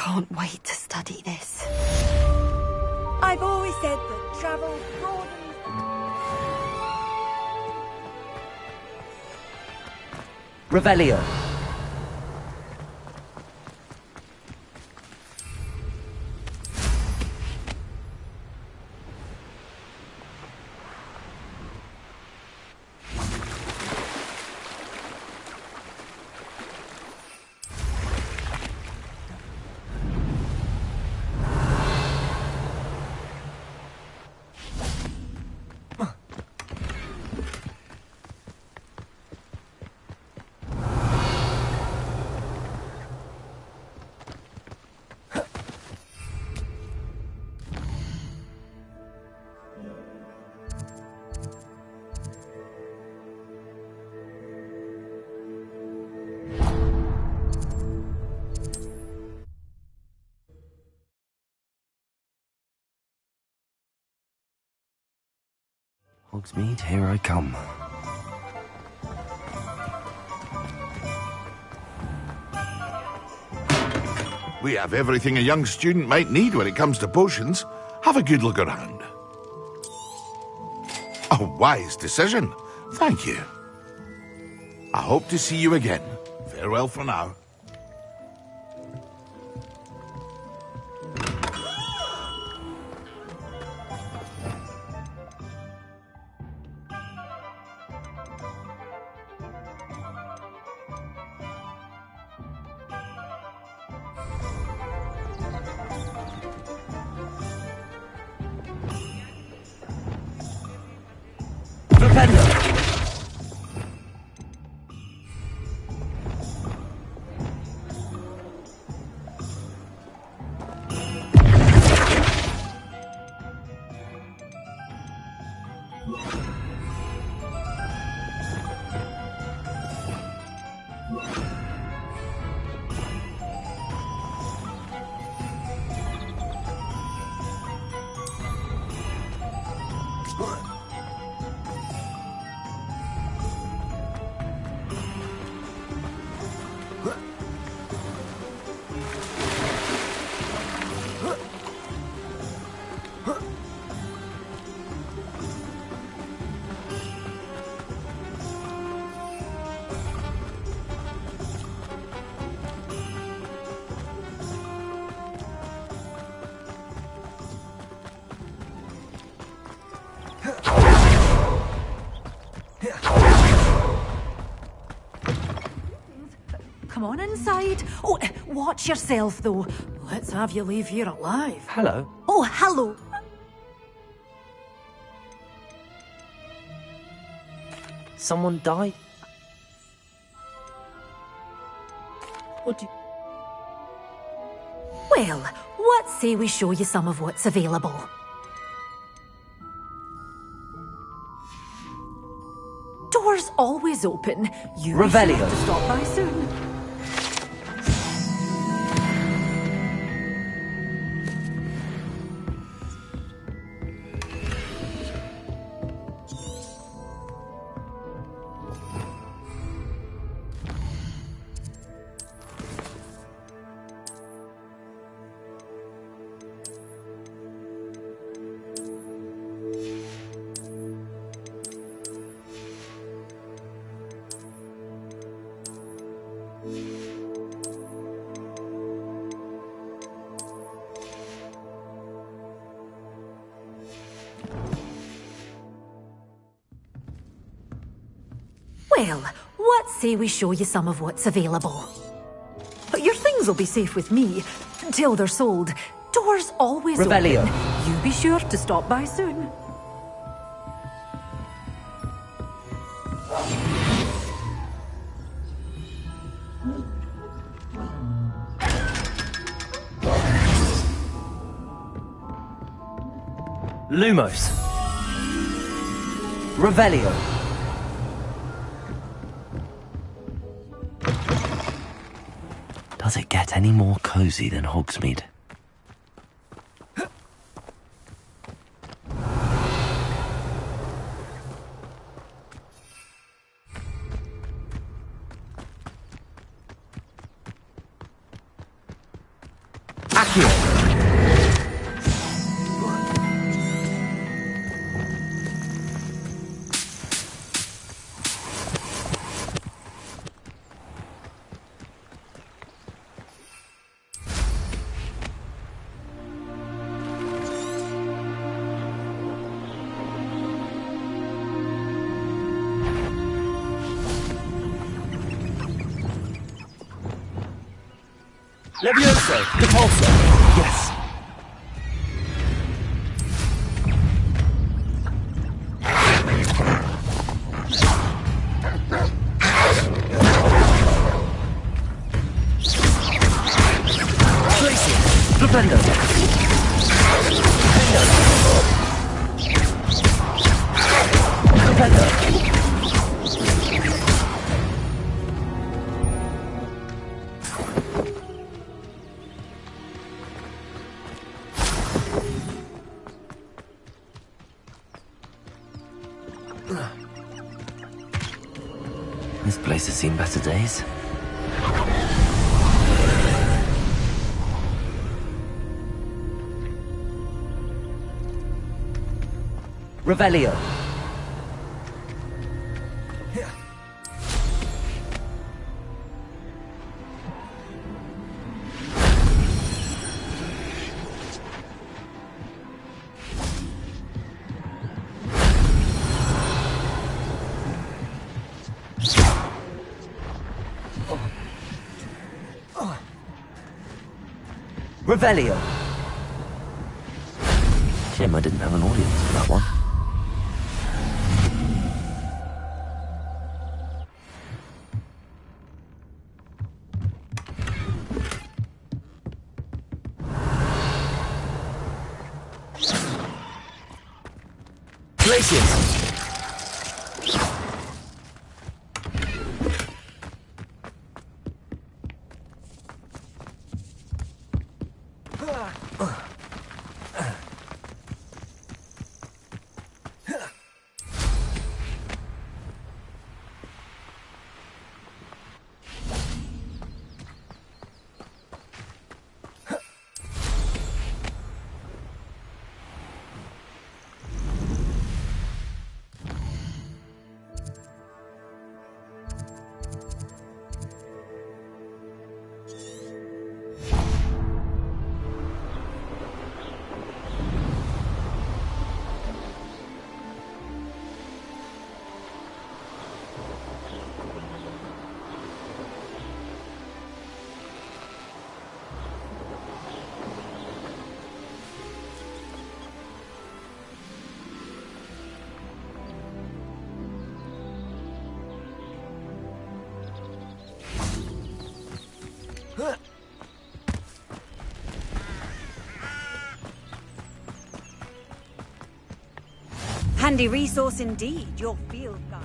can't wait to study this. I've always said that travel broadens... Revelio. Hogsmeade, here I come. We have everything a young student might need when it comes to potions. Have a good look around. A wise decision. Thank you. I hope to see you again. Farewell for now. Come on inside. Oh, watch yourself, though. Let's have you leave here alive. Hello. Oh, hello. Someone died? What do you... Well, what say we show you some of what's available? Doors always open. You be sure Revelio. to stop by soon. Well, what say we show you some of what's available? Your things will be safe with me, until they're sold. Doors always Revelio. open. You be sure to stop by soon. Lumos. Revelio. Does it get any more cozy than Hogsmeade? Accio. Levioso, Depulso. Yes. Glacier, Flipendo. Flipendo. This place has seen better days. Revelio. Revelio. Shame I didn't have an audience for that one. Glaciers. Handy resource indeed, your field guide.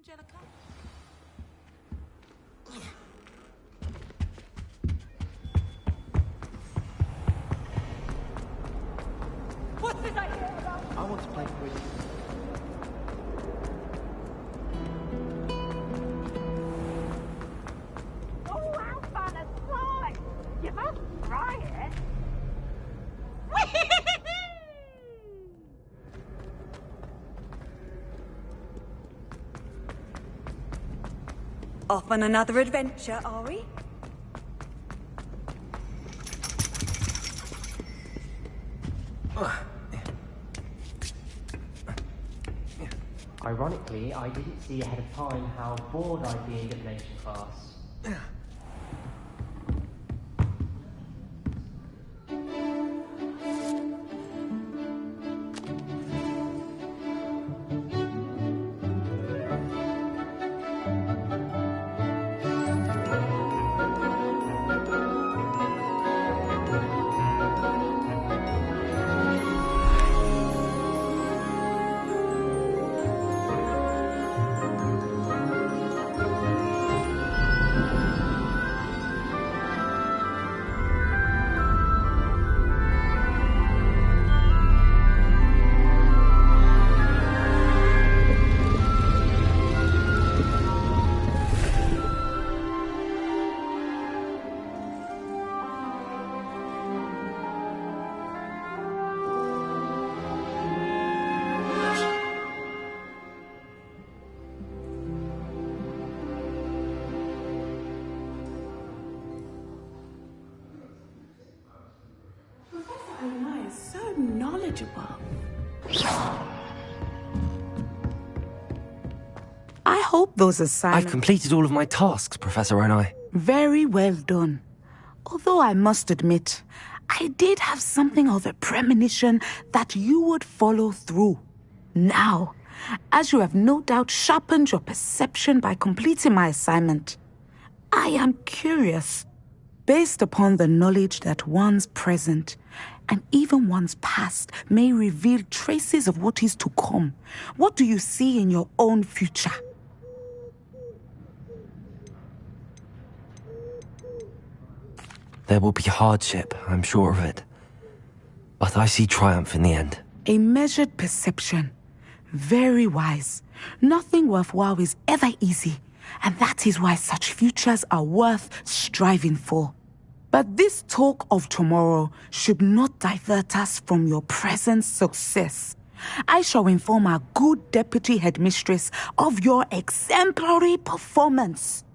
Angelica? What's this I hear about? I want to play Quidditch. Oh, how fun a slide! You must try it. Off on another adventure, are we? Ironically, I didn't see ahead of time how bored I'd be in divination class. Anna is so knowledgeable. I hope those assignments... I've completed all of my tasks, Professor Onai. Very well done. Although I must admit, I did have something of a premonition that you would follow through. Now, as you have no doubt sharpened your perception by completing my assignment, I am curious, based upon the knowledge that one's present and even one's past may reveal traces of what is to come. What do you see in your own future? There will be hardship, I'm sure of it. But I see triumph in the end. A measured perception. Very wise. Nothing worthwhile is ever easy, and that is why such futures are worth striving for. But this talk of tomorrow should not divert us from your present success. I shall inform our good deputy headmistress of your exemplary performance.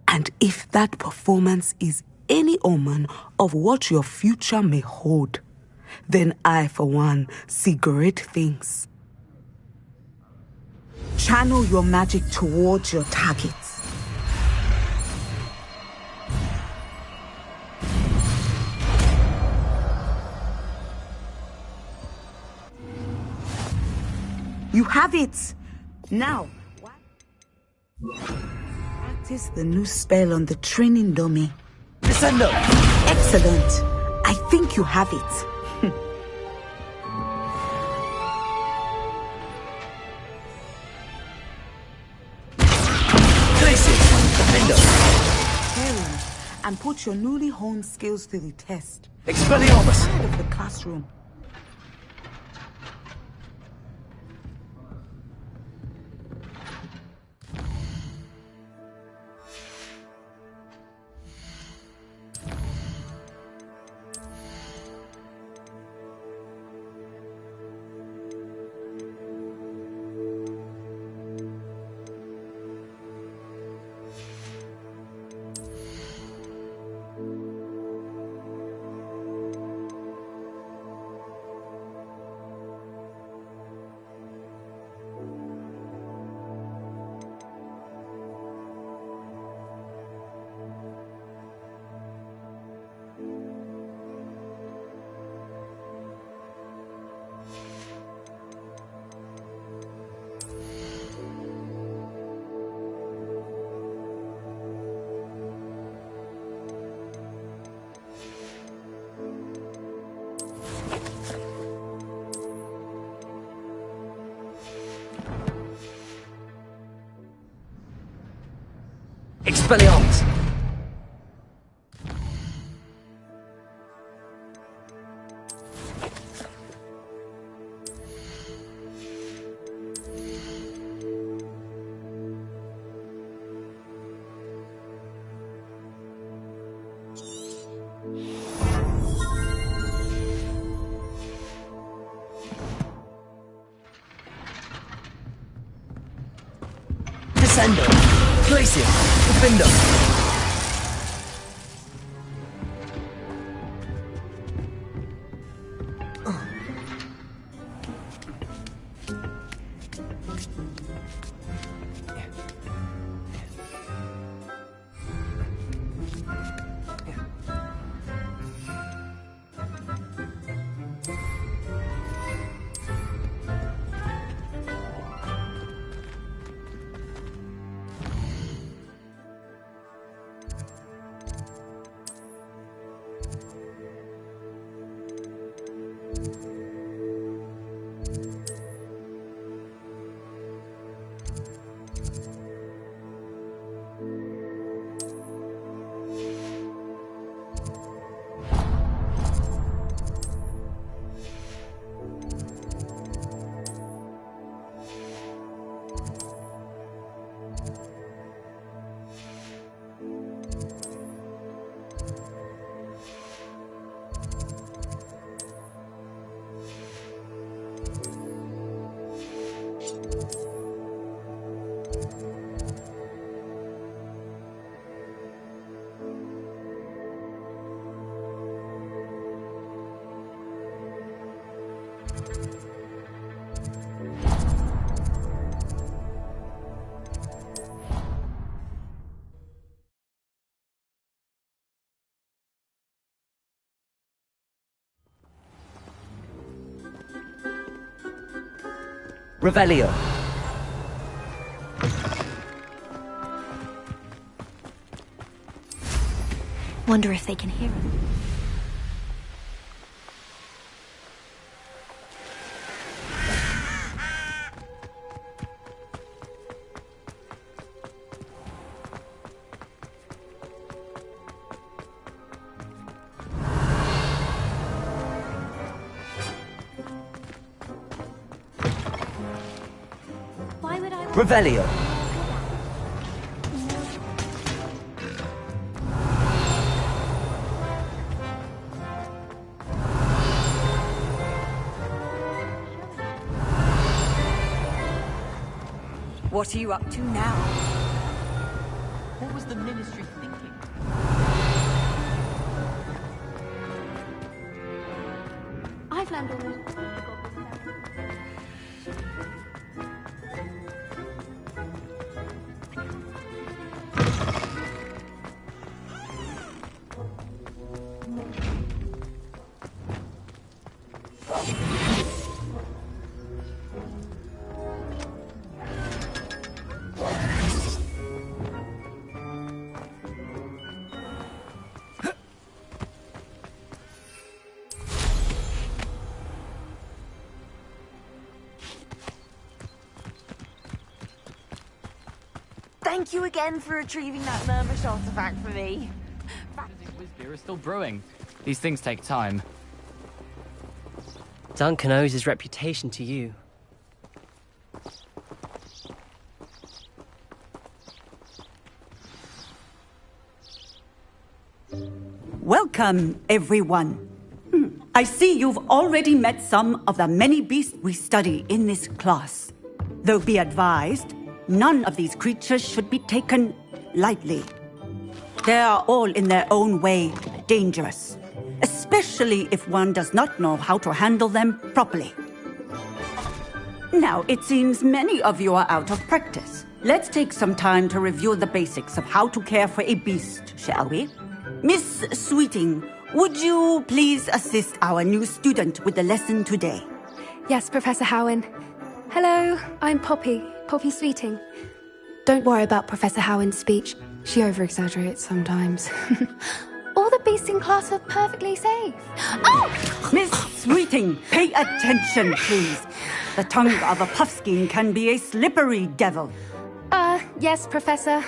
And if that performance is any omen of what your future may hold, then I, for one, see great things. Channel your magic towards your targets. You have it! Now, practice the new spell on the training dummy. Descendo! Excellent! I think you have it. Carry and put your newly honed skills to the test. Expelliarmus! Out of the classroom. Expelliarmus! Descendo. Glacier. Defendo. Revelio. Wonder if they can hear him. Why would I... Revelio. What are you up to now? What was the Ministry thinking? I've learned all those... Thank you again for retrieving that Murmush artifact for me. Beer is still brewing. These things take time. Duncan owes his reputation to you. Welcome, everyone. I see you've already met some of the many beasts we study in this class. Though be advised, none of these creatures should be taken lightly. They are all in their own way dangerous, especially if one does not know how to handle them properly. Now, it seems many of you are out of practice. Let's take some time to review the basics of how to care for a beast, shall we? Miss Sweeting, would you please assist our new student with the lesson today? Yes, Professor Howen. Hello, I'm Poppy Sweeting. Don't worry about Professor Howen's speech. She over-exaggerates sometimes. All the beasts in class are perfectly safe. Oh! Miss Sweeting, pay attention, please. The tongue of a puffskein can be a slippery devil. Yes, Professor.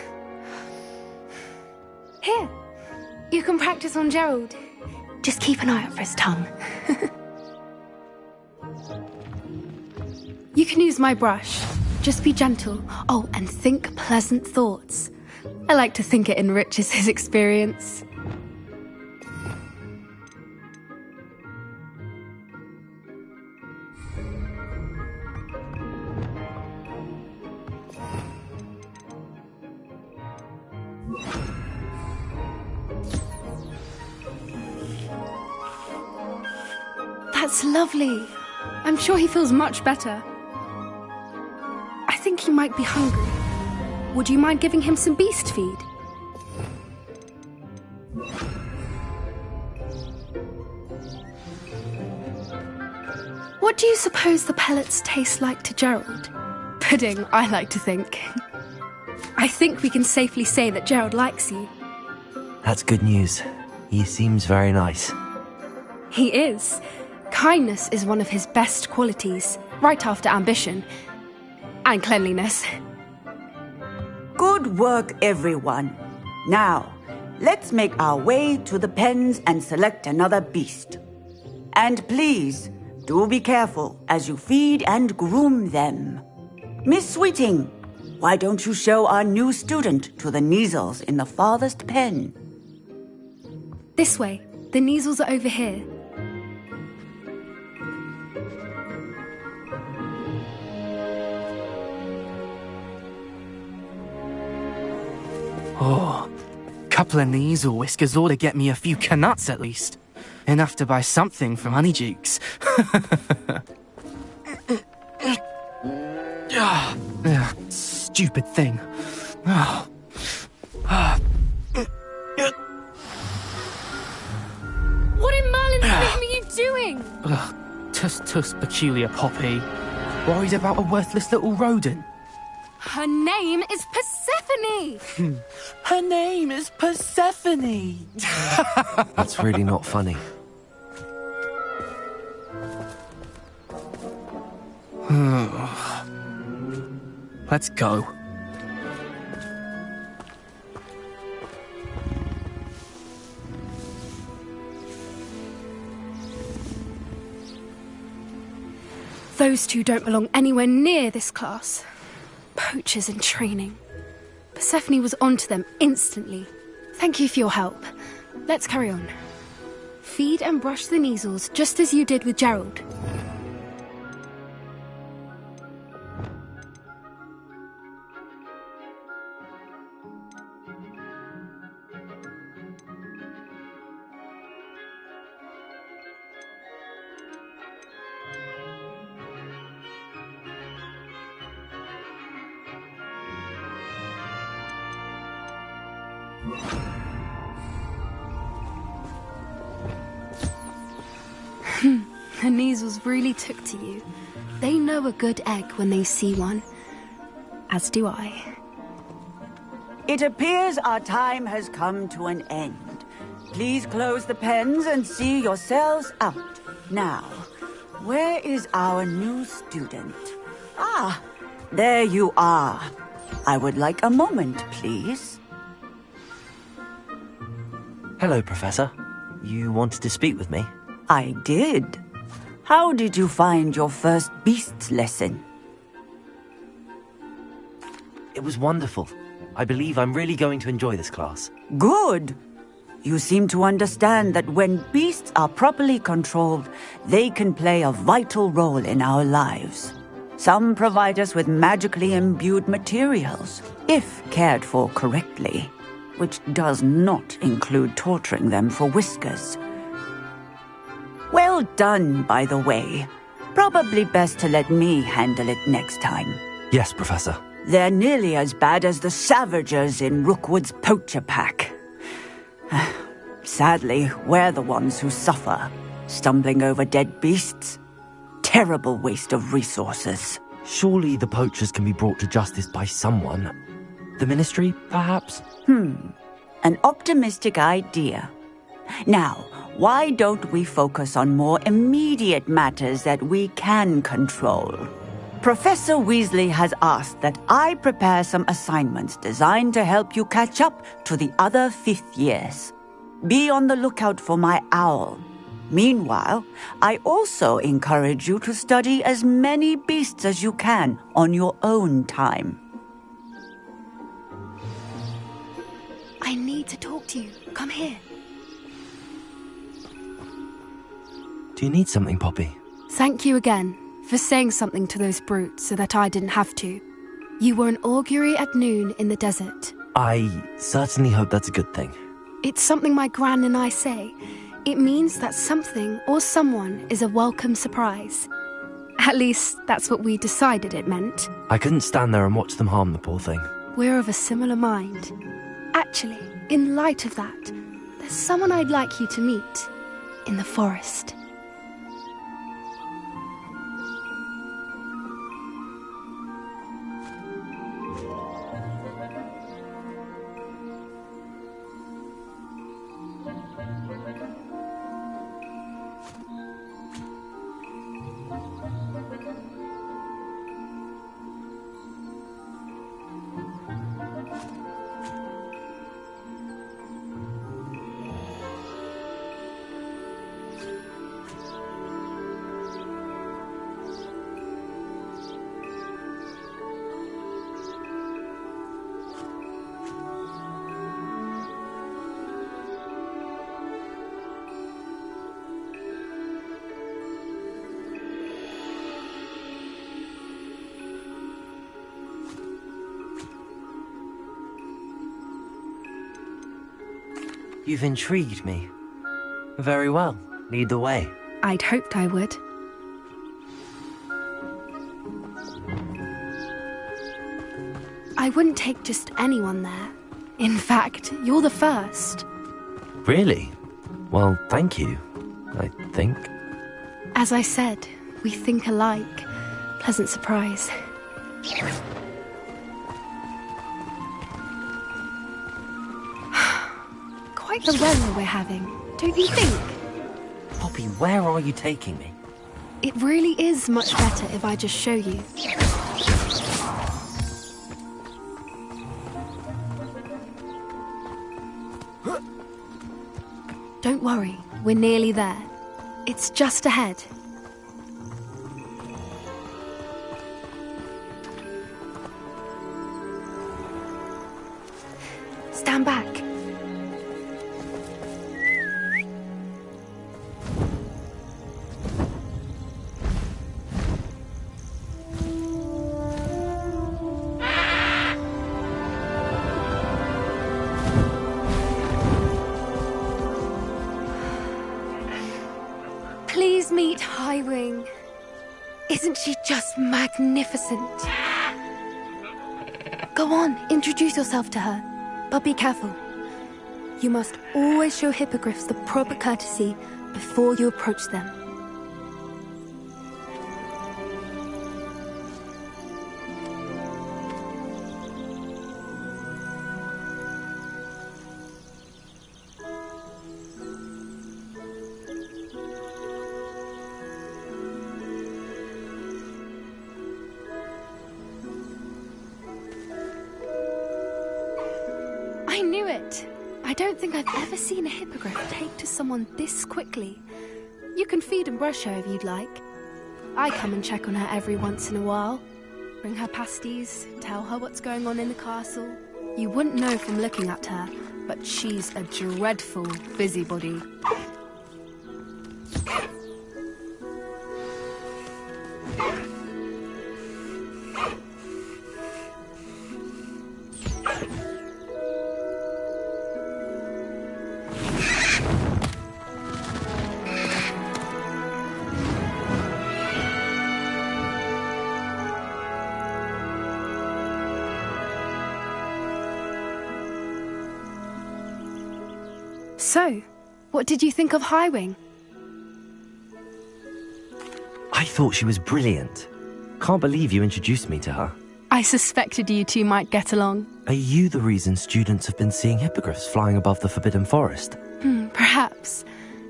Here, you can practice on Gerald. Just keep an eye out for his tongue. You can use my brush. Just be gentle. Oh, and think pleasant thoughts. I like to think it enriches his experience. That's lovely. I'm sure he feels much better. I think he might be hungry. Would you mind giving him some beast feed? What do you suppose the pellets taste like to Gerald? Pudding, I like to think. I think we can safely say that Gerald likes you. That's good news. He seems very nice. He is. Kindness is one of his best qualities, right after ambition. And cleanliness. Good work, everyone. Now, let's make our way to the pens and select another beast. And please, do be careful as you feed and groom them. Miss Sweeting, why don't you show our new student to the Kneazles in the farthest pen? This way. The Kneazles are over here. Oh, couple of Kneazle whiskers ought to get me a few canuts at least. Enough to buy something from Honeydukes. Stupid thing. Oh. What in Merlin's name are you doing? Tuss, peculiar Poppy. Worried about a worthless little rodent. Her name is Persephone! Her name is Persephone! That's really not funny. Let's go. Those two don't belong anywhere near this class. Poachers in training. Persephone was onto them instantly. Thank you for your help. Let's carry on. Feed and brush the Kneazles just as you did with Gerald. The Kneazles really took to you. They know a good egg when they see one. As do I. It appears our time has come to an end. Please close the pens and see yourselves out. Now, where is our new student? Ah, there you are. I would like a moment, please. Hello, Professor. You wanted to speak with me? I did. How did you find your first beasts lesson? It was wonderful. I believe I'm really going to enjoy this class. Good. You seem to understand that when beasts are properly controlled, they can play a vital role in our lives. Some provide us with magically imbued materials, if cared for correctly, which does not include torturing them for whiskers. Well done, by the way. Probably best to let me handle it next time. Yes, Professor. They're nearly as bad as the Savagers in Rookwood's poacher pack. Sadly, we're the ones who suffer, stumbling over dead beasts. Terrible waste of resources. Surely the poachers can be brought to justice by someone. The Ministry, perhaps? An optimistic idea. Now, why don't we focus on more immediate matters that we can control? Professor Weasley has asked that I prepare some assignments designed to help you catch up to the other 5th years. Be on the lookout for my owl. Meanwhile, I also encourage you to study as many beasts as you can on your own time. I need to talk to you. Come here. Do you need something, Poppy? Thank you again for saying something to those brutes so that I didn't have to. You were an augury at noon in the desert. I certainly hope that's a good thing. It's something my gran and I say. It means that something or someone is a welcome surprise. At least, that's what we decided it meant. I couldn't stand there and watch them harm the poor thing. We're of a similar mind. Actually, in light of that, there's someone I'd like you to meet in the forest. You've intrigued me. Very well. Lead the way. I'd hoped I would. I wouldn't take just anyone there. In fact, you're the first. Really? Well, thank you, I think. As I said, we think alike. Pleasant surprise. Quite the weather we're having, don't you think? Poppy, where are you taking me? It really is much better if I just show you. Don't worry, we're nearly there. It's just ahead. Stand back. Please meet Highwing. Isn't she just magnificent? Go on, introduce yourself to her. But be careful. You must always show hippogriffs the proper courtesy before you approach them. I knew it! I don't think I've ever seen a hippogriff take to someone this quickly. You can feed and brush her if you'd like. I come and check on her every once in a while. Bring her pasties, tell her what's going on in the castle. You wouldn't know from looking at her, but she's a dreadful busybody. So, what did you think of Highwing? I thought she was brilliant. Can't believe you introduced me to her. I suspected you two might get along. Are you the reason students have been seeing hippogriffs flying above the Forbidden Forest? Perhaps.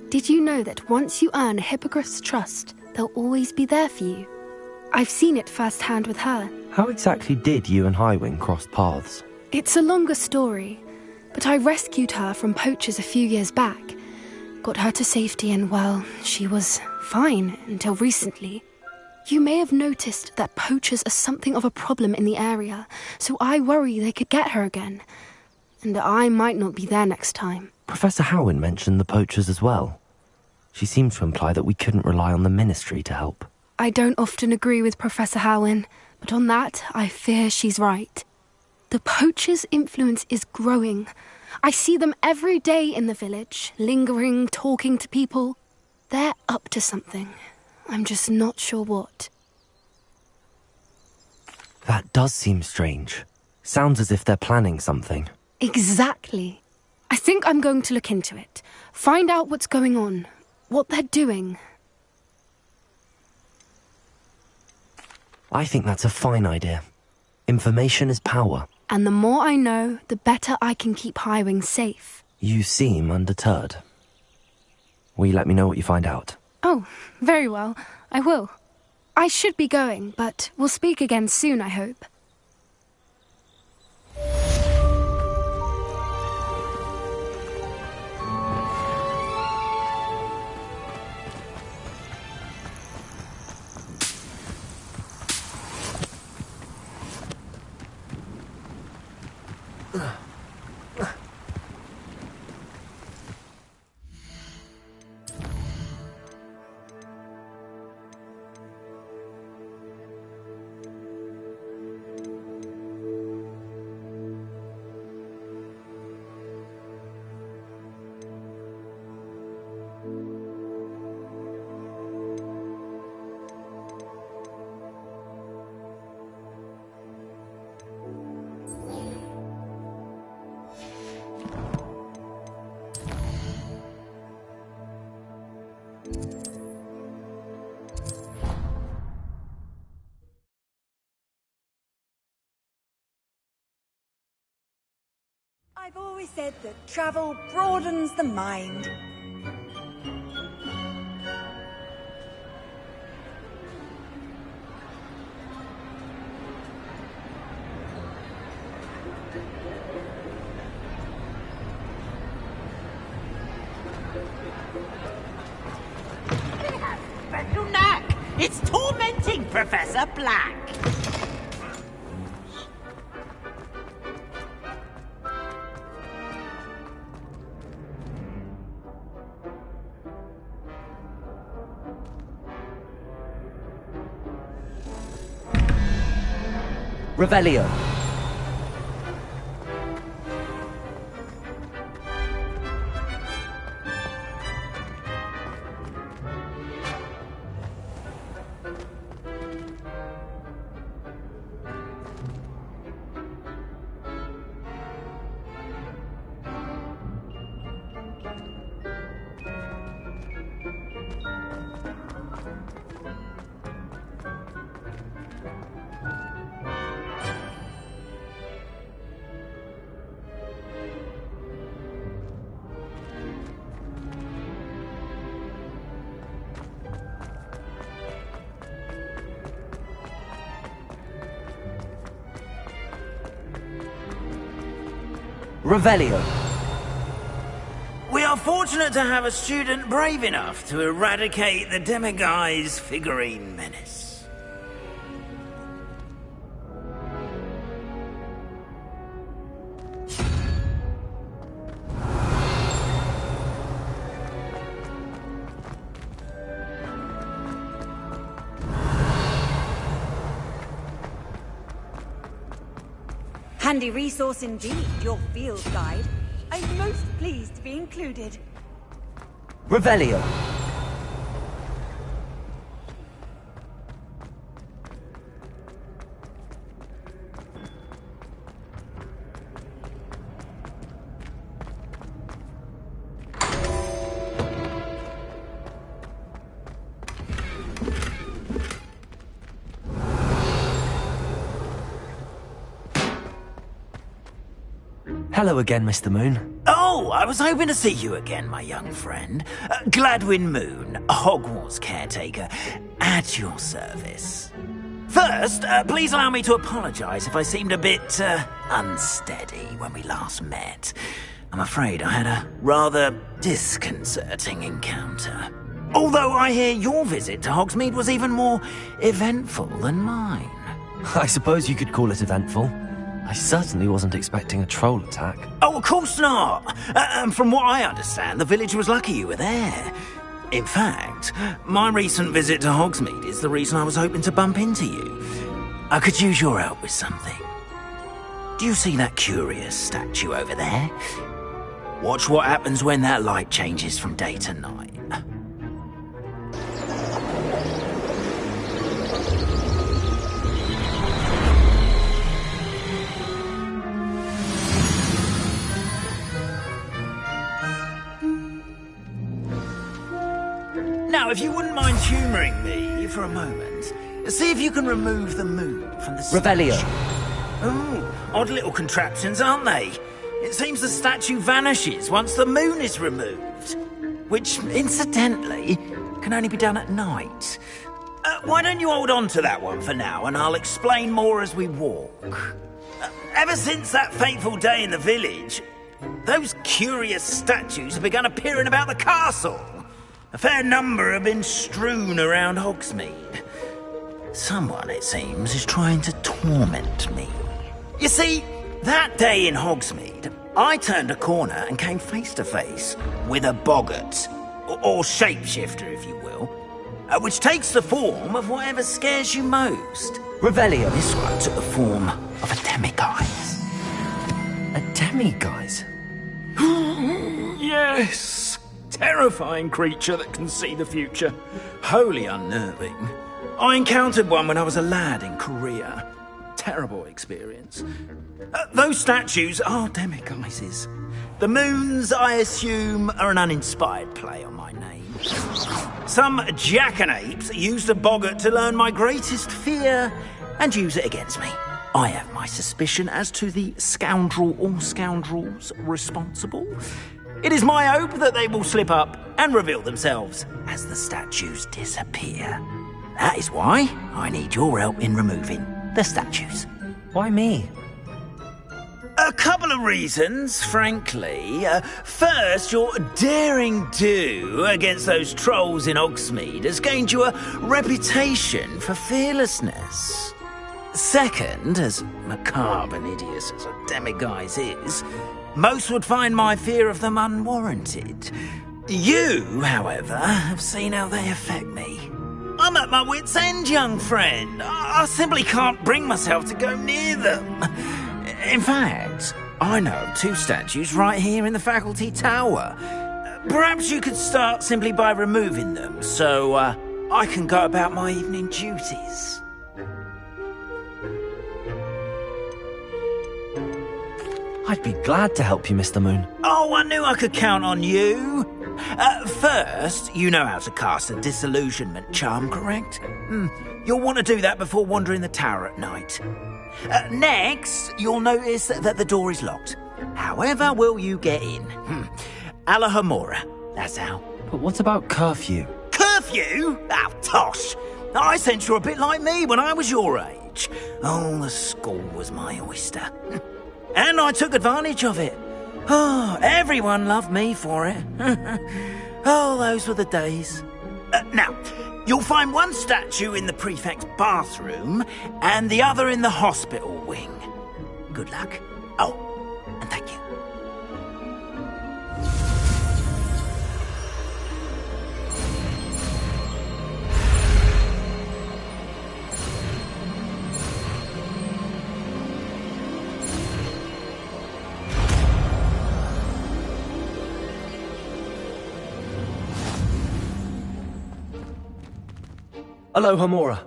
Did you know that once you earn a hippogriff's trust, they'll always be there for you? I've seen it firsthand with her. How exactly did you and Highwing cross paths? It's a longer story, but I rescued her from poachers a few years back. Got her to safety and, well, she was fine until recently. You may have noticed that poachers are something of a problem in the area, so I worry they could get her again. And I might not be there next time. Professor Howin mentioned the poachers as well. She seemed to imply that we couldn't rely on the Ministry to help. I don't often agree with Professor Howin, but on that, I fear she's right. The poachers' influence is growing. I see them every day in the village, lingering, talking to people. They're up to something. I'm just not sure what. That does seem strange. Sounds as if they're planning something. Exactly. I think I'm going to look into it. Find out what's going on, what they're doing. I think that's a fine idea. Information is power. And the more I know, the better I can keep Highwing safe. You seem undeterred. Will you let me know what you find out? Oh, very well. I will. I should be going, but we'll speak again soon, I hope. I've always said that travel broadens the mind. They have special knack. It's tormenting Professor Black. Revelio. Revelio. We are fortunate to have a student brave enough to eradicate the Demiguise figurine menace. Handy resource indeed, your field guide. I'm most pleased to be included. Revelio. Hello again, Mr. Moon. Oh, I was hoping to see you again, my young friend. Gladwin Moon, Hogwarts caretaker, at your service. First, please allow me to apologise if I seemed a bit unsteady when we last met. I'm afraid I had a rather disconcerting encounter. Although I hear your visit to Hogsmeade was even more eventful than mine. I suppose you could call it eventful. I certainly wasn't expecting a troll attack. Oh, of course not! From what I understand, the village was lucky you were there. In fact, my recent visit to Hogsmeade is the reason I was hoping to bump into you. I could use your help with something. Do you see that curious statue over there? Watch what happens when that light changes from day to night. Now, if you wouldn't mind humouring me for a moment, see if you can remove the moon from the statue. Revelio. Oh, odd little contraptions, aren't they? It seems the statue vanishes once the moon is removed. Which, incidentally, can only be done at night. Why don't you hold on to that one for now, and I'll explain more as we walk. Ever since that fateful day in the village, those curious statues have begun appearing about the castle. A fair number have been strewn around Hogsmeade. Someone, it seems, is trying to torment me. You see, that day in Hogsmeade, I turned a corner and came face to face with a boggart, or shapeshifter, if you will, which takes the form of whatever scares you most. Revelio. This one took the form of a demiguise. A demiguise? Yes! Terrifying creature that can see the future. Wholly unnerving. I encountered one when I was a lad in Korea. Terrible experience. Those statues are demiguises. The moons, I assume, are an uninspired play on my name. Some jackanapes used a boggart to learn my greatest fear and use it against me. I have my suspicion as to the scoundrel or scoundrels responsible. It is my hope that they will slip up and reveal themselves as the statues disappear. That is why I need your help in removing the statues. Why me? A couple of reasons, frankly. First, your daring do against those trolls in Hogsmeade has gained you a reputation for fearlessness. Second, as macabre and hideous as a demiguise is, most would find my fear of them unwarranted. You, however, have seen how they affect me. I'm at my wit's end, young friend. I simply can't bring myself to go near them. In fact, I know of two statues right here in the faculty tower. Perhaps you could start simply by removing them, so I can go about my evening duties. I'd be glad to help you, Mr. Moon. Oh, I knew I could count on you. First, you know how to cast a disillusionment charm, correct? You'll want to do that before wandering the tower at night. Next, you'll notice that the door is locked. However will you get in? Alahomora, that's how. But what about curfew? Curfew? Oh, tosh. I sense you're a bit like me when I was your age. Oh, the school was my oyster. And I took advantage of it. Oh, everyone loved me for it. Oh, those were the days. Now, you'll find one statue in the prefect's bathroom and the other in the hospital wing. Good luck. Oh, and thank you. Aloha Mora.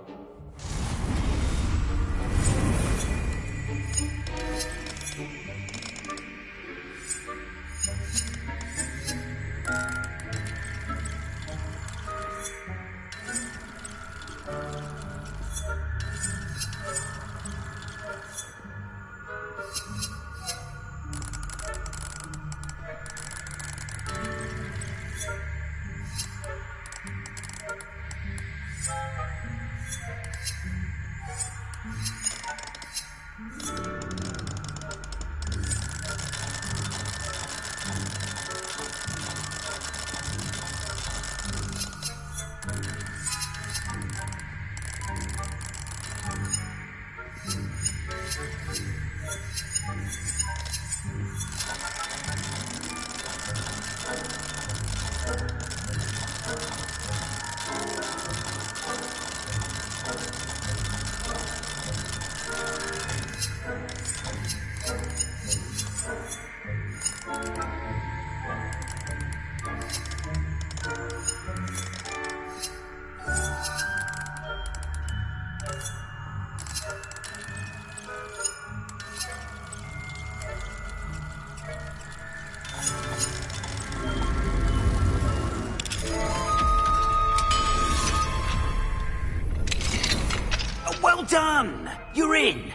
done! You're in!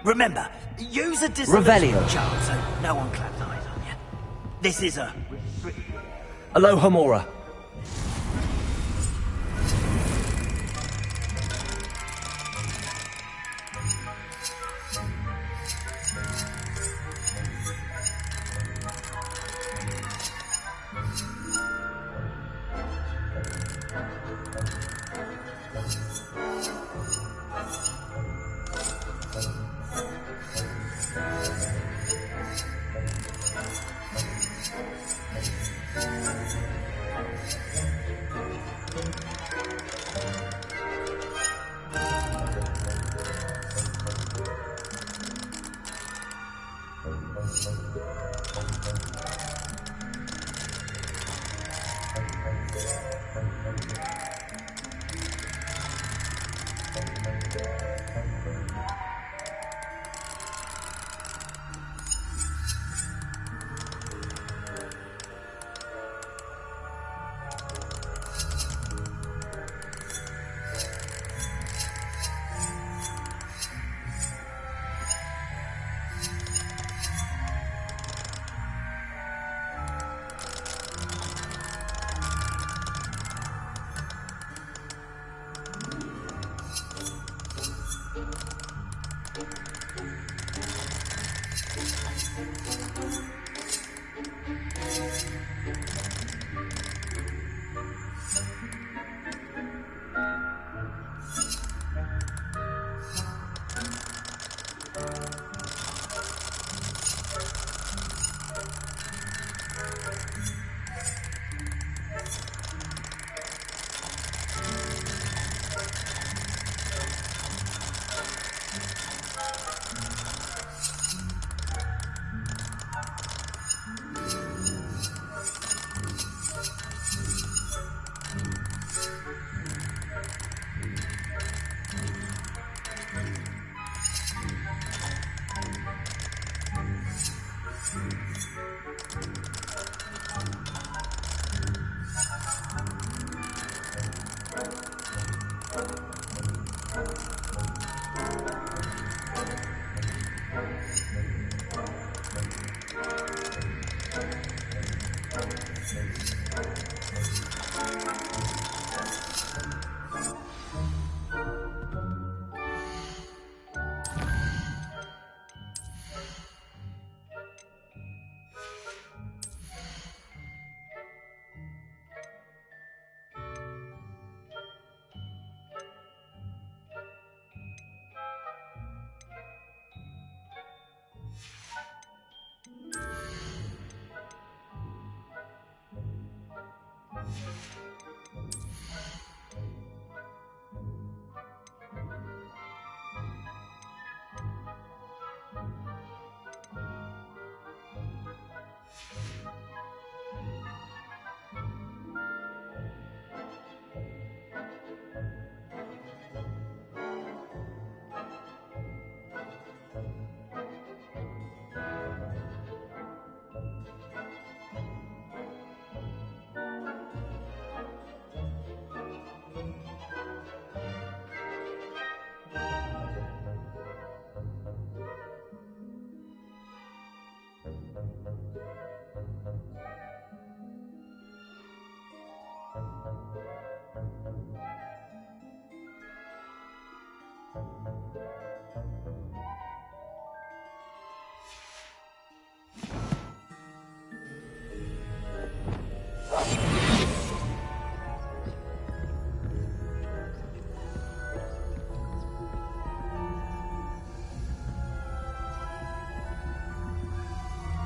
Remember, use a Revelio. dissolution chart so no one claps eyes on you. This is a... Aloha Mora.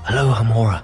Aloha Mora.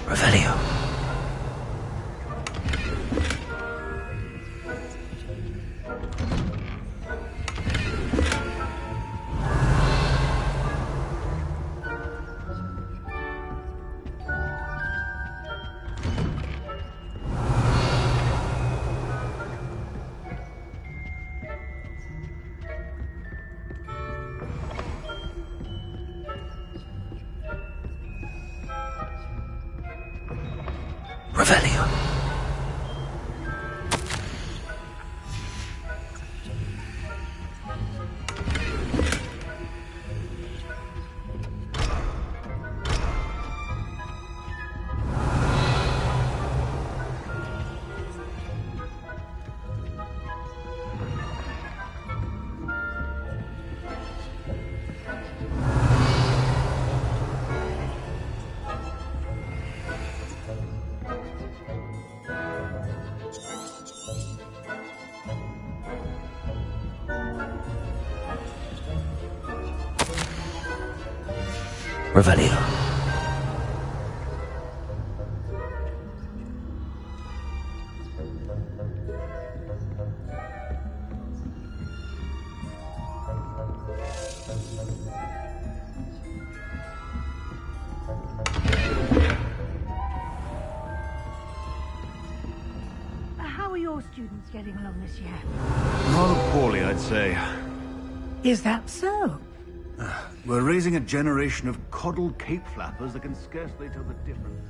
Revelio. Revelio. Revelio. How are your students getting along this year? Rather poorly, I'd say. Is that so? We're raising a generation of coddled cape flappers that can scarcely tell the difference.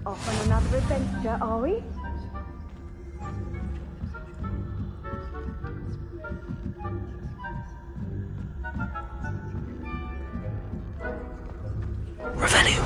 Off on another adventure, are we? Revelio.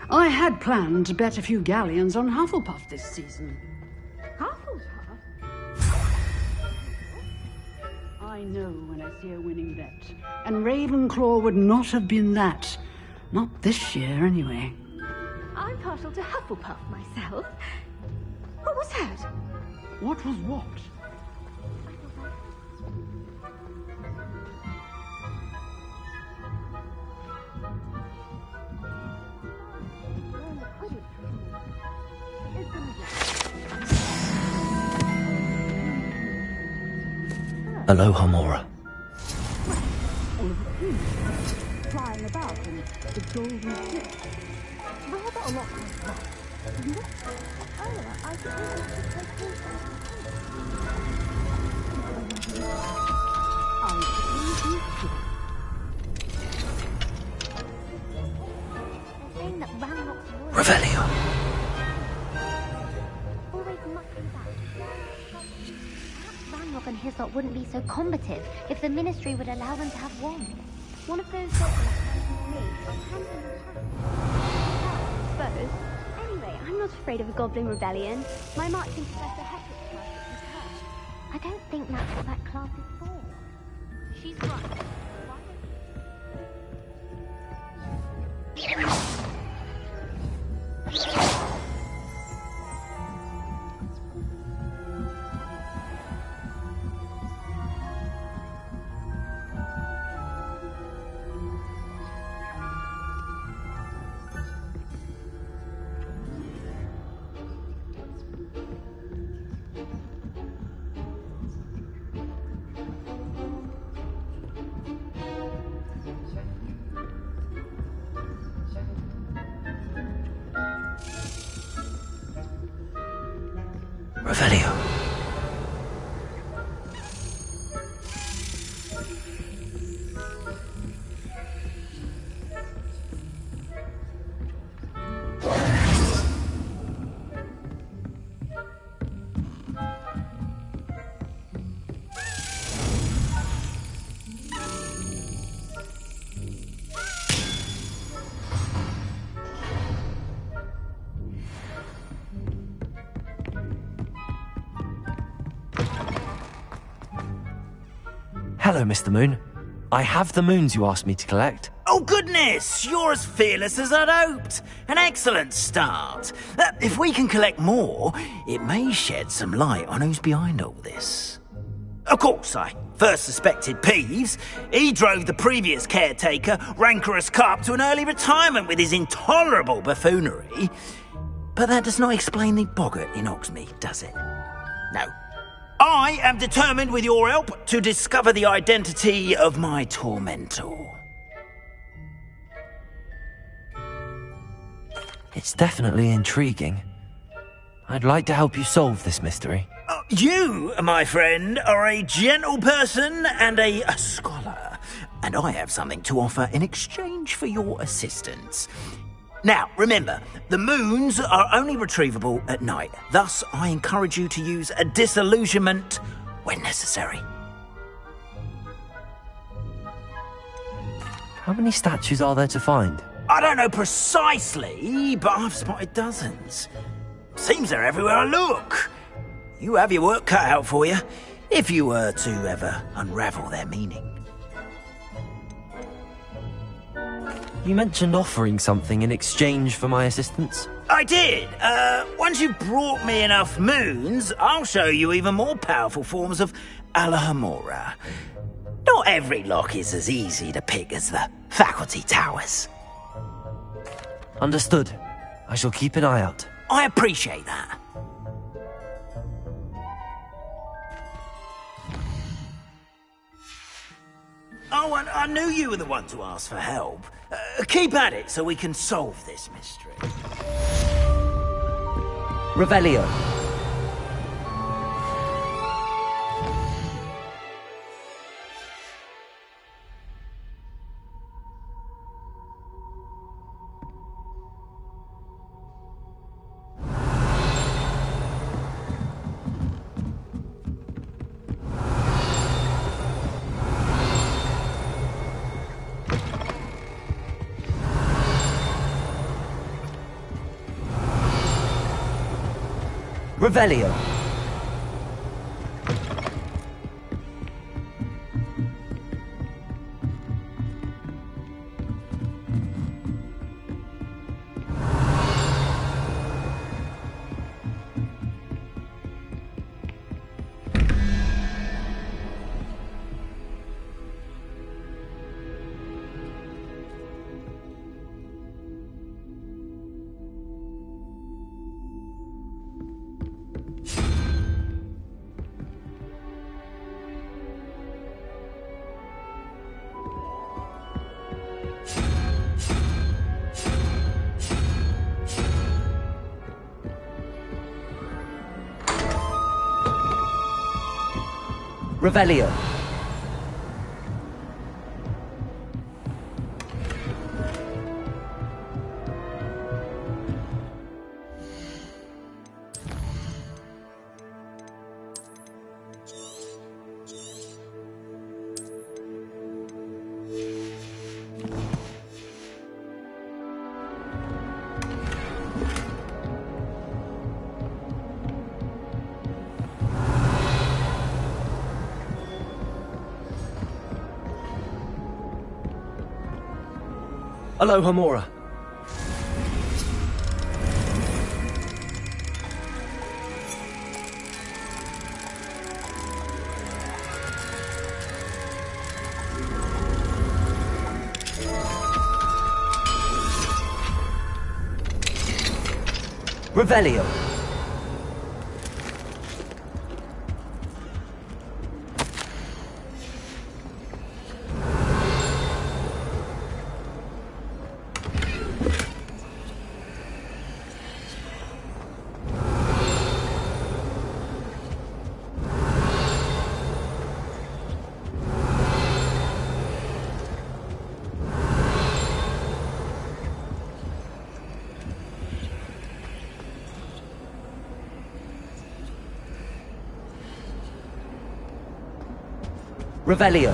I had planned to bet a few galleons on Hufflepuff this season. Hufflepuff? I know when I see a winning bet. And Ravenclaw would not have been that. Not this year, anyway. I'm partial to Hufflepuff myself. What was that? What was what? Aloha, Mora. Flying about in the golden ship. Rather a lot like that, isn't it? Oh, I suppose we should take this. I suppose you should. They're saying that Ranrock's voice... Revelio. Always mucking back. Perhaps Ranrock and Hislop wouldn't be so combative if the Ministry would allow them to have wands. One of those documents comes from me. I'll hand them in hand. not afraid of a goblin rebellion. My marching professor Hector's class is hers. I don't think that's what that class is for. She's right. Revelio. Hello, Mr. Moon. I have the moons you asked me to collect. Oh, goodness! You're as fearless as I'd hoped. An excellent start. If we can collect more, it may shed some light on who's behind all this. Of course, I first suspected Peeves. He drove the previous caretaker, Rancorous Carp, to an early retirement with his intolerable buffoonery. But that does not explain the boggart in Hogsmeade, does it? No. I am determined, with your help, to discover the identity of my tormentor. It's definitely intriguing. I'd like to help you solve this mystery. You, my friend, are a gentle person and a scholar, and I have something to offer in exchange for your assistance. Now, remember, the moons are only retrievable at night. Thus, I encourage you to use a disillusionment when necessary. How many statues are there to find? I don't know precisely, but I've spotted dozens. Seems they're everywhere I look. You have your work cut out for you, if you were to ever unravel their meaning. You mentioned offering something in exchange for my assistance? I did. Once you've brought me enough moons, I'll show you even more powerful forms of Alohomora. Not every lock is as easy to pick as the faculty towers. Understood. I shall keep an eye out. I appreciate that. Oh, and I knew you were the one to ask for help. Keep at it so we can solve this mystery. Revelio. Revelio. Revelio. Aloha Mora. Revelio. Revelio.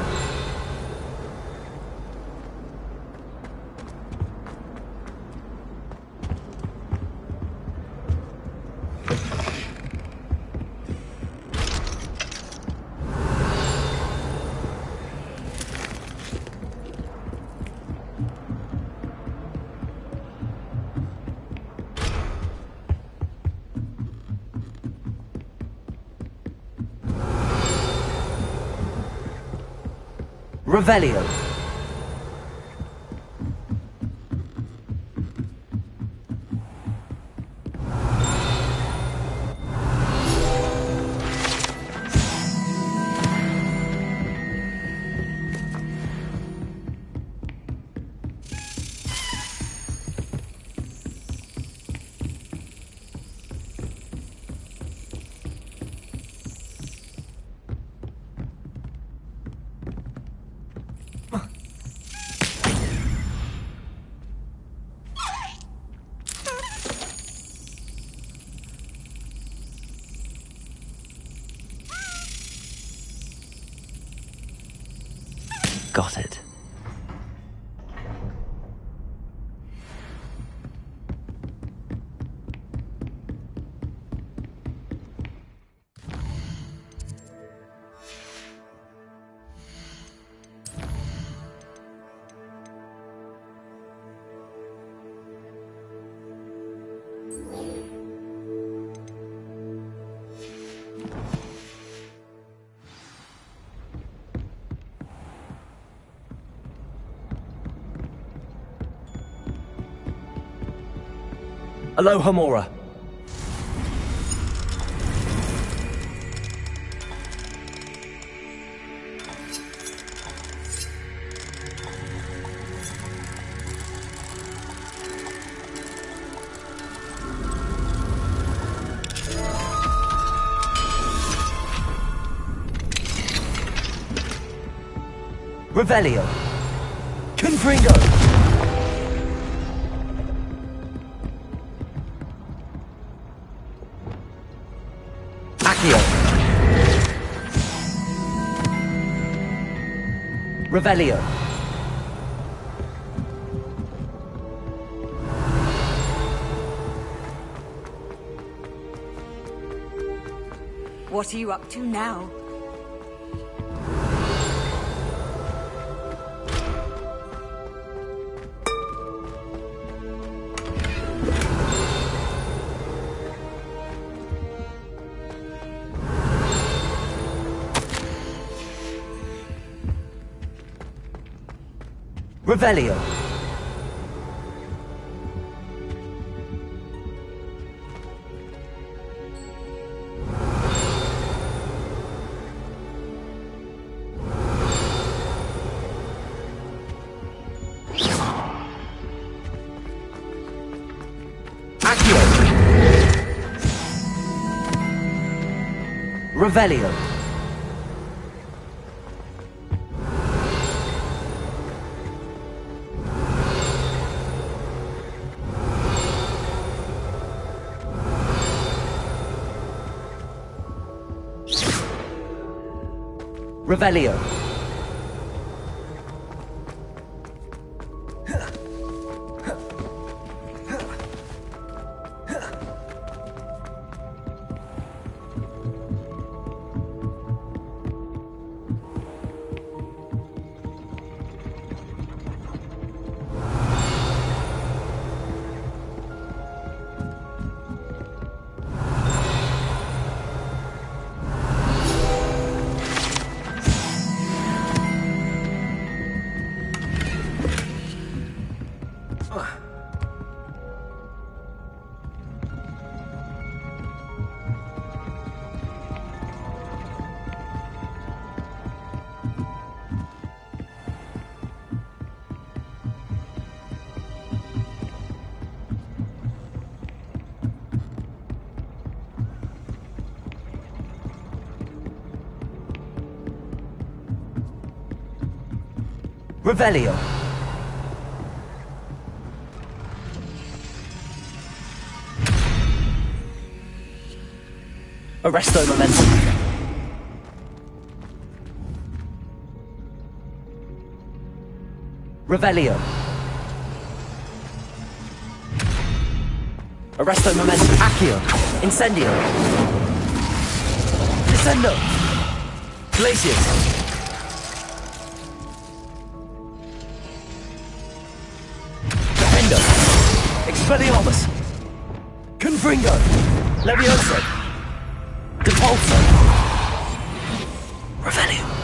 Revelio. Got it. Aloha Mora. Revelio. Confringo. Revelio. What are you up to now? Revelio. Accio. Revelio. Revelio. Revelio. Arresto momentum. Revelio. Arresto momentum. Accio. Incendio. Descendo. Glacius. Expelliarmus! Confringo! Levioso! Depulso! Revelio!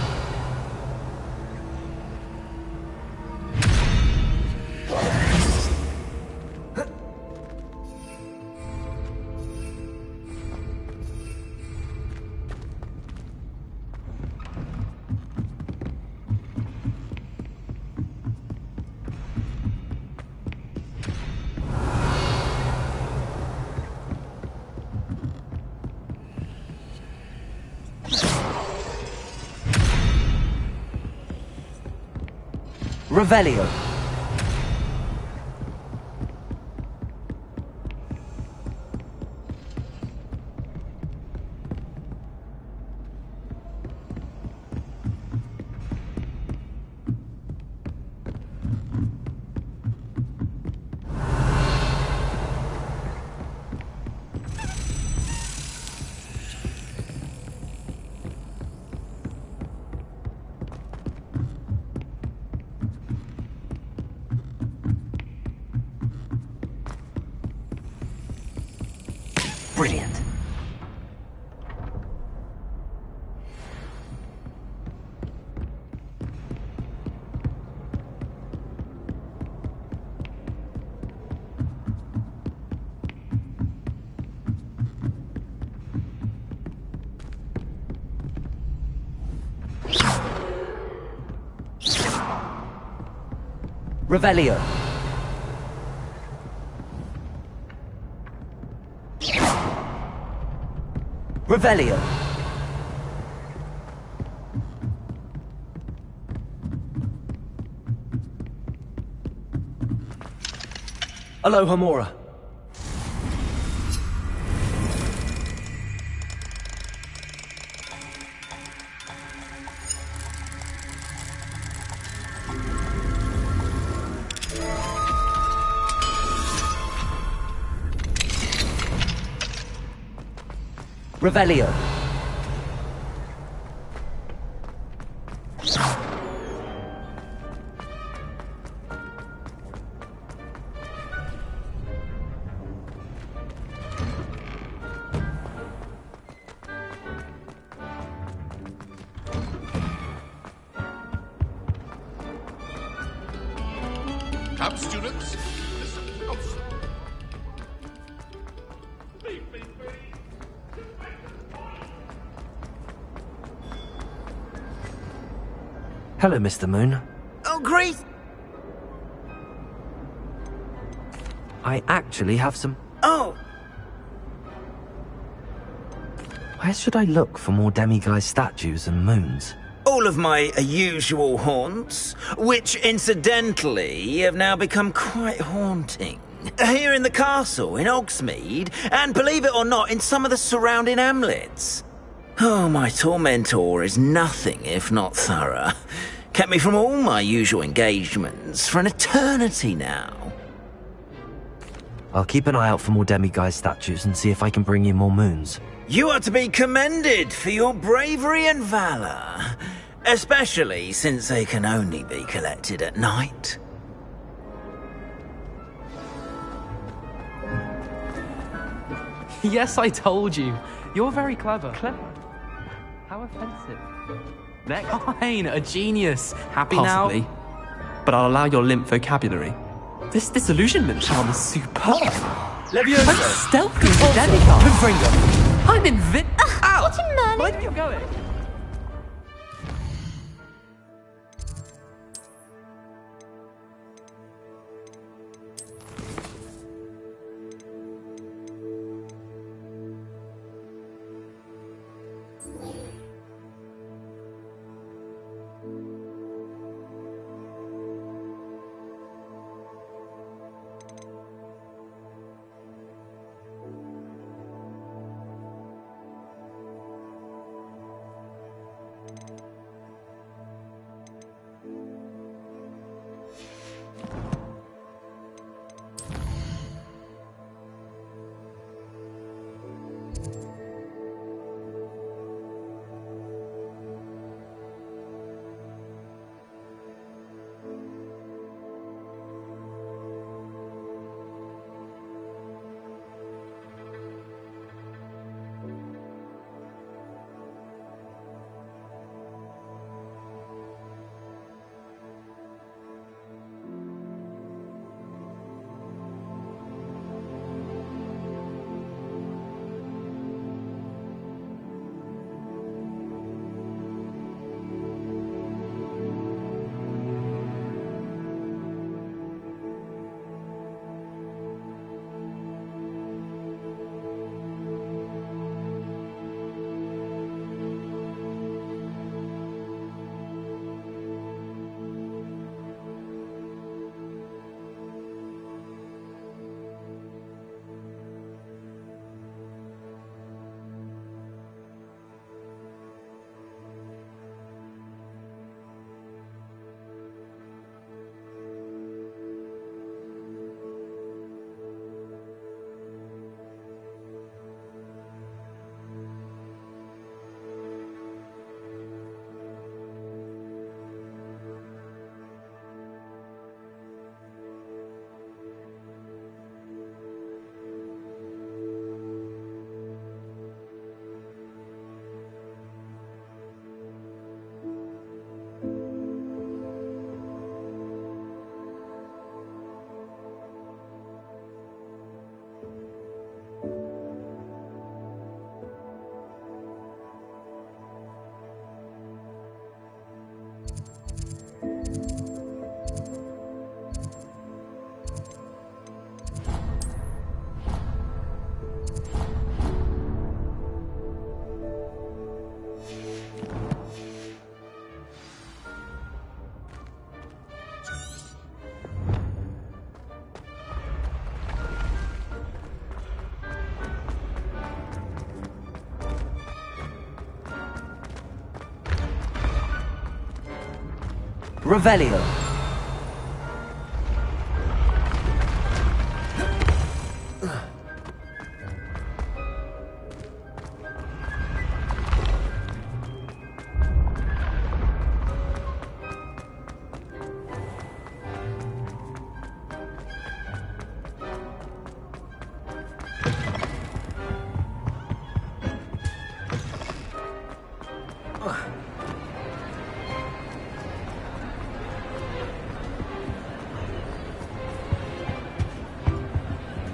Revelio. Brilliant. Revelio. Revelio. Aloha Mora. Revelio. Come, students. Listen closely. Hello, Mr. Moon. Oh, great! I actually have some... Oh! Where should I look for more demiguise statues and moons? All of my usual haunts, which incidentally have now become quite haunting. Here in the castle, in Hogsmeade, and believe it or not, in some of the surrounding hamlets. Oh, my tormentor is nothing if not thorough. Kept me from all my usual engagements for an eternity now. I'll keep an eye out for more demiguise statues and see if I can bring you more moons. You are to be commended for your bravery and valor, especially since they can only be collected at night. Yes, I told you. You're very clever. Clever? How offensive. Next. Fine, a genius. Happy Possibly. now? But I'll allow your limp vocabulary. This disillusionment charm is superb. Levioso. I'm stealthy as a demigod. Confringo. I'm Ow! Watching Merlin. Mind where you're going. Revelio.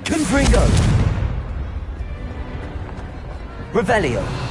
Confringo. Revelio.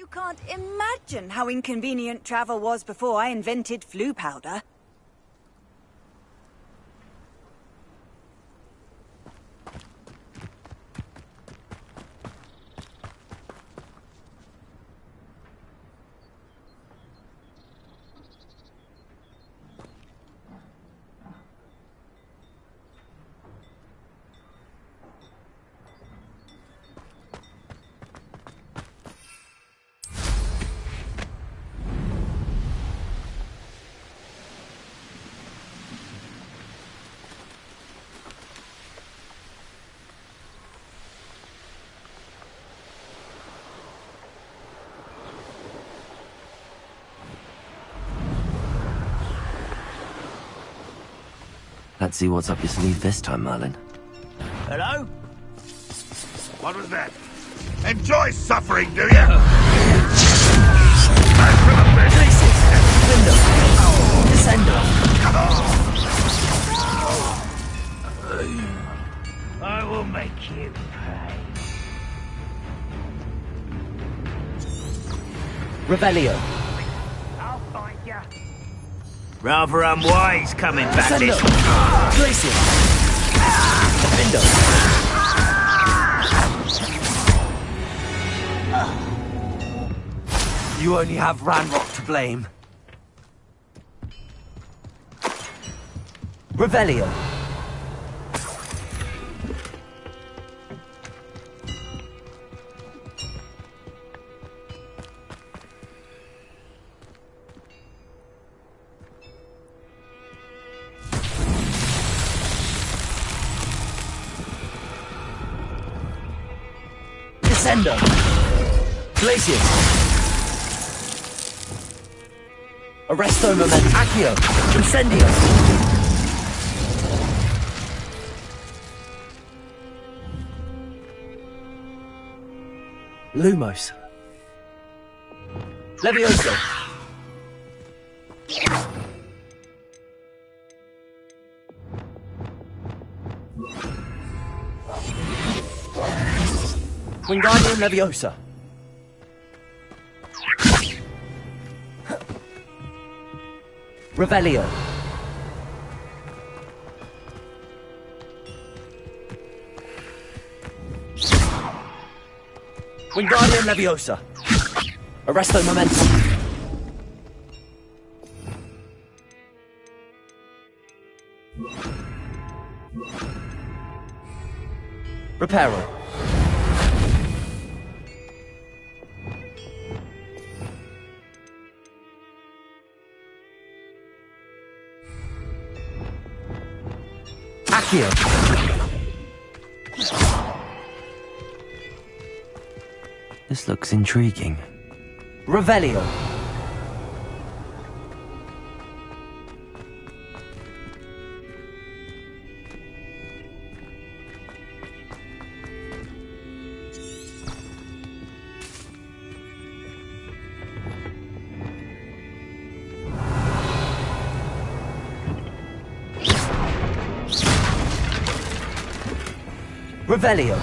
You can't imagine how inconvenient travel was before I invented flu powder. Let's see what's up your sleeve this time, Merlin. Hello? What was that? Enjoy suffering, do you? I will make you pay. Revelio. I'll find ya. Rather unwise coming back this way. Glacier. Defender. You only have Ranrock to blame. Revelio. Descender. Glacier. Arresto Moment. Accio. Incendio. Lumos. Levioso. Wingardium Leviosa. Revelio. Wingardium Leviosa. Arresto Momentum. Reparo. Accio. This looks intriguing. Revelio. Revelio.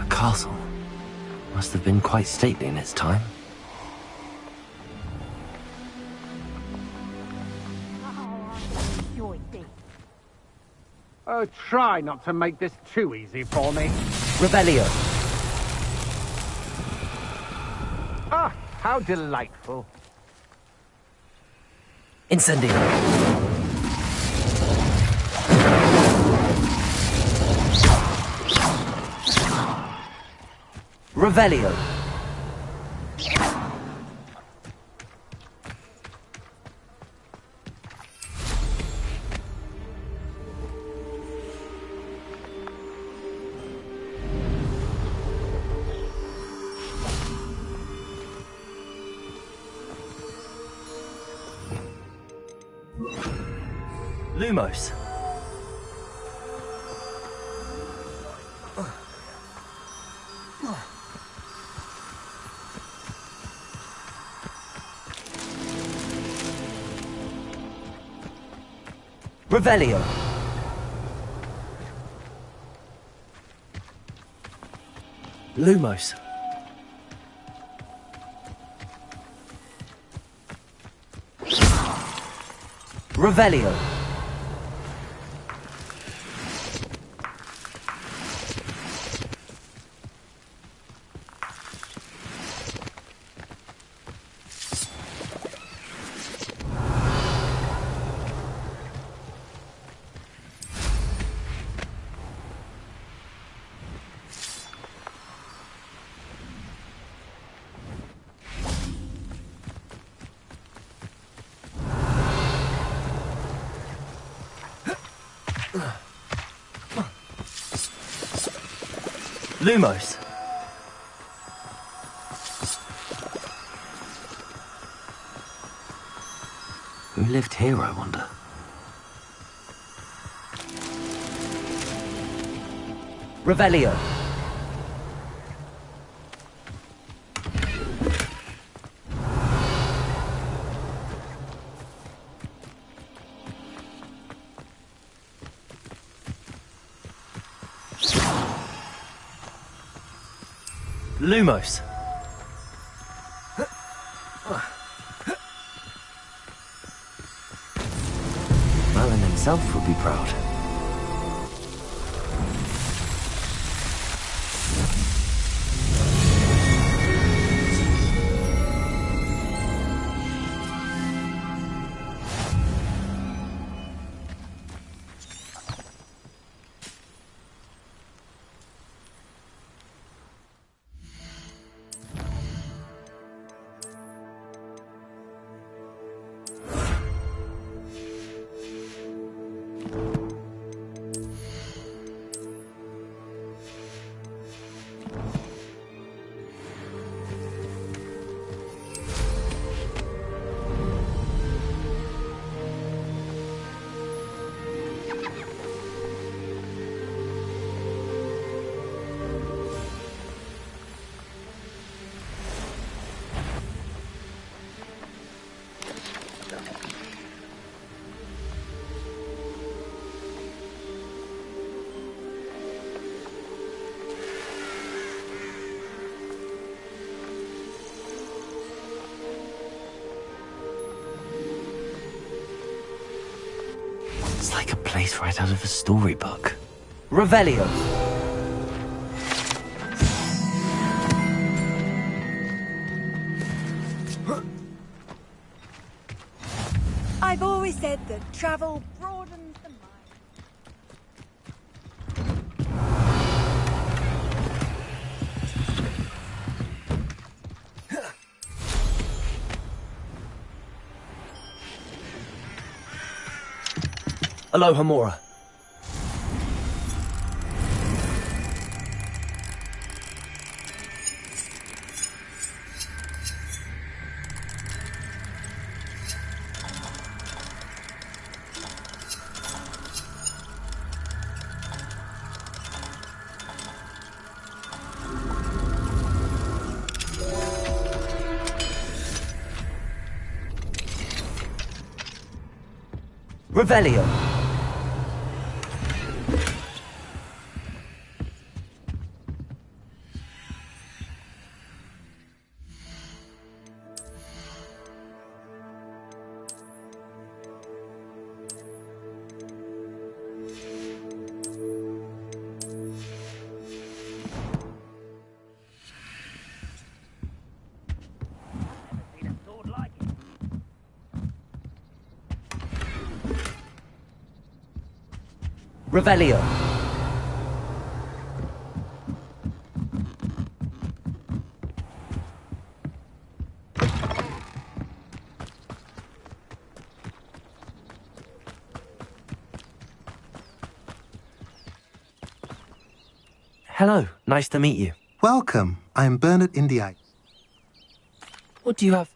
Castle must have been quite stately in its time. Oh, try not to make this too easy for me. Revelio. Ah, how delightful. Incendio. Revelio. Lumos. Revelio. Lumos. Revelio. Lumos. Who lived here, I wonder? Revelio. Lumos. Merlin himself would be proud. It's like a place right out of a storybook. Revelio. I've always said that travel broadens the mind. Aloha Mora. Revelio. Revelio. Hello, nice to meet you. Welcome. I am Bernard Indiai. What do you have?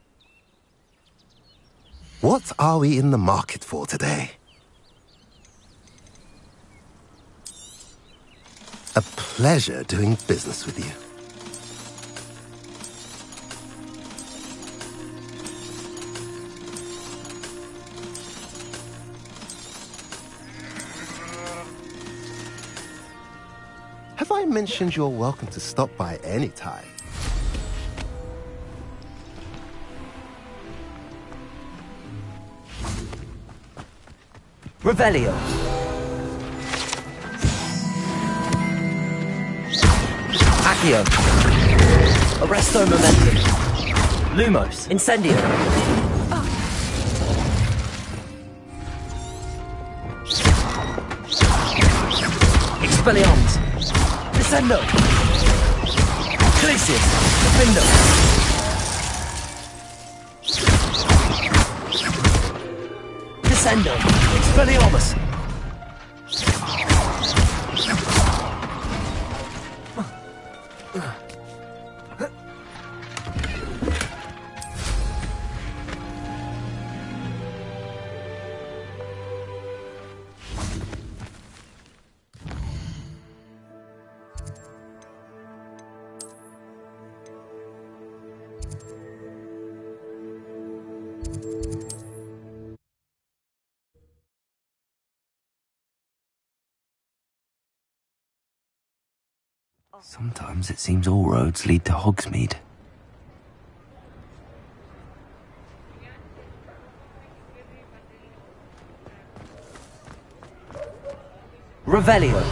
What are we in the market for today? A pleasure doing business with you. Have I mentioned you're welcome to stop by any time? Revelio. Accio. Arresto Momentum. Lumos. Incendio. Expelliarmus. Descendo. Crisis. Defendo. Descendo. Expelliarmus. Sometimes it seems all roads lead to Hogsmeade. Revelio.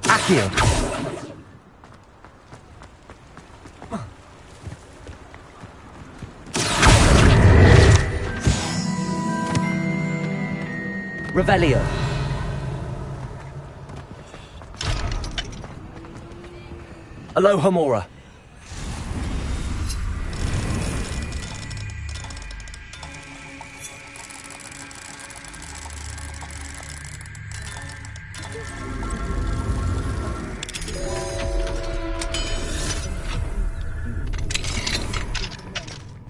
Accio. Revelio. Aloha Mora.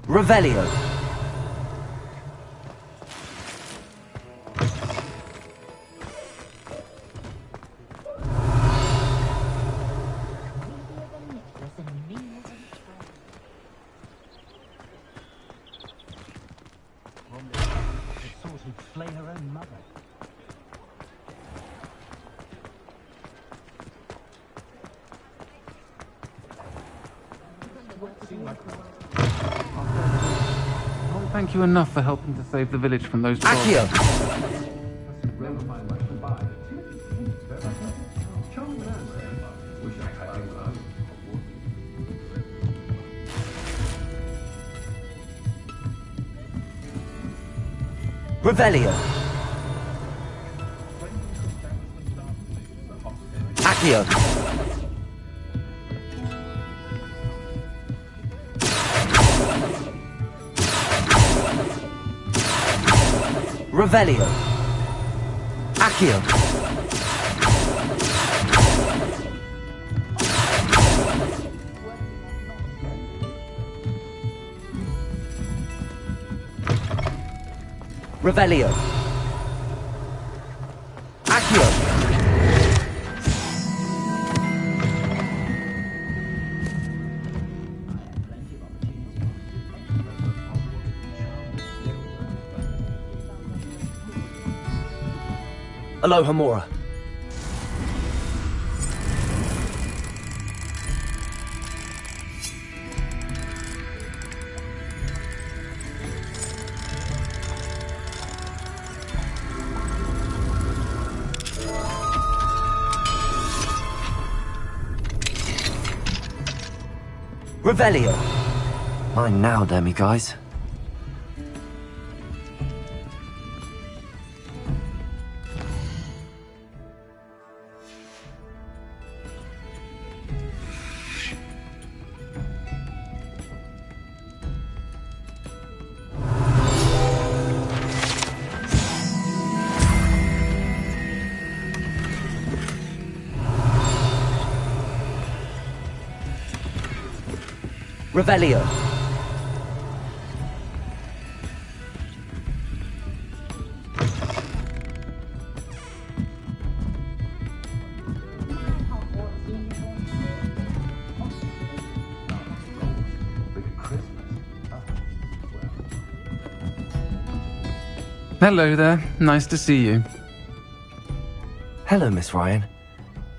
Revelio. Slay her own mother. Can't thank you enough for helping to save the village from those trolls. Accio. Revelio. Accio. Revelio. Accio. Revelio. Accio. Aloha Mora. Revelio. Mine now, demiguise. Revelio. Hello there. Nice to see you. Hello, Miss Ryan.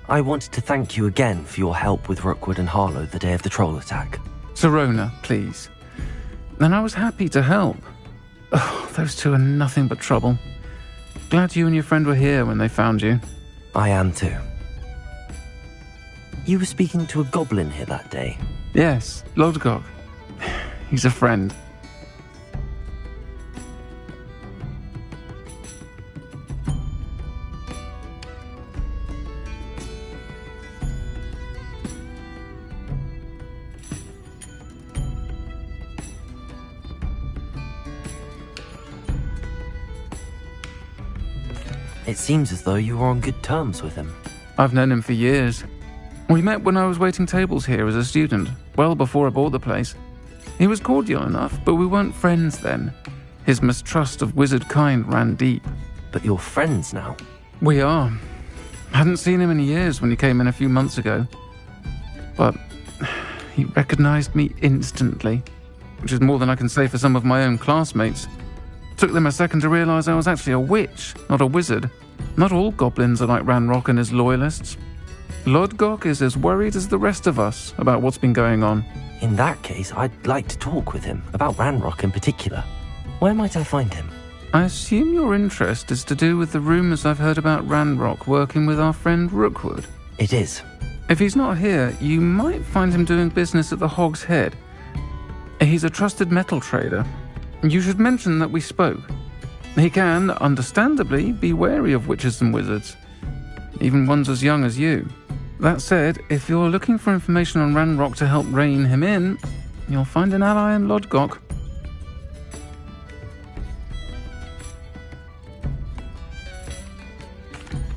I wanted to thank you again for your help with Rookwood and Harlow the day of the troll attack. Serona, please. And I was happy to help. Oh, those two are nothing but trouble. Glad you and your friend were here when they found you. I am too. You were speaking to a goblin here that day? Yes, Lodgok. He's a friend. It seems as though you were on good terms with him. I've known him for years. We met when I was waiting tables here as a student, well before I bought the place. He was cordial enough, but we weren't friends then. His mistrust of wizard kind ran deep. But you're friends now? We are. Hadn't seen him in years when he came in a few months ago. But he recognized me instantly, which is more than I can say for some of my own classmates. Took them a second to realize I was actually a witch, not a wizard. Not all goblins are like Ranrock and his loyalists. Lodgok is as worried as the rest of us about what's been going on. In that case, I'd like to talk with him, about Ranrock in particular. Where might I find him? I assume your interest is to do with the rumors I've heard about Ranrock working with our friend Rookwood. It is. If he's not here, you might find him doing business at the Hog's Head. He's a trusted metal trader. You should mention that we spoke. He can, understandably, be wary of witches and wizards, even ones as young as you. That said, if you're looking for information on Ranrock to help rein him in, you'll find an ally in Lodgok.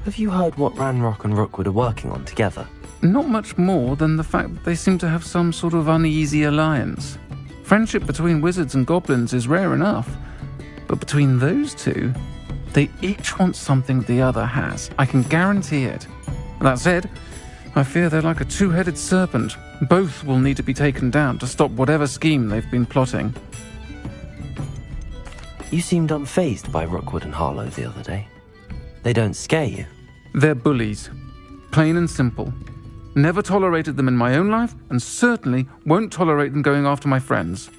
Have you heard what Ranrock and Rookwood are working on together? Not much more than the fact that they seem to have some sort of uneasy alliance. Friendship between wizards and goblins is rare enough, but between those two, they each want something the other has. I can guarantee it. That said, I fear they're like a two-headed serpent. Both will need to be taken down to stop whatever scheme they've been plotting. You seemed unfazed by Rookwood and Harlow the other day. They don't scare you? They're bullies. Plain and simple. Never tolerated them in my own life, and certainly won't tolerate them going after my friends.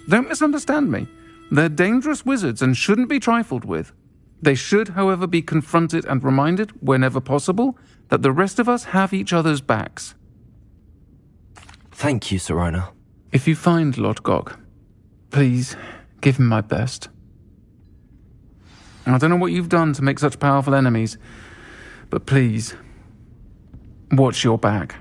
Don't misunderstand me. They're dangerous wizards and shouldn't be trifled with. They should, however, be confronted and reminded, whenever possible, that the rest of us have each other's backs. Thank you, Sirona. If you find Lodgok, please give him my best. I don't know what you've done to make such powerful enemies, but please, watch your back.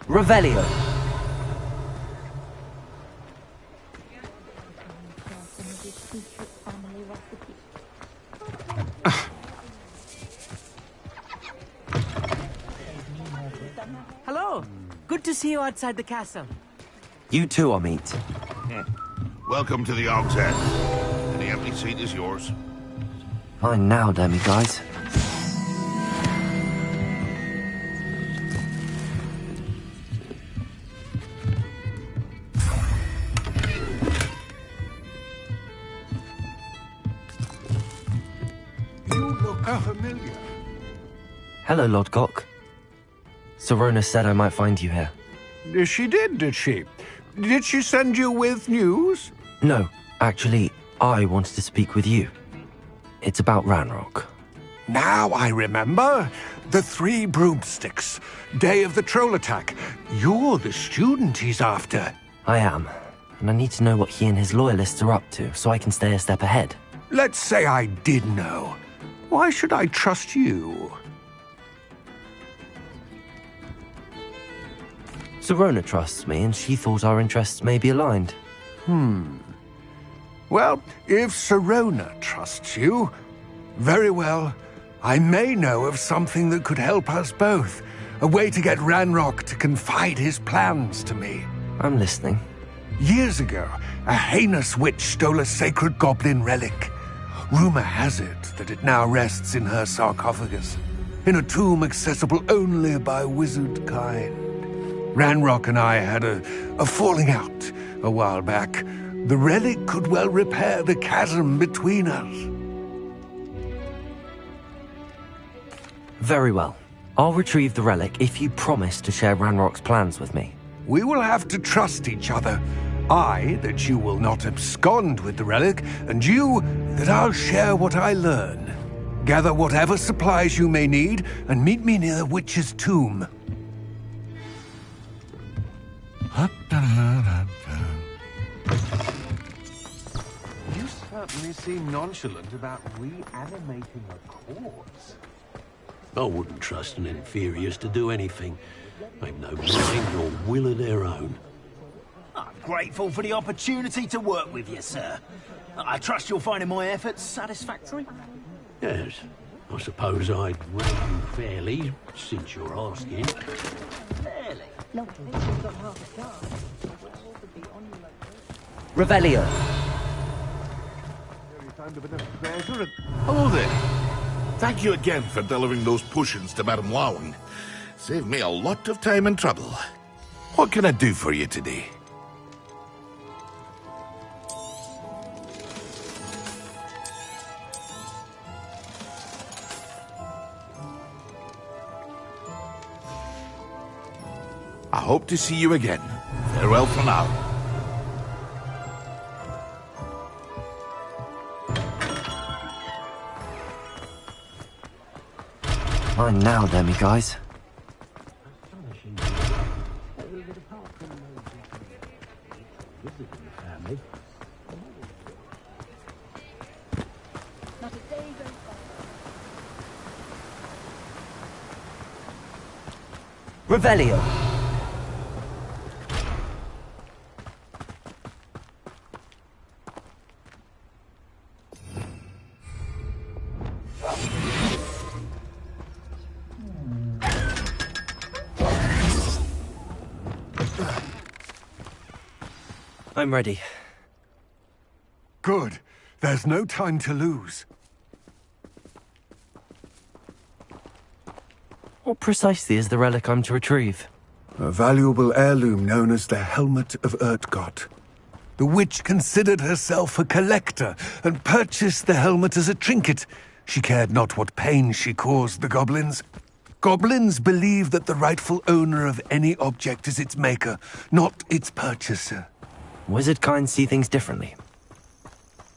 Revelio. Hello. Good to see you outside the castle. You too, Amit. Welcome to the Og's Head. Any empty seat is yours. Fine now, guys. You look familiar. Hello, Lodgok. Sirona said I might find you here. She did she? Did she send you with news? No, actually, I wanted to speak with you. It's about Ranrock. Now I remember. The 3 broomsticks. Day of the troll attack. You're the student he's after. I am, and I need to know what he and his loyalists are up to so I can stay a step ahead. Let's say I did know. Why should I trust you? Sirona trusts me, and she thought our interests may be aligned. Well, if Sirona trusts you, very well. I may know of something that could help us both. A way to get Ranrock to confide his plans to me. I'm listening. Years ago, a heinous witch stole a sacred goblin relic. Rumor has it that it now rests in her sarcophagus, in a tomb accessible only by wizard kind. Ranrock and I had a falling out a while back. The relic could well repair the chasm between us. Very well. I'll retrieve the relic if you promise to share Ranrock's plans with me. We will have to trust each other. I, that you will not abscond with the relic, and you, that I'll share what I learn. Gather whatever supplies you may need, and meet me near the witch's tomb. You certainly seem nonchalant about reanimating a corpse. I wouldn't trust an inferiors to do anything. They've no mind or will of their own. I'm grateful for the opportunity to work with you, sir. I trust you're finding my efforts satisfactory? Yes, I suppose I'd rate you fairly, since you're asking. Fairly? No, we've got half a car. Revelio. Hello there. Thank you again for delivering those potions to Madame Lawing. Saved me a lot of time and trouble. What can I do for you today? I hope to see you again. Farewell for now. Fine now, guys. Revelio. I'm ready. Good. There's no time to lose. What precisely is the relic I'm to retrieve? A valuable heirloom known as the Helmet of Urtgott. The witch considered herself a collector and purchased the helmet as a trinket. She cared not what pain she caused the goblins. Goblins believe that the rightful owner of any object is its maker, not its purchaser. Wizard kind see things differently.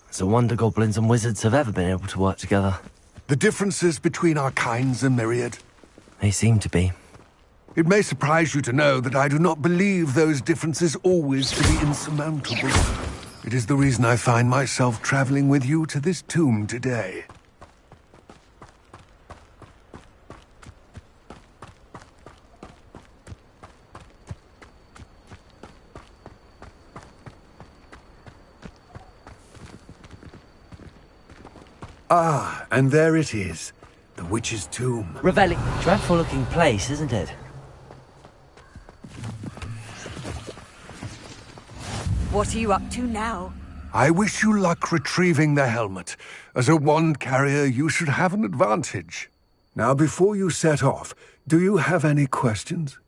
It's a wonder goblins and wizards have ever been able to work together. The differences between our kinds are myriad. They seem to be. It may surprise you to know that I do not believe those differences always to be insurmountable. It is the reason I find myself traveling with you to this tomb today. Ah, and there it is. The witch's tomb. Revelli, dreadful looking place, isn't it? What are you up to now? I wish you luck retrieving the helmet. As a wand carrier, you should have an advantage. Now, before you set off, do you have any questions?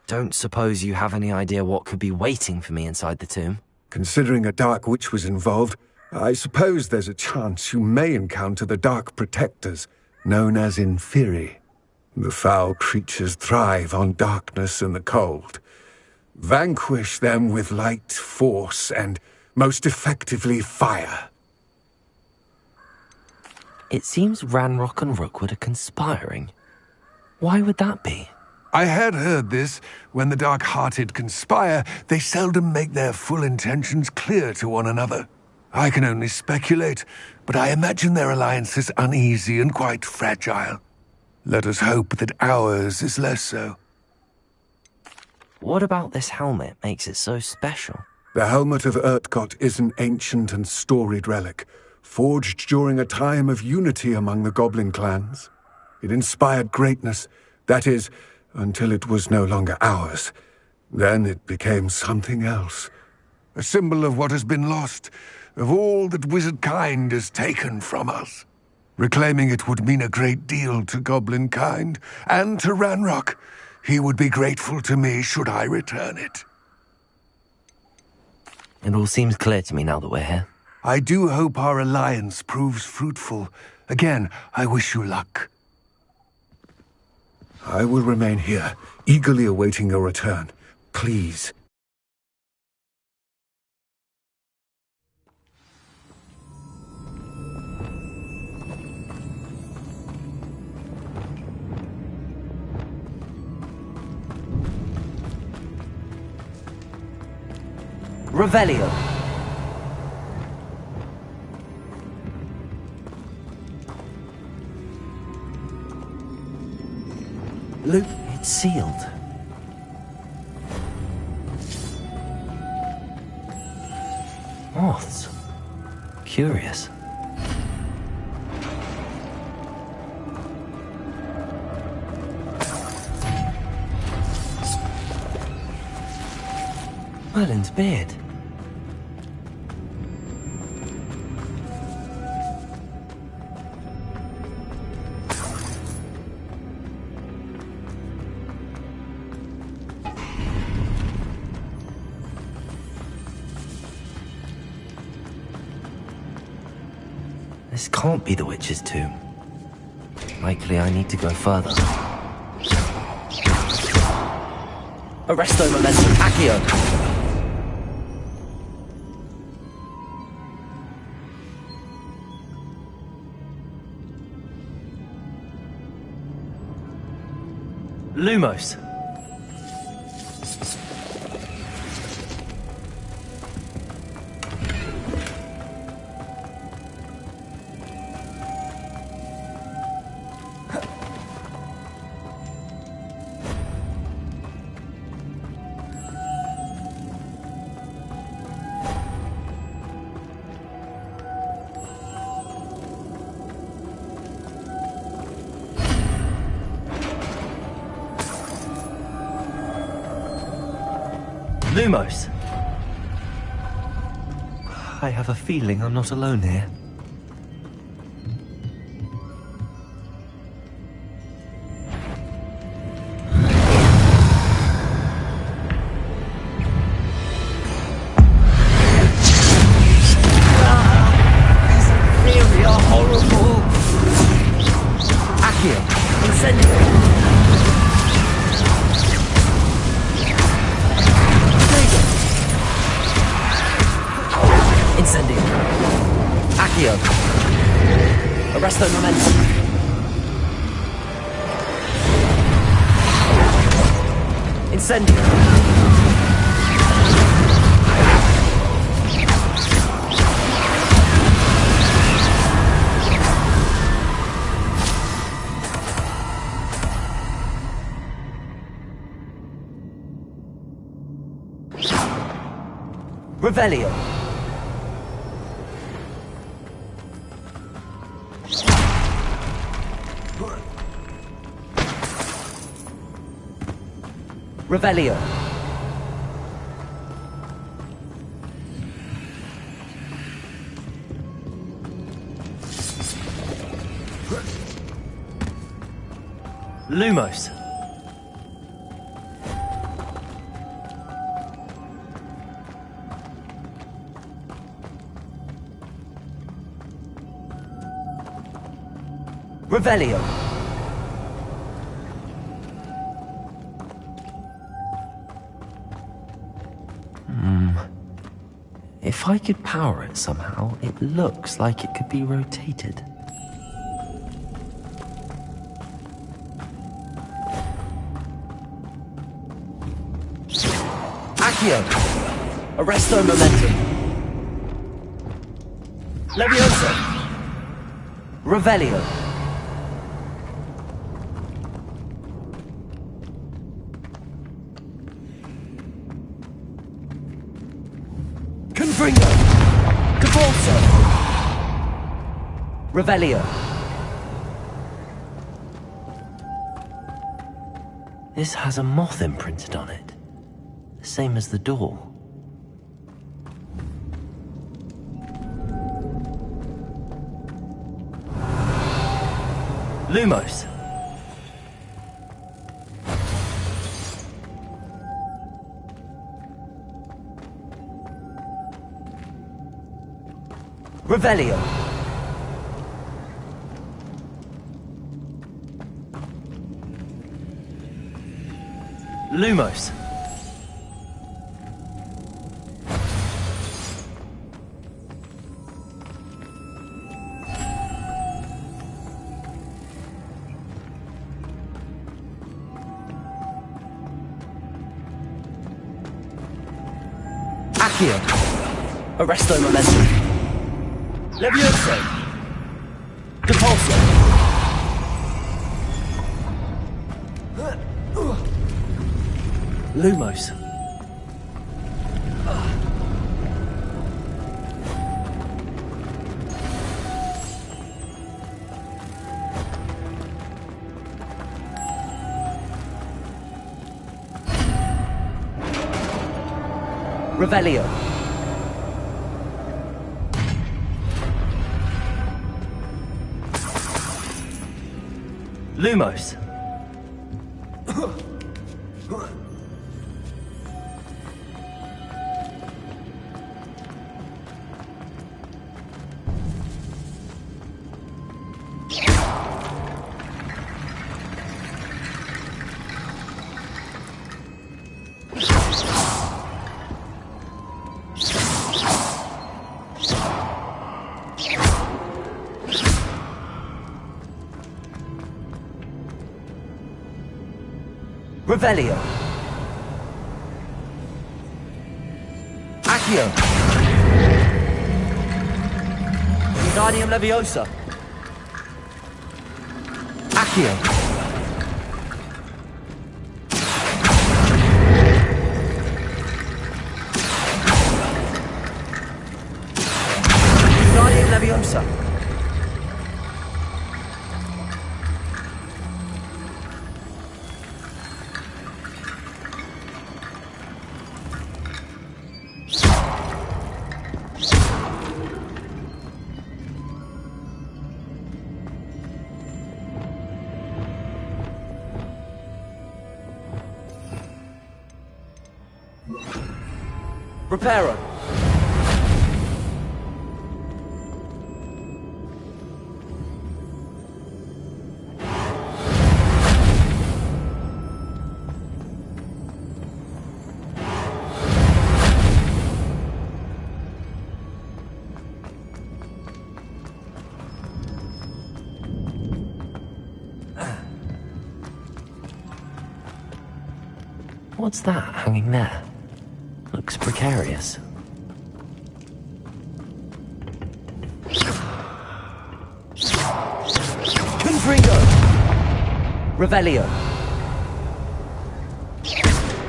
Don't suppose you have any idea what could be waiting for me inside the tomb? Considering a dark witch was involved, I suppose there's a chance you may encounter the Dark Protectors, known as Inferi. The foul creatures thrive on darkness and the cold. Vanquish them with light, force, and, most effectively, fire. It seems Ranrock and Rookwood are conspiring. Why would that be? I had heard this. When the dark-hearted conspire, they seldom make their full intentions clear to one another. I can only speculate, but I imagine their alliance is uneasy and quite fragile. Let us hope that ours is less so. What about this helmet makes it so special? The helmet of Urtkot is an ancient and storied relic, forged during a time of unity among the goblin clans. It inspired greatness, that is, until it was no longer ours. Then it became something else. A symbol of what has been lost, of all that wizard kind has taken from us. Reclaiming it would mean a great deal to goblin kind, and to Ranrock. He would be grateful to me should I return it. It all seems clear to me now that we're here. I do hope our alliance proves fruitful. Again, I wish you luck. I will remain here, eagerly awaiting your return. Please. Revelio. Luke, it's sealed. Moths. Curious. Merlin's beard. This can't be the witch's tomb. Likely I need to go further. Arresto momentum, Accio! Lumos. Lumos. I have a feeling I'm not alone here. These inferior, horrible... Accio. Accio. Arresto momentum. Incendio. Revelio. Revelio. Lumos. Revelio. If I could power it somehow, it looks like it could be rotated. Accio. Arresto momentum. Levioso. Revelio. Confringo. Cavalso. Revelio. This has a moth imprinted on it. The same as the door. Lumos. Revelio. Lumos. Accio. Arresto momentum. Levioso. Depulso. Lumos. Revelio. Lumos. Revelio. Accio. Wingardium Leviosa. Accio. Wingardium Leviosa. Reparo. What's that hanging there? Looks precarious. Confringo! Revelio!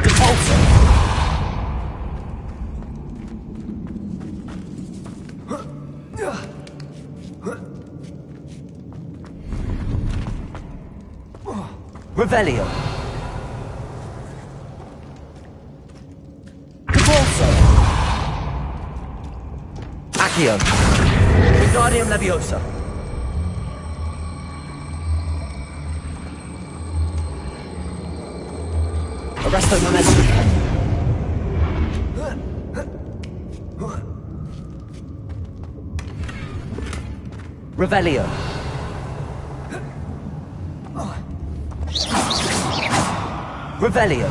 Depulso! Revelio! Depulso! Accio! Wingardium Leviosa! Arresto Momentum! Revelio! Revelio!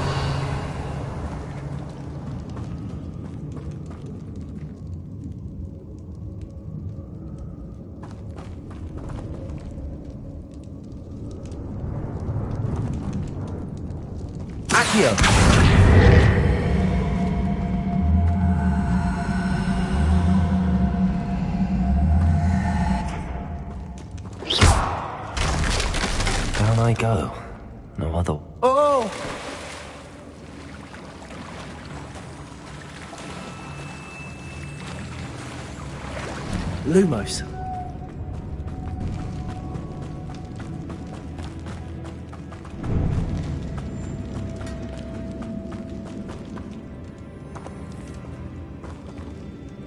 Accio! Down I go. No other. Oh! Lumos.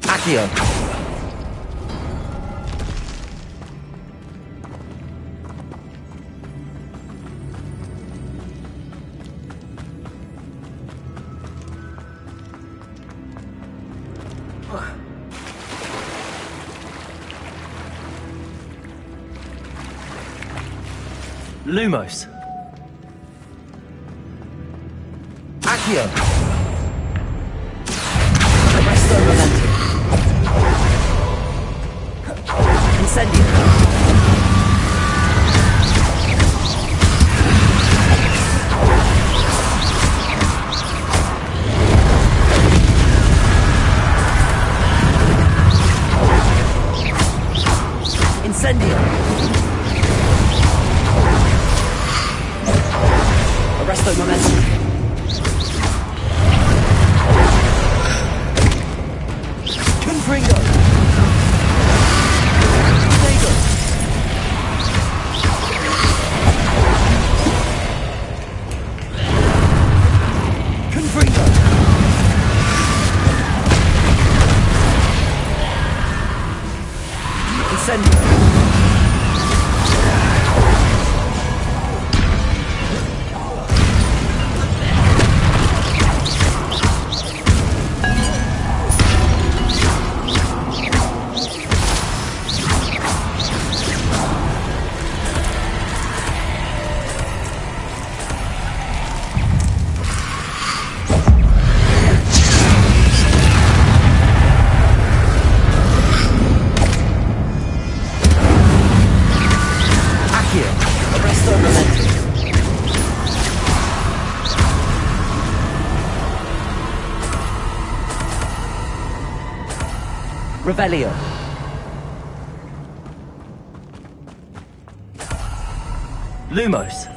Accio. Lumos. Accio. Arresto Momentum. Incendio. Incendio. Arresto Momentum. Confringo. Nego. Confringo. Incendio. Revelio. Lumos.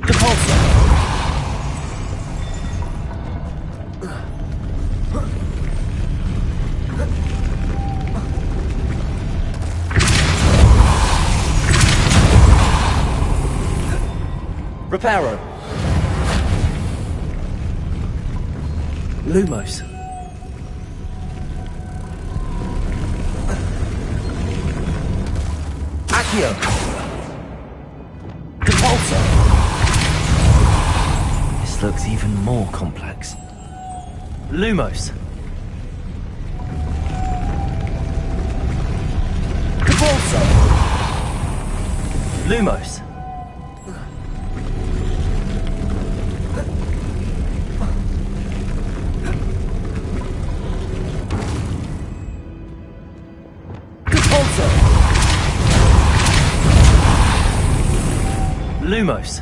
Depulso. Reparo. Lumos. Accio. Depulso. This looks even more complex. Lumos. Depulso. Lumos. Lumos.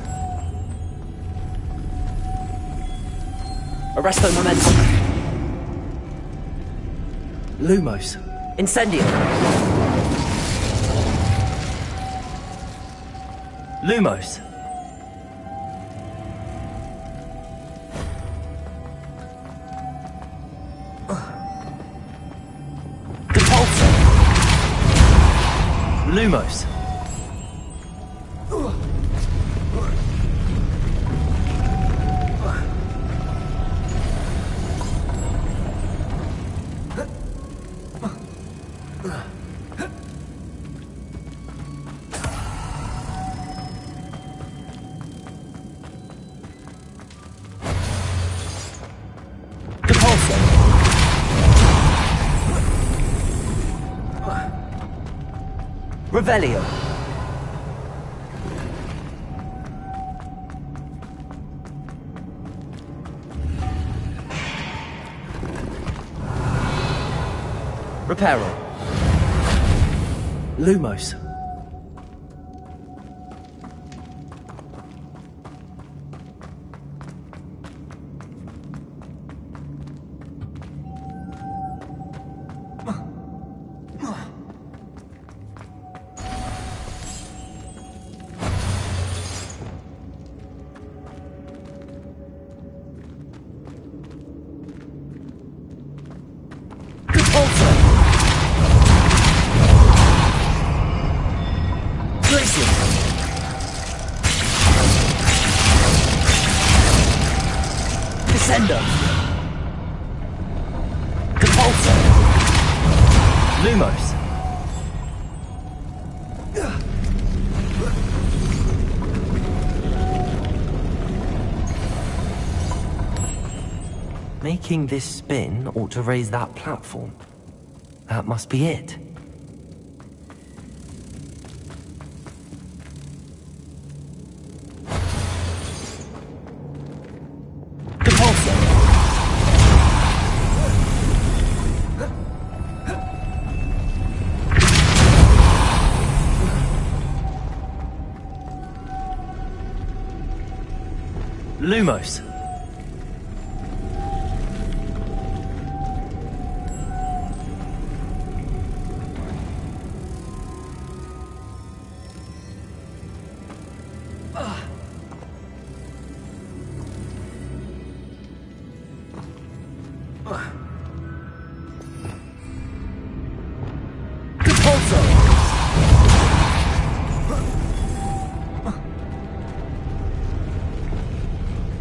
Arresto momentum. Lumos. Incendio. Lumos. Depulso. Lumos. Revelio. Reparo. Lumos. Descender. Depulso. Lumos. Making this spin ought to raise that platform. That must be it. Lumos.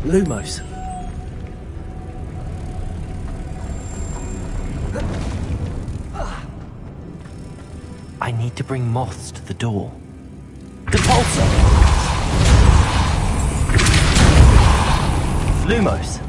Lumos. I need to bring moths to the door. Depulso. Lumos.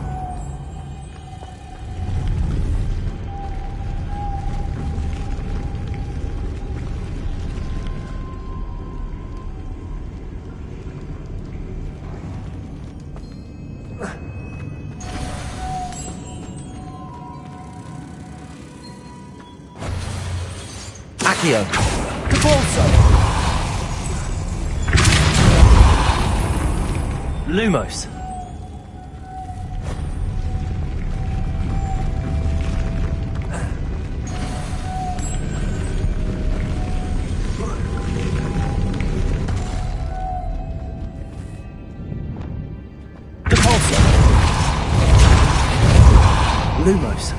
Accio. Depulso. Lumos. Depulso. Lumos.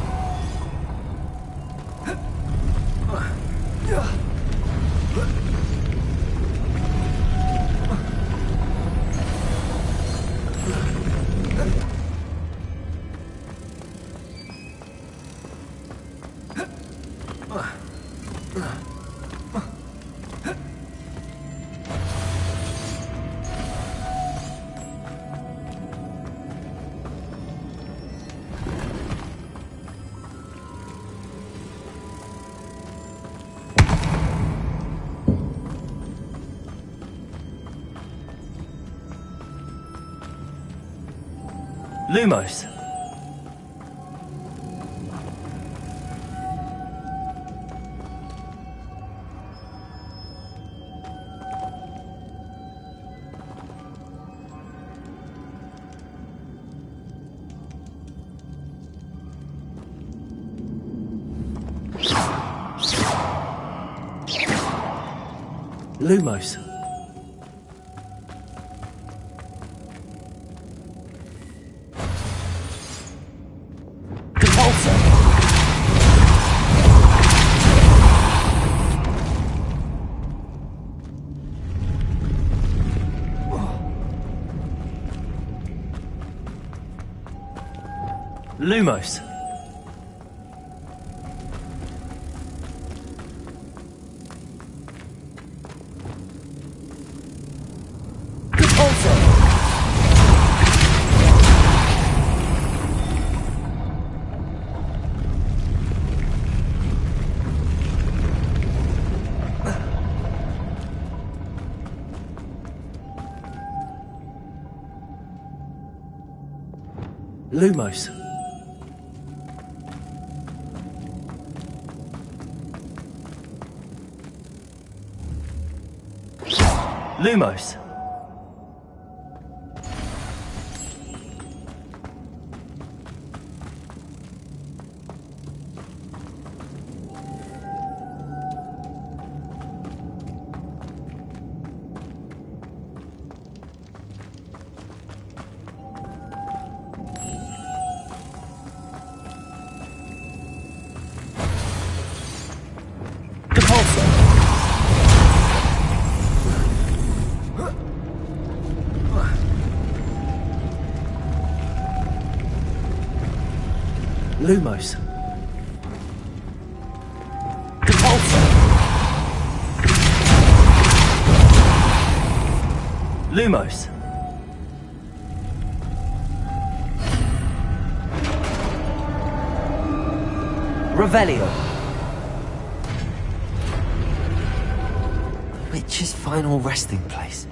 Lumos. Lumos. Lumos. Lumos. Lumos. Lumos. Lumos. Revelio. Witch's final resting place.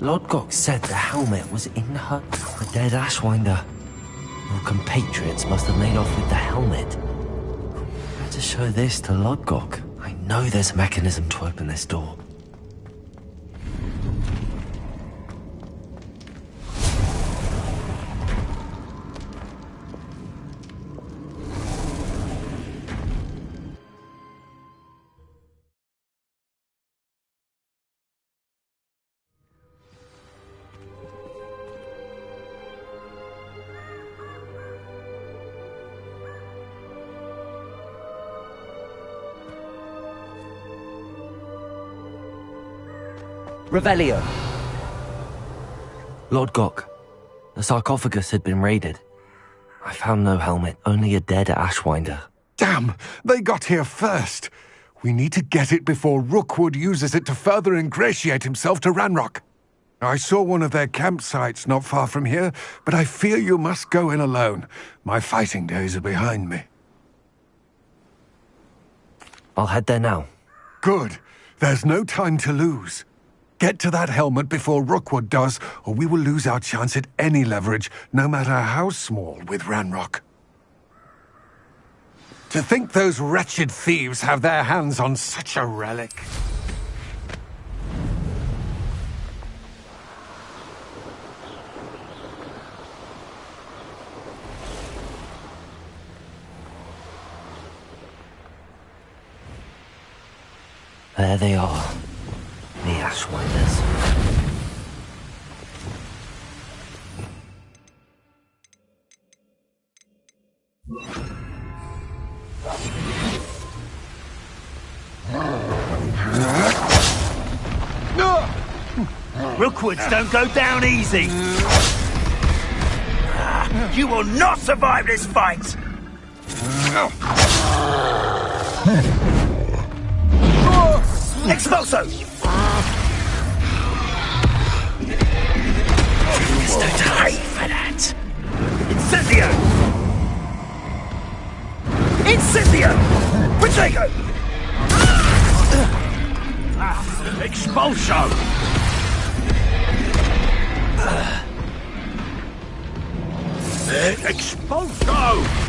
Lodgok said the helmet was in her. The dead Ashwinder. Your compatriots must have made off with the helmet. Better show this to Lodgok. I know there's a mechanism to open this door. Revelio. Lodgok, the sarcophagus had been raided. I found no helmet, only a dead Ashwinder. Damn! They got here first. We need to get it before Rookwood uses it to further ingratiate himself to Ranrock. I saw one of their campsites not far from here, but I fear you must go in alone. My fighting days are behind me. I'll head there now. Good. There's no time to lose. Get to that helmet before Rookwood does, or we will lose our chance at any leverage, no matter how small, with Ranrock. To think those wretched thieves have their hands on such a relic. There they are. The Ashwinders. Rookwoods don't go down easy. You will not survive this fight. Expulso! There's no time for that. Incendio! Incendio! Protego! Expulso! Expulso!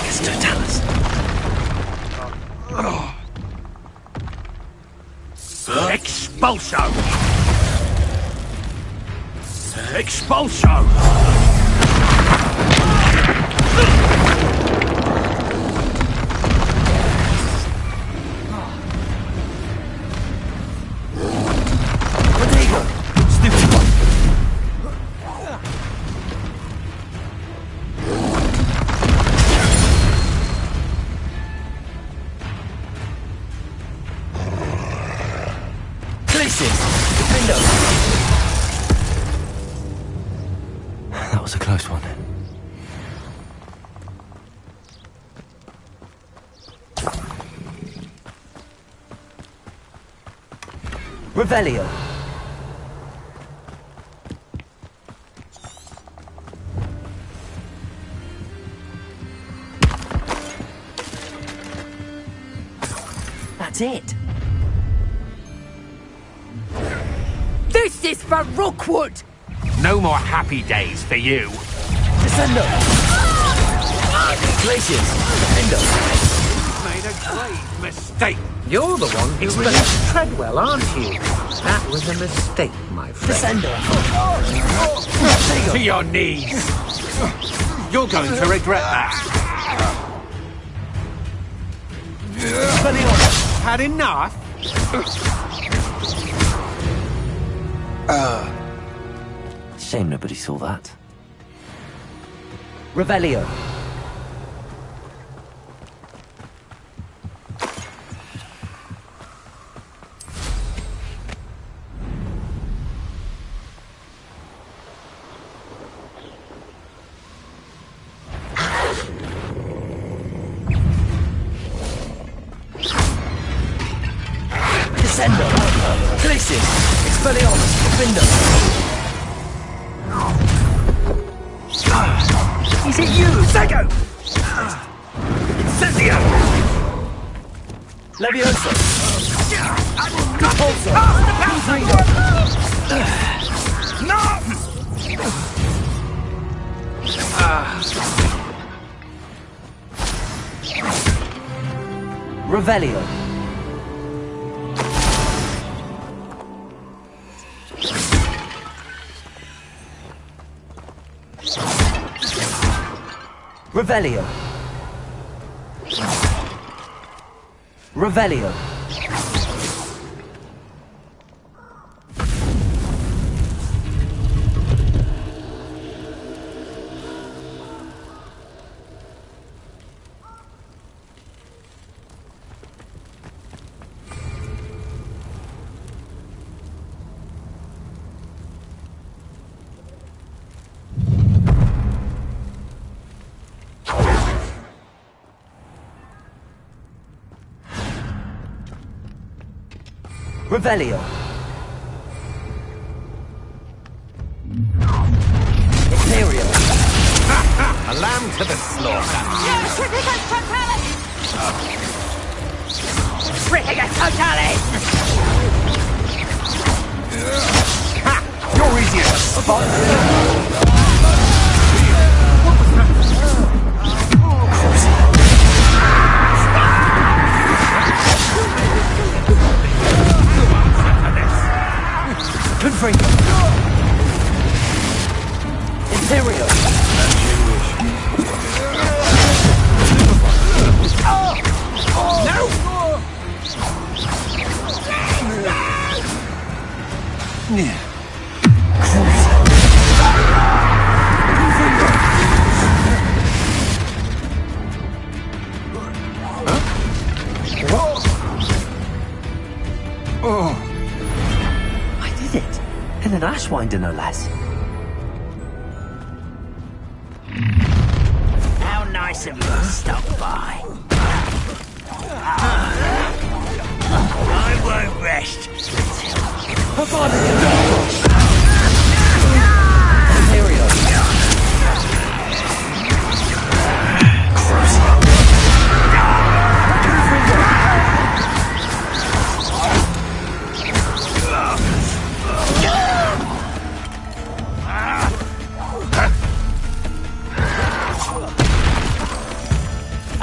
It's totalis. Expulso! Expulso! That was a close one. Revelio. That's it. This is for Rookwood! No more happy days for you. Descendo. Glaciers. Defendo. You've made a grave mistake. You're the one who released Treadwell, aren't you? That was a mistake, my friend. To your knees. You're going to regret that. Had enough? Shame nobody saw that. Revelio. Descendo. Glacius. Expelliarmus. Defendo. Is it you? Sego! Incendio! Levioso! Repulso! No! Revelio. Revelio. Revelio. Revelio. Imperial. A lamb to the slaughter. Trickigus Totalis! Ha! You're easier to spot. Confringo. Imperial. No! I did it. In an Ashwinder, no less. How nice of you to stop by. I won't rest Imperial.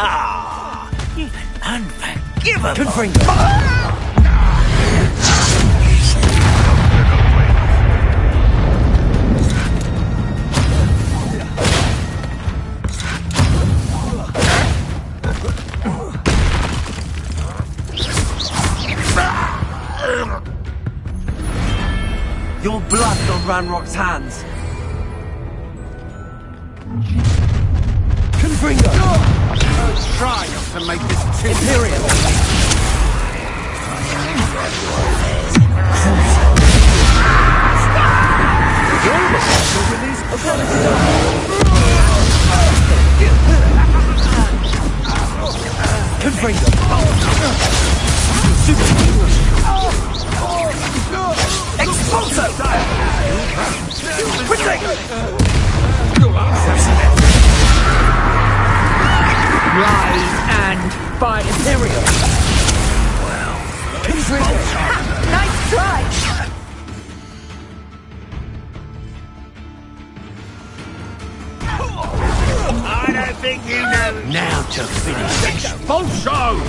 Ah, you've been unforgivable. Confringo. Your blood's on Ranrock's hands. Confringo! Try not to make this too Imperial! Confringo! Expulso! Rise and fight. Imperial! Well, Confringo! Nice try! I don't think you know. Now to finish this. Expulso!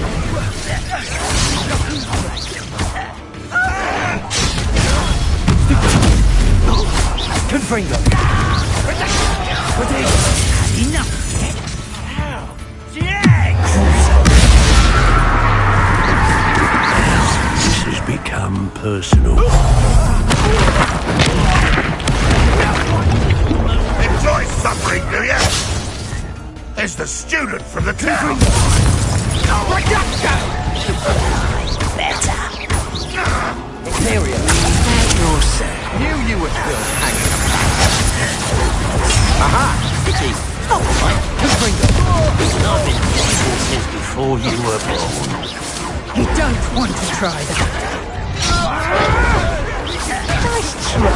Confringo! Enough. Yeah. This has become personal. Enjoy suffering, do you? There's the student from the town. Better. Imperial! Knew you were still hanging. Aha! Pity. Confringo! I've been fighting since before you were born. You don't want to try that. Nice try.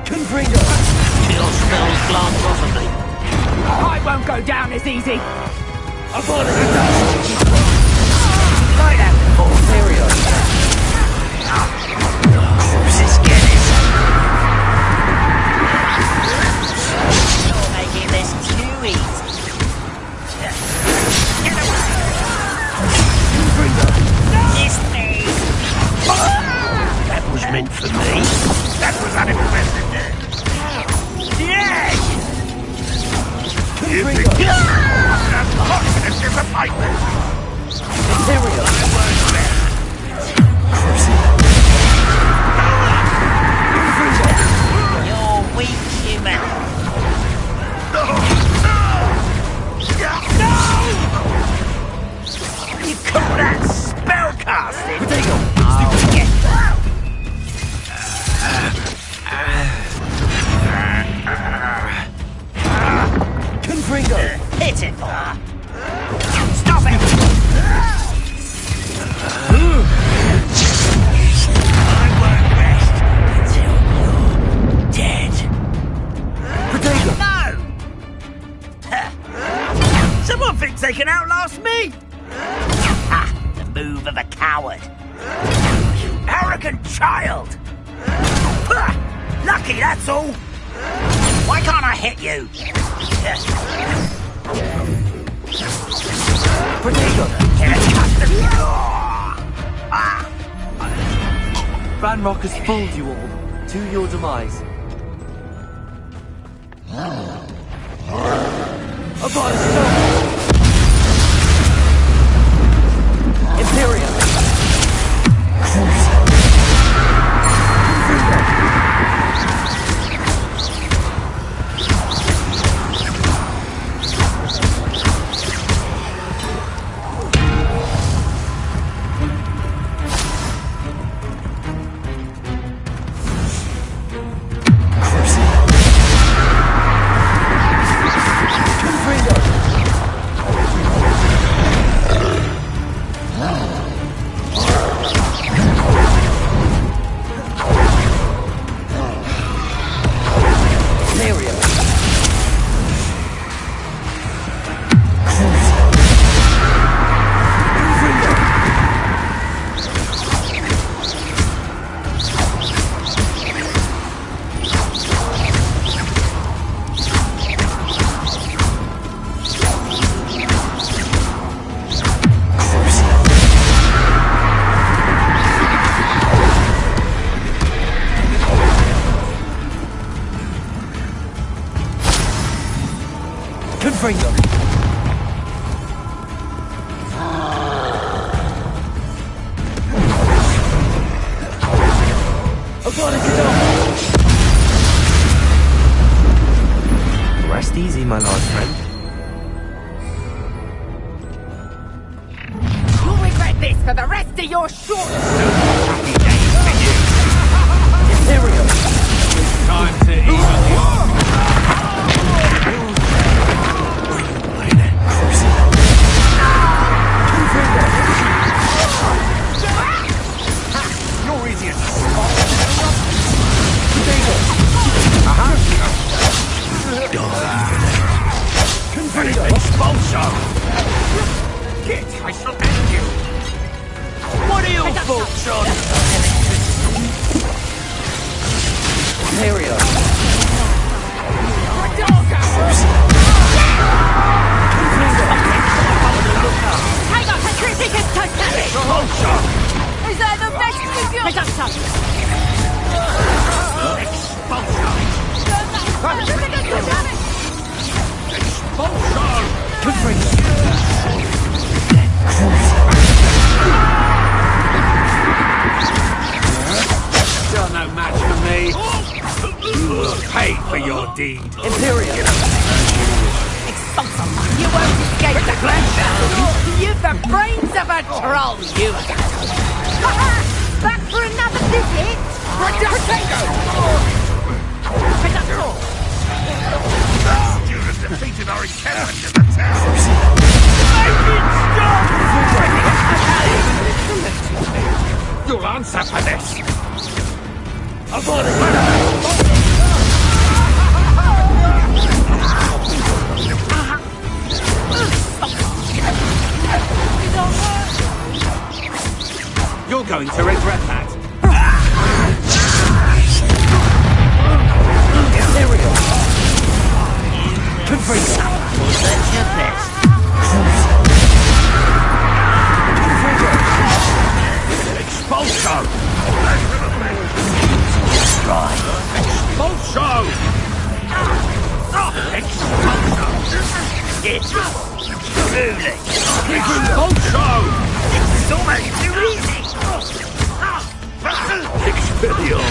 Confringo! Your spells glance off of me. I won't go down as easy. Right at the Imperial! Corpses get it. You're making this too easy. Get away! It's me. That was meant for me. That was unexpected. Yeah! You think that's hot and disappointment. Imperial! You're weak, human. No! You call that spellcasting? Confringo! Pitiful. Stop it! I won't rest until you're dead. Protego! No! Someone thinks they can outlast me? Ha! The move of a coward. You arrogant child! Ha! Lucky, that's all. Why can't I hit you? Protego! Ranrock has fooled you all, to your demise. Abolish Imperial! Confringo! this for the rest of your short... Imperial. Time to even the odds. You're idiots. Expulsion! Get! I shall end you! What are your thoughts on... Imperial. Hang on, Patricia, Expulsion! is that the best of you? Expulsion! Still no match for me. You will pay for your deed. Imperial. You won't escape the glass. You've the brains of a troll, you. Back for another visit? You have defeated our encampment in the town. You'll answer for this. You're going to regret that. Imperial. That's your best. Expulsion! Right. Expulsion! It's truly. Expulsion! It's almost too easy. Expellion!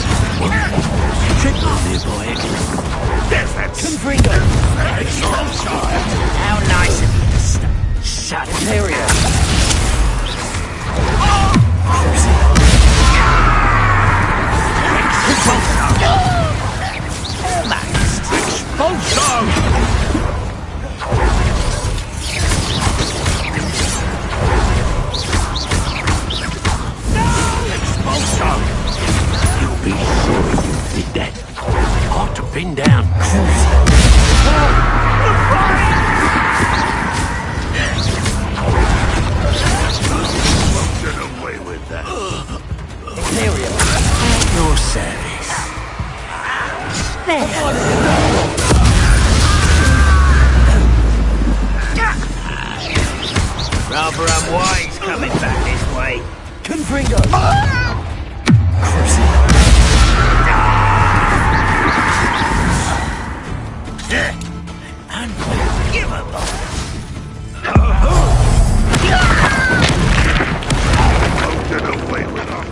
Trick on me, boy. There's that Confringo! Expulsion! How nice of you to shut Imperial! Expulsion! Expulsion! You'll be sorry you did that. Hard to pin down. Get away with that. Imperial! At your service. Rather unwise coming back this way. Confringo! Unforgivable. Get away with her.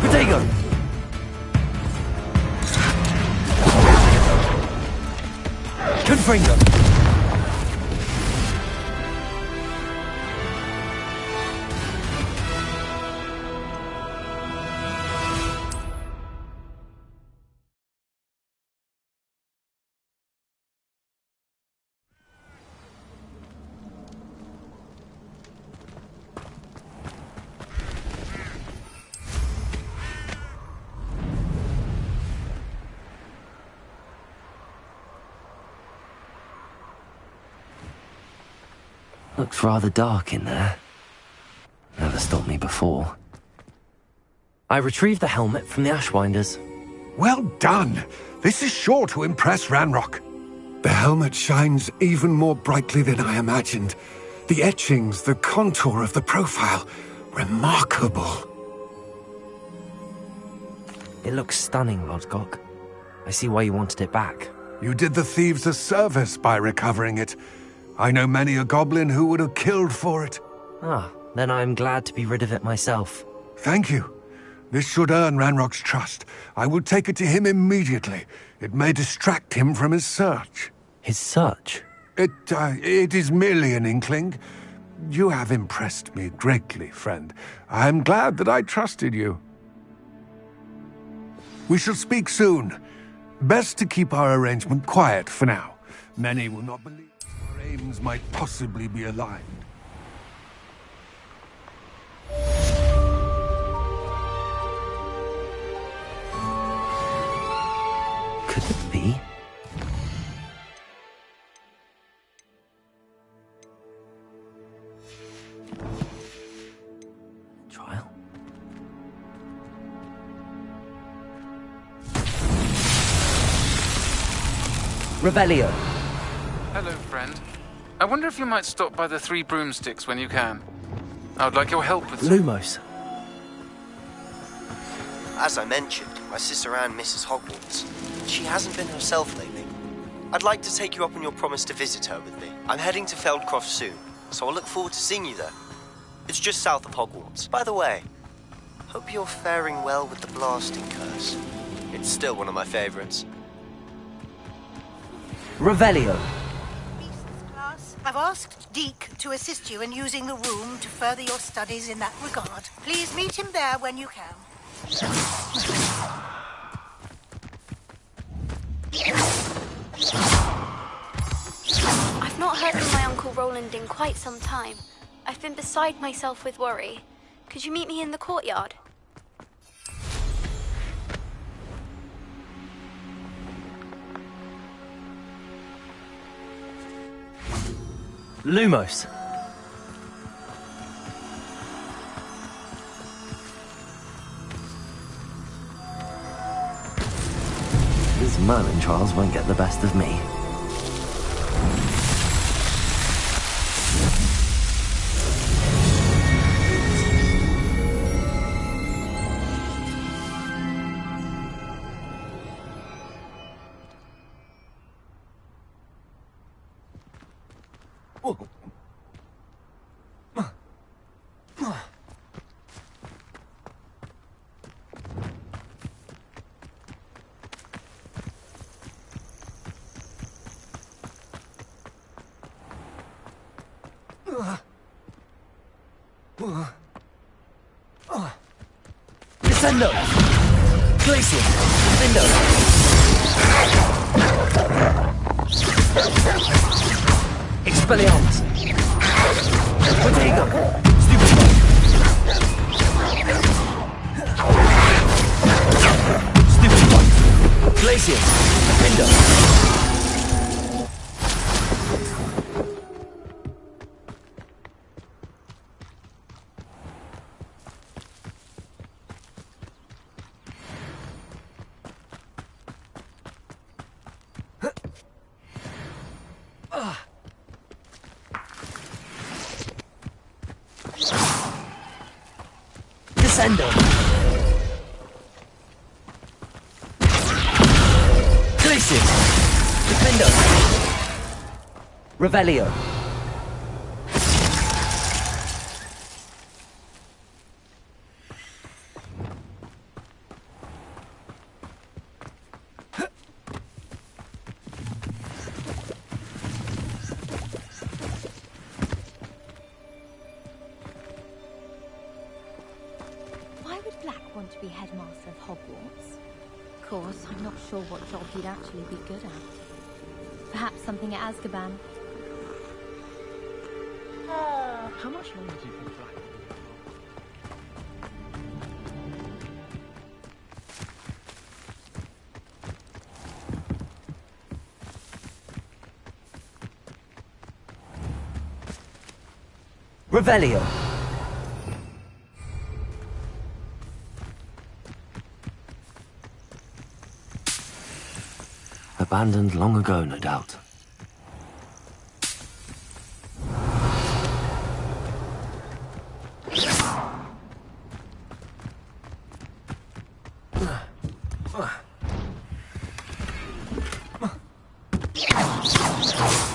Potato! Confringo! Looks rather dark in there. Never stopped me before. I retrieved the helmet from the Ashwinders. Well done. This is sure to impress Ranrock. The helmet shines even more brightly than I imagined. The etchings, the contour of the profile. Remarkable. It looks stunning, Lodgok. I see why you wanted it back. You did the thieves a service by recovering it. I know many a goblin who would have killed for it. Ah, then I'm glad to be rid of it myself. Thank you. This should earn Ranrock's trust. I will take it to him immediately. It may distract him from his search. His search? It is merely an inkling. You have impressed me greatly, friend. I am glad that I trusted you. We shall speak soon. Best to keep our arrangement quiet for now. Many will not believe our aims might possibly be aligned. Could it be? Trial? Revelio. Hello, friend. I wonder if you might stop by the Three Broomsticks when you can. I would like your help with... Lumos. As I mentioned, my sister Anne misses Hogwarts. She hasn't been herself lately. I'd like to take you up on your promise to visit her with me. I'm heading to Feldcroft soon, so I'll look forward to seeing you there. It's just south of Hogwarts. By the way, hope you're faring well with the blasting curse. It's still one of my favorites. Revelio. Class, I've asked Deke to assist you in using the room to further your studies in that regard. Please meet him there when you can. I've not heard from my Uncle Roland in quite some time. I've been beside myself with worry. Could you meet me in the courtyard? Lumos. These Merlin trials won't get the best of me. Descendo! Glacier! Window! Expelliarmus! Protego! Stupefy! Stupefy! Glacier! Window! Descendo! Glacier! Defendo! Revelio! Want to be headmaster of Hogwarts? Of course, I'm not sure what job he'd actually be good at. Perhaps something at Azkaban. How much longer do you think Black will be? Revelio! Abandoned long ago, no doubt.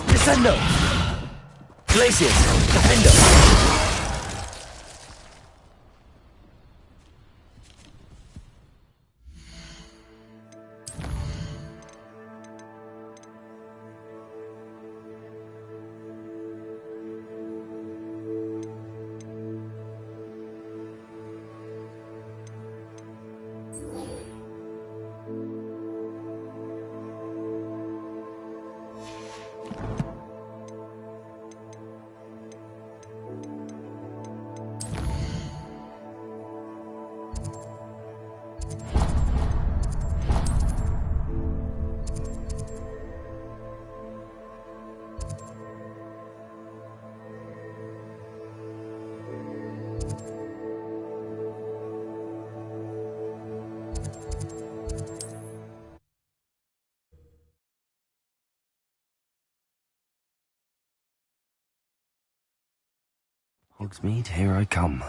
Descendo! Glacier! Defendo! Hogsmeade, here I come.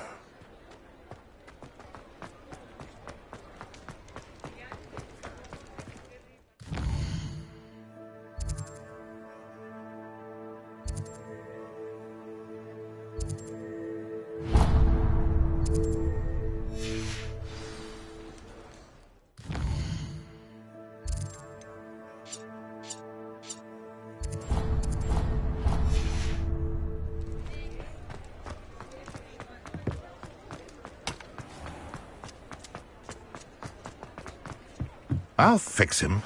I'll fix him,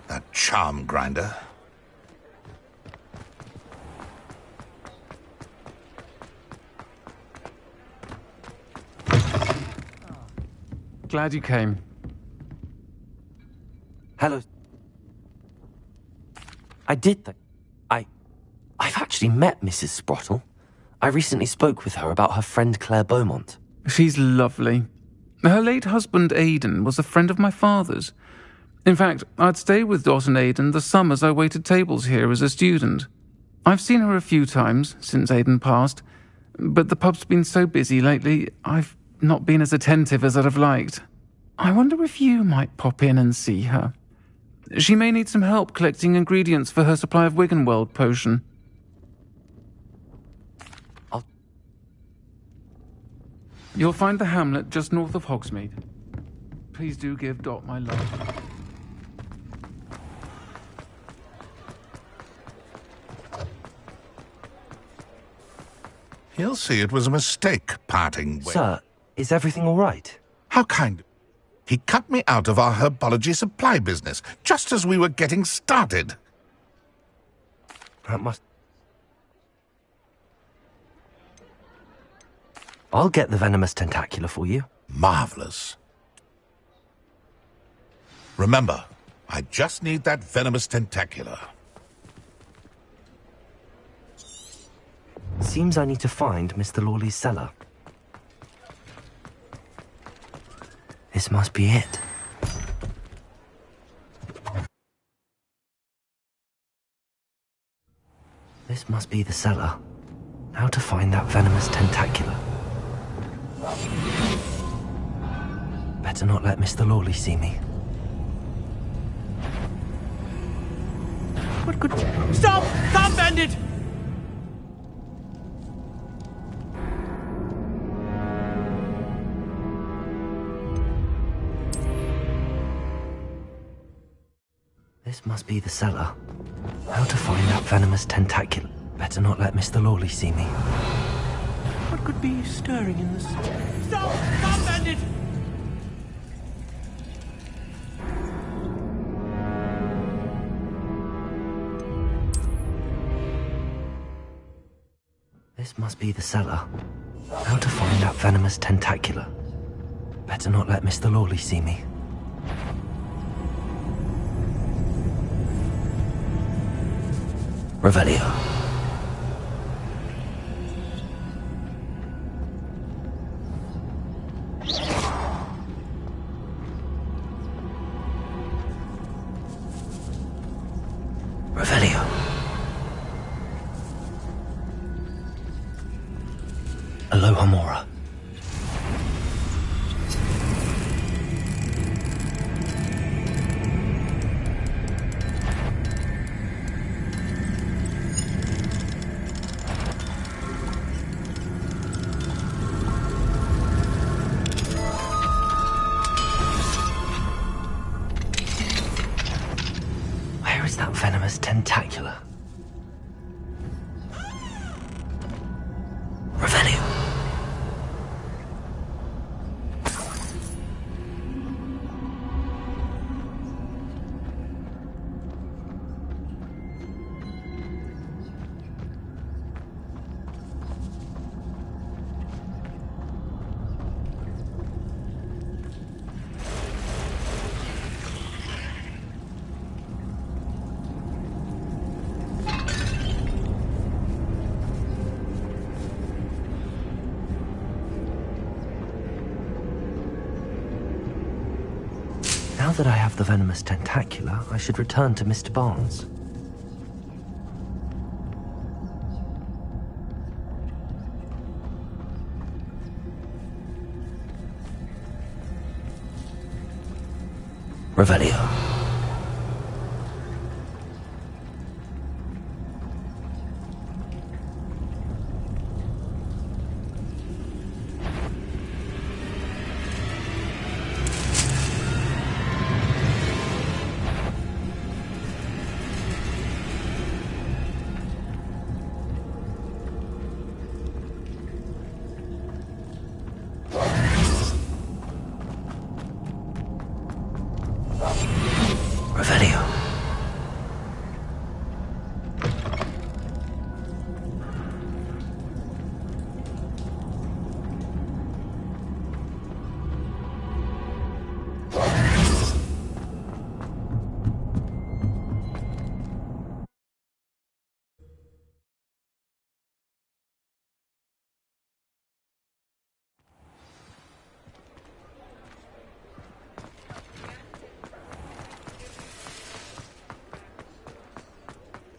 that charm grinder. Glad you came. Hello. I did that. I've actually met Mrs. Sprottle. I recently spoke with her about her friend Claire Beaumont. She's lovely. Her late husband Aidan was a friend of my father's. In fact, I'd stay with Dot and Aidan the summers I waited tables here as a student. I've seen her a few times since Aidan passed, but the pub's been so busy lately, I've not been as attentive as I'd have liked. I wonder if you might pop in and see her. She may need some help collecting ingredients for her supply of Wiggenweld potion. You'll find the hamlet just north of Hogsmeade. Please do give Dot my love. He'll see it was a mistake parting ways. Sir, is everything all right? How kind. He cut me out of our herbology supply business, just as we were getting started. That must... I'll get the venomous tentacula for you. Marvelous. Remember, I just need that venomous tentacula. Seems I need to find Mr. Lawley's cellar. This must be it. This must be the cellar. How to find that venomous tentacula? Better not let Mr. Lawley see me. What could... Stop! Stop, bandit! This must be the cellar. How to find that venomous tentacula? Better not let Mr. Lawley see me. What could be stirring in this? Stop! Stop, bandit! This must be the cellar. How to find that venomous tentacula? Better not let Mr. Lawley see me. Revelio. Revelio. Aloha Mora. Where is that venomous tentacula? Revelio. Now that I have the venomous tentacula, I should return to Mr. Barnes. Revelio. Revelio.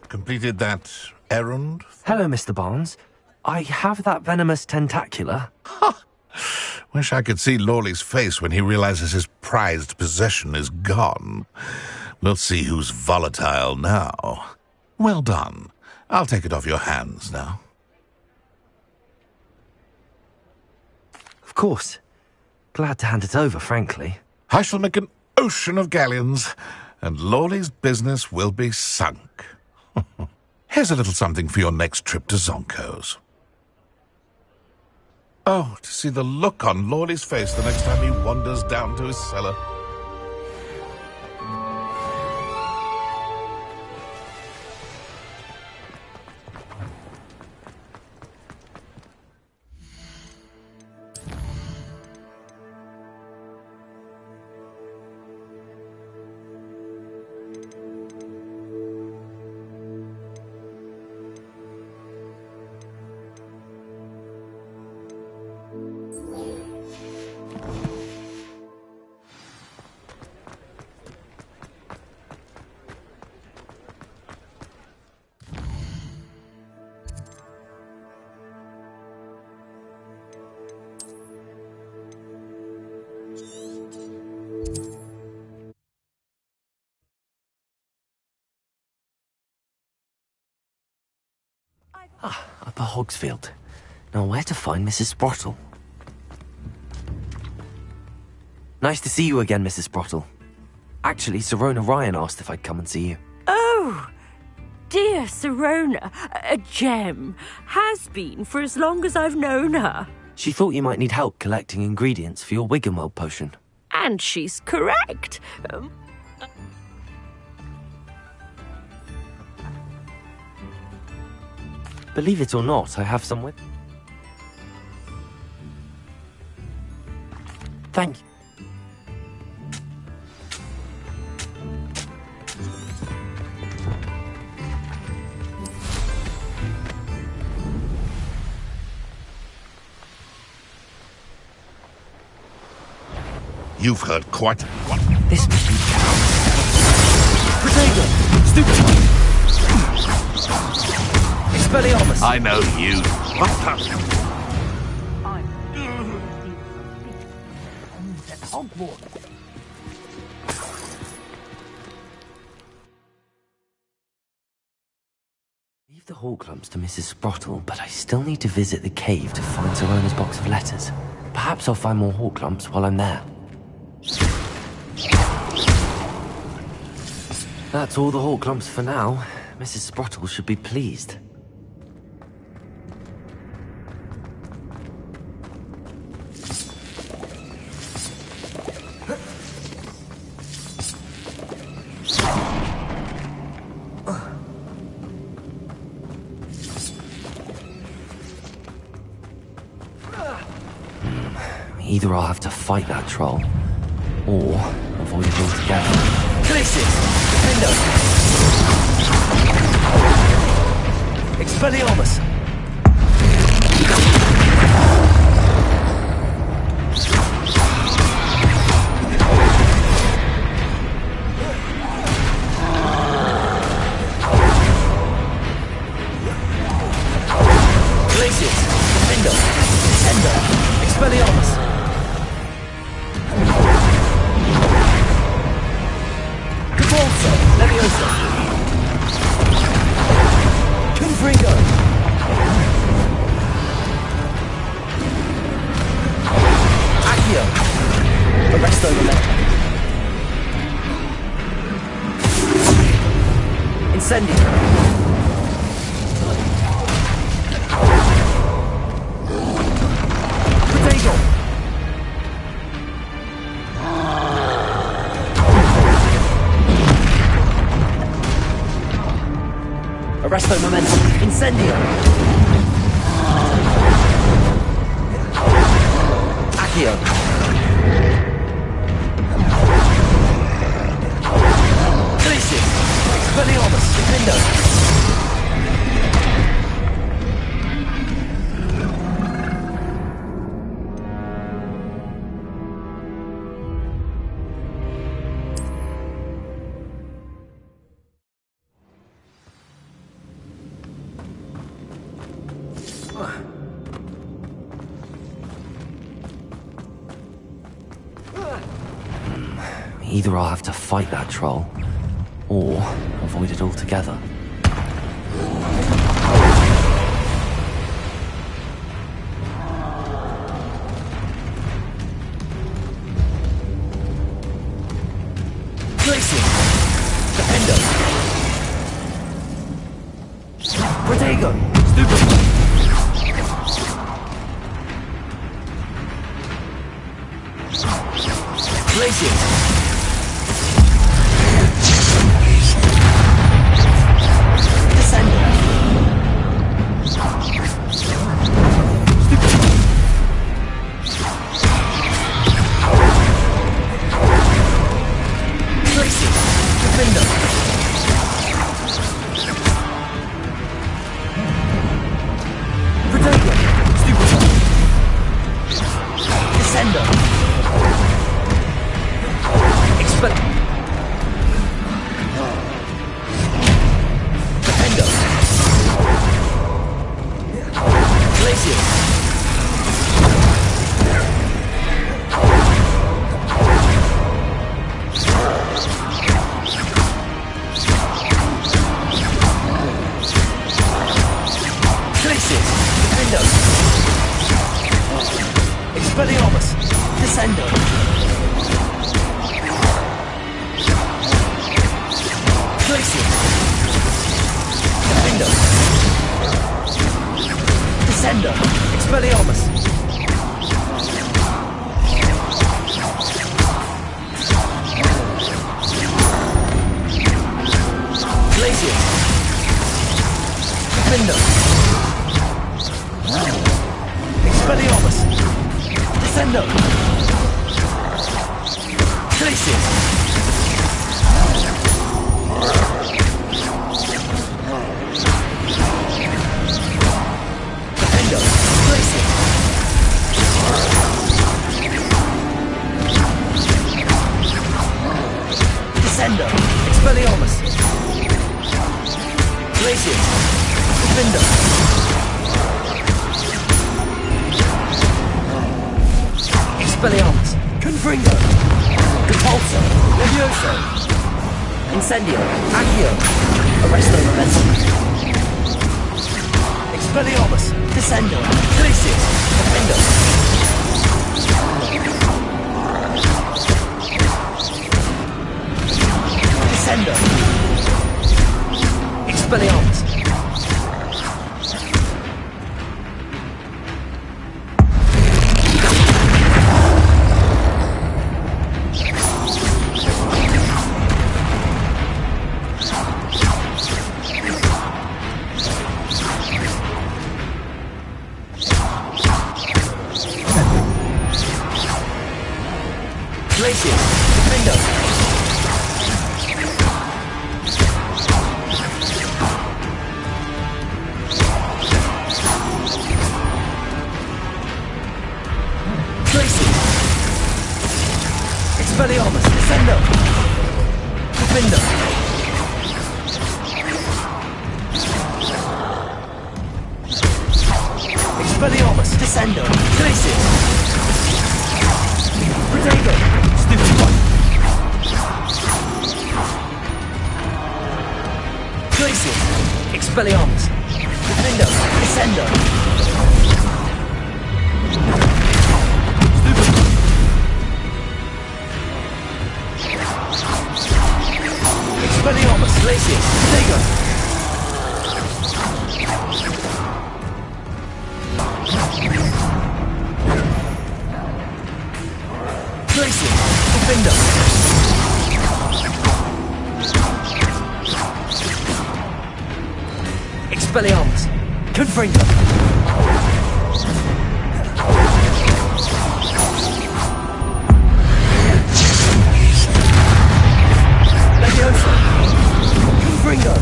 Completed that errand? Hello, Mr. Barnes. I have that venomous tentacula. Wish I could see Lawley's face when he realizes his prized possession is gone. We'll see who's volatile now. Well done. I'll take it off your hands now. Of course. Glad to hand it over, frankly. I shall make an ocean of galleons, and Lawley's business will be sunk. Here's a little something for your next trip to Zonko's. Oh, to see the look on Lawley's face the next time he wanders down to his cellar. Upper Hogsfield. Now where to find Mrs. Sprottle? Nice to see you again, Mrs. Sprottle. Actually, Sirona Ryan asked if I'd come and see you. Oh, dear Sirona. A gem. Has been for as long as I've known her. She thought you might need help collecting ingredients for your Wiggenweld potion. And she's correct. Believe it or not, I have some with... Thank you. You've heard quite a lot. This must be Protego! Stupid! Expelliarmus! I know you. Hogwarts. Leave the Horcrux to Mrs. Sprottle, but I still need to visit the cave to find Sirona's box of letters. Perhaps I'll find more Horcrux while I'm there. That's all the Horcrux for now. Mrs. Sprottle should be pleased. Either I'll have to fight that troll, or avoid it altogether. Glacis! Defendo! Expelliarmus! Arresto Memento. Incendio. Protego. Arresto Memento. Incendio. Accio. Glacius. Expelliarmus. Defendo. Either I'll have to fight that troll, or avoid it altogether. Glacius! Defendo! Protego! Stupefy! Glacius! Incendio, Accio, Arresto Memento. Expelliarmus, Descendo, Glacius, Defendo. Descendo. Expelliarmus. Expelliarmus, Descendo! Defendo! Expelliarmus, Descendo! Glacius! Protego! Stupefy! Glacius! Expelliarmus! Defendo! Descendo! Glacius! Defender! Expelliarmus! Confringo! Leviosa! Confringo!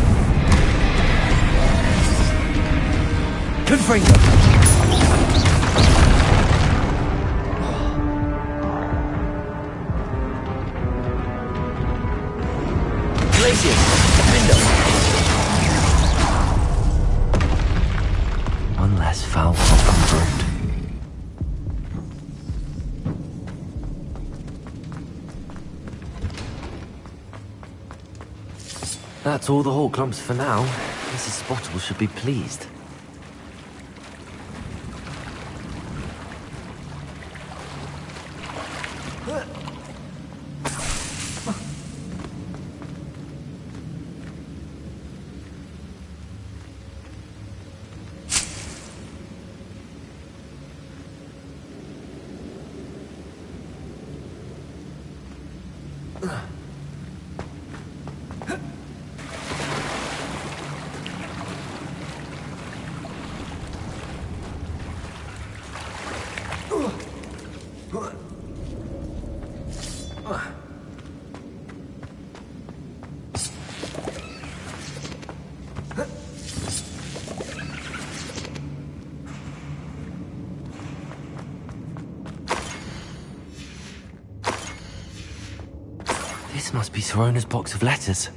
Confringo! Glacius! Defender! One less foul hop confirmed. That's all the Hawk clumps for now. Mrs. Spottle should be pleased. This must be Sorona's box of letters.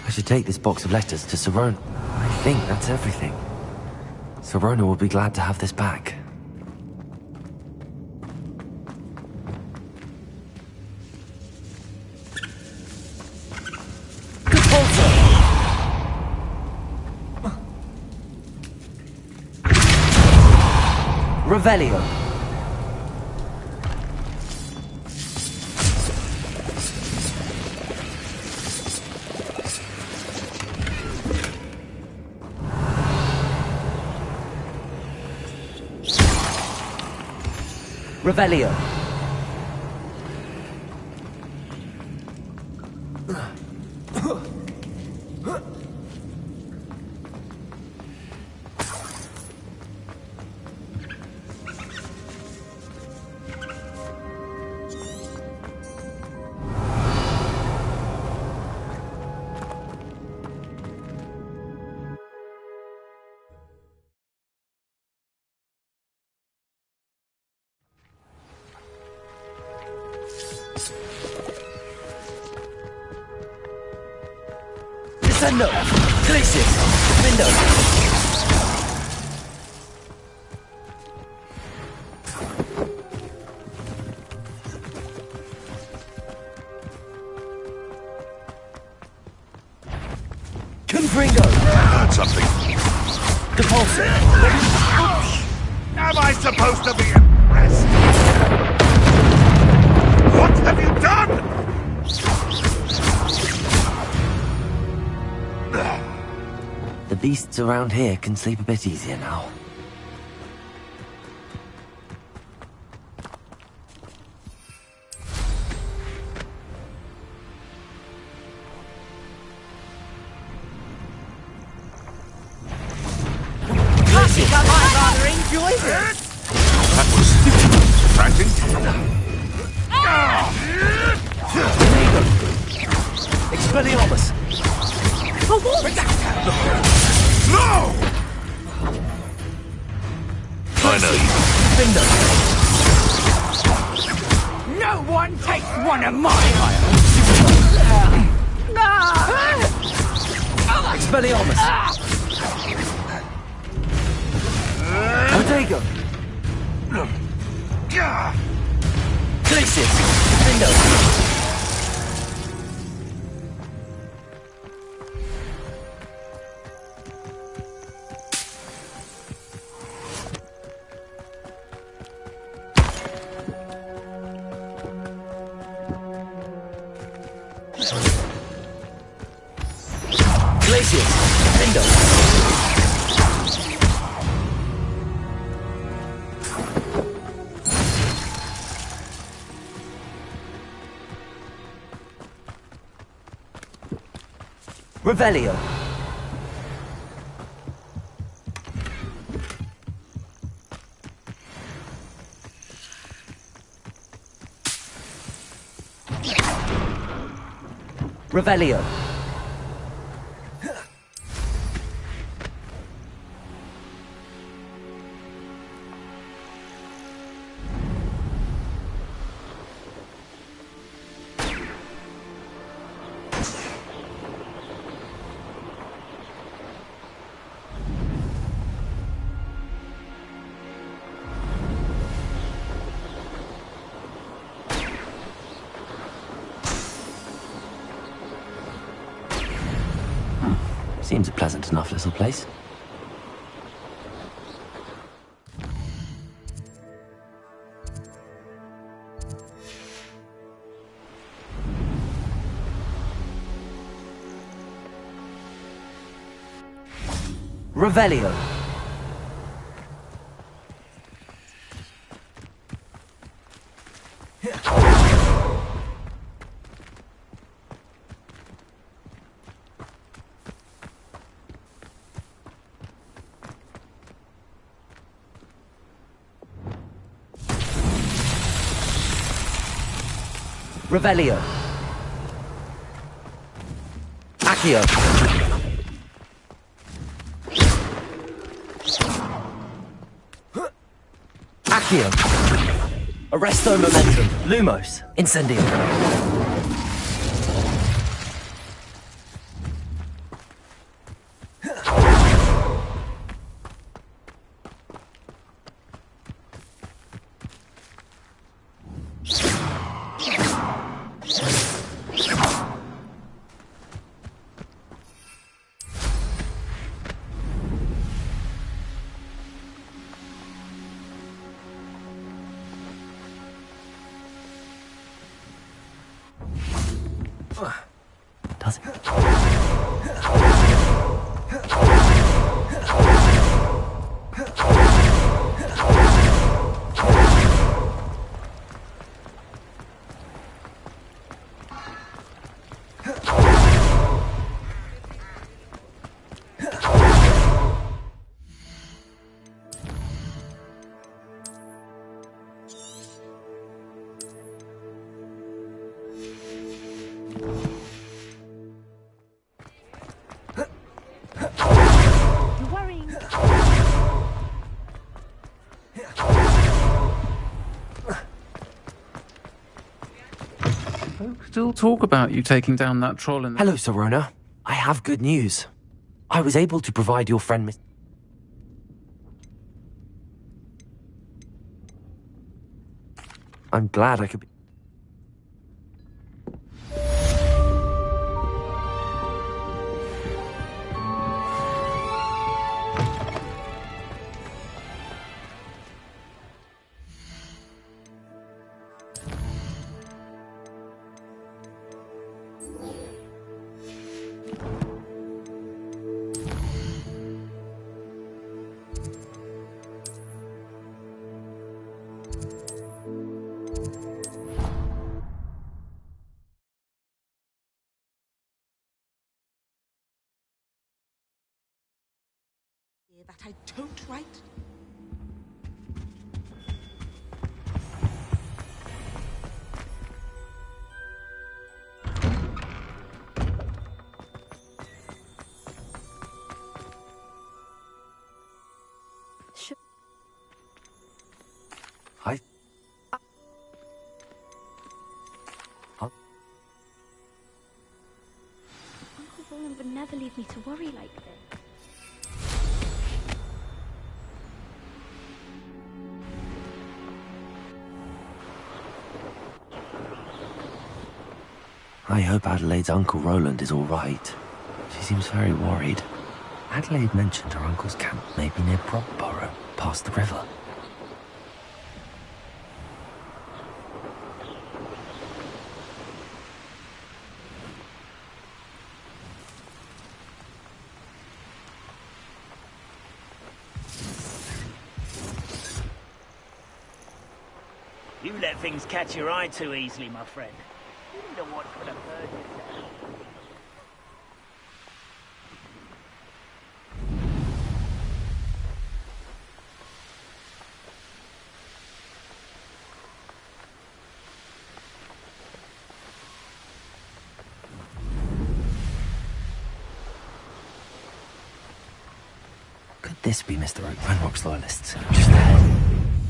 I should take this box of letters to Sorona. I think that's everything. Sorona will be glad to have this back. Revelio. Revelio. Descendo! Glacius! Defendo! Confringo! Heard something. Depulso! Am I supposed to be impressed? What have you done? The beasts around here can sleep a bit easier now. I rather enjoyed it. That was distracting. Expelliarmus! No! I know you. No one takes one of mine. Expelliarmus! Bodega! Glacius! Defendo! Glacius! Defendo! Revelio. Revelio. Seems a pleasant enough little place. Revelio. Revelio. Accio. Accio. Arresto momentum. Lumos. Incendio. Does it? Still talk about you taking down that troll in the... Hello, Sirona. I have good news. I was able to provide your friend Miss... I'm glad I could be... That I don't write? I... Uncle Roland would never leave me to worry like this. I hope Adelaide's Uncle Roland is all right. She seems very worried. Adelaide mentioned her uncle's camp may be near Brockborough, past the river. You let things catch your eye too easily, my friend. You don't know what could have heard you this be, Mr. Oak? Ranrock's loyalists. Just ahead.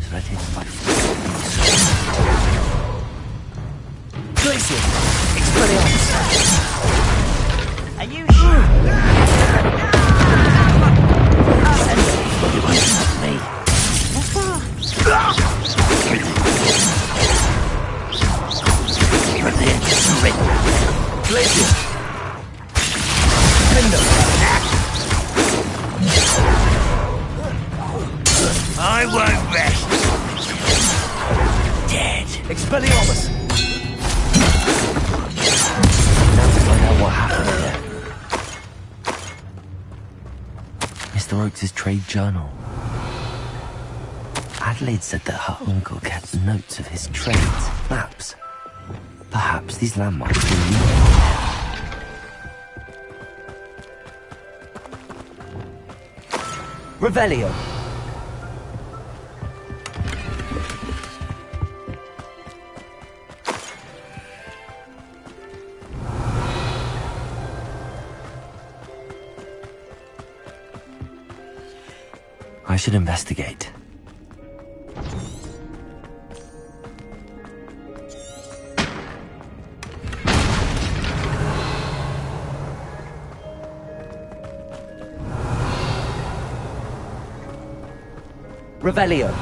Should I take them by force? Glacier! Expelliarmus! Are you sure? You won't stop me. Glacier! I won't rest. Dead. Expelliarmus! Now to find out what happened here. Mr. Oakes' trade journal. Adelaide said that her uncle kept notes of his trades, maps. Perhaps these landmarks were unique. Revelio! I should investigate. Revelio.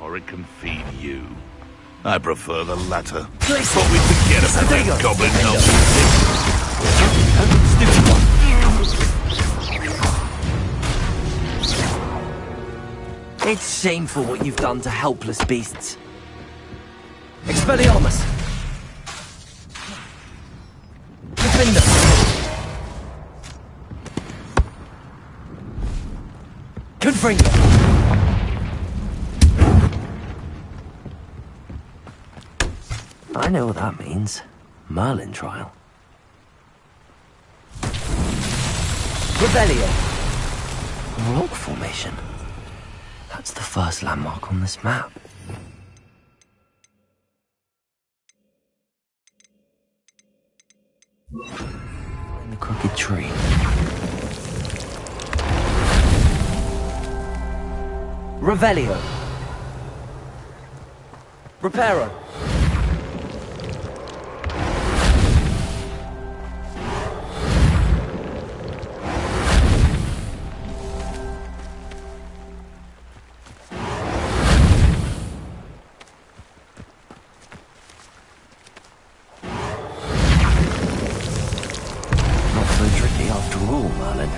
Or it can feed you. I prefer the latter. But we forget about that goblin nonsense. It's shameful what you've done to helpless beasts. Expelliarmus! Defender! Confringo. I know what that means. Merlin trial. Rebellion. Rock formation. That's the first landmark on this map. Find the crooked tree. Revelio. Reparo. Not so tricky after all, Merlin.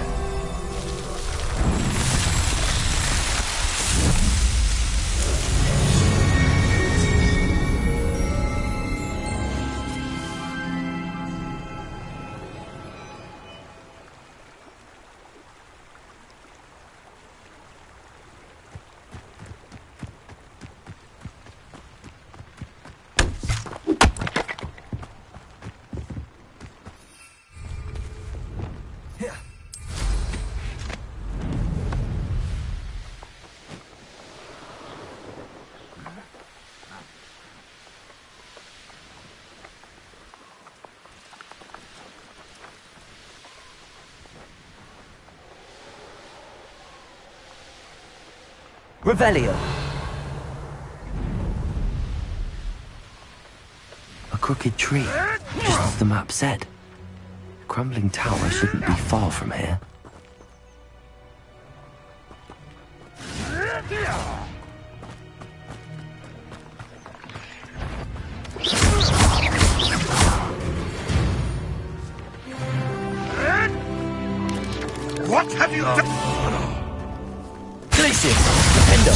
Revelio. A crooked tree, just as the map said. The crumbling tower shouldn't be far from here. What have you done? Glacius, Defender.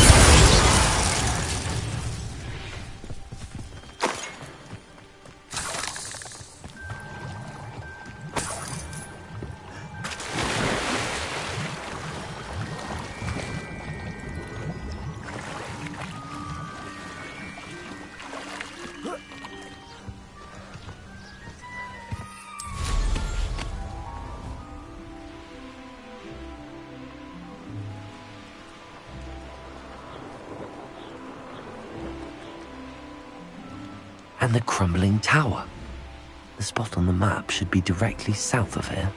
And the crumbling tower. The spot on the map should be directly south of here.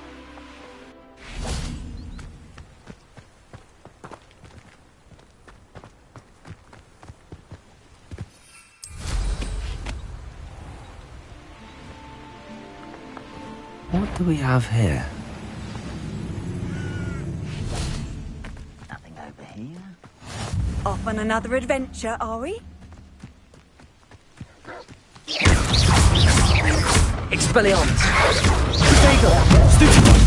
What do we have here? Nothing over here. Off on another adventure, are we? Expelliarmus! Protego! Stupid!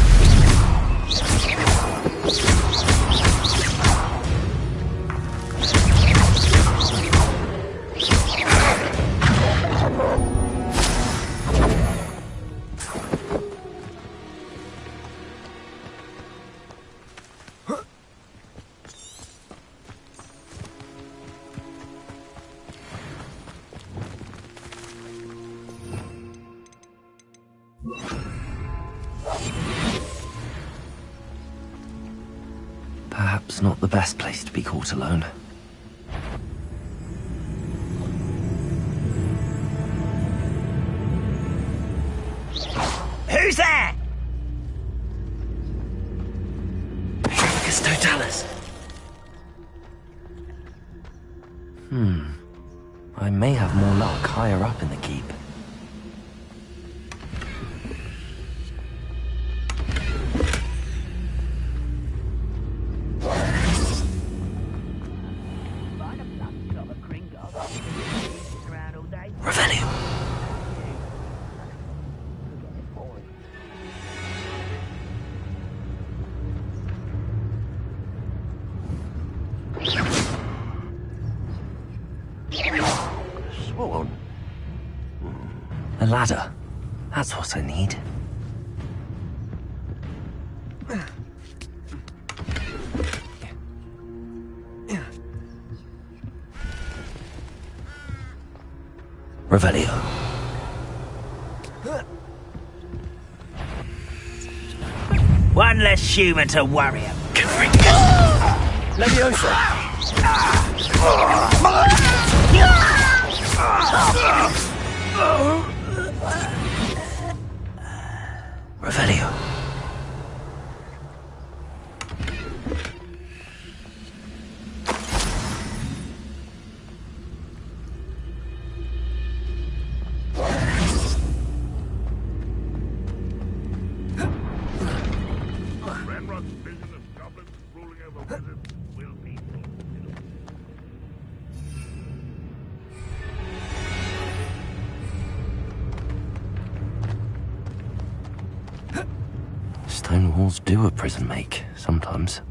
Perhaps not the best place to be caught alone. Who's there? Patricus Totalis. I may have more luck higher up in the keep. Revelio. Swan. A ladder. That's what I need. Revelio. One less human to worry about. Leviosa! Revelio. Stone walls do a prison make, sometimes.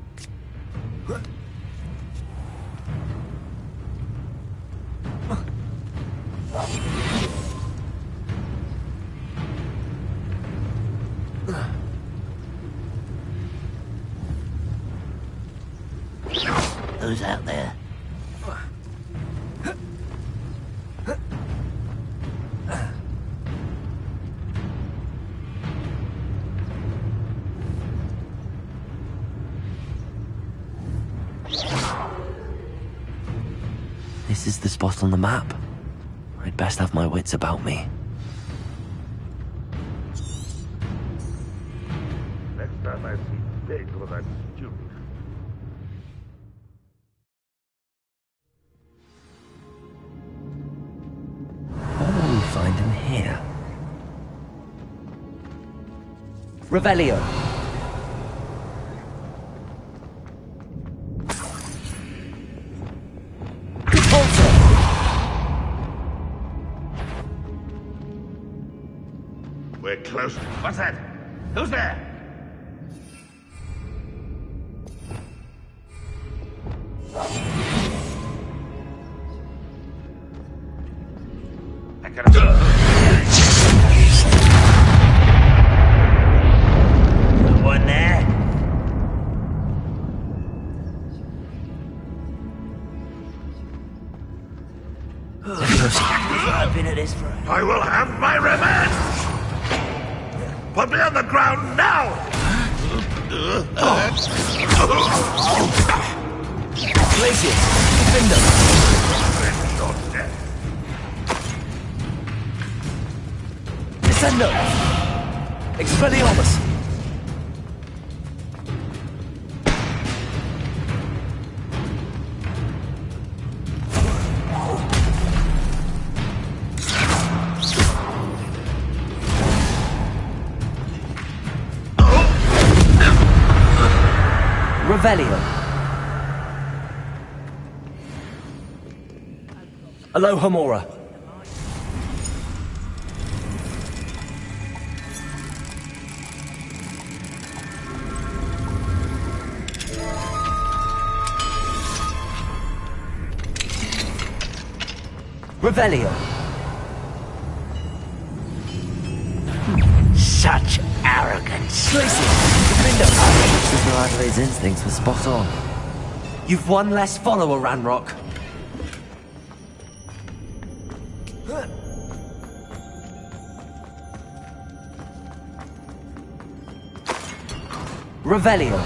Who's out there? This is the spot on the map. I'd best have my wits about me. Next time I see Pedro, that's stupid. What will we find in here? Revelio. We're close. What's that? Who's there? I gotta... One there. I've been at this for... I will have my revenge! Put me on the ground now! Glacius, defender. Descendo. Expelliarmus. Revelio. Alohomora. Revelio. Such arrogance. Sister Adelaide's instincts were spot on. You've one less follower, Ranrock. Revelio.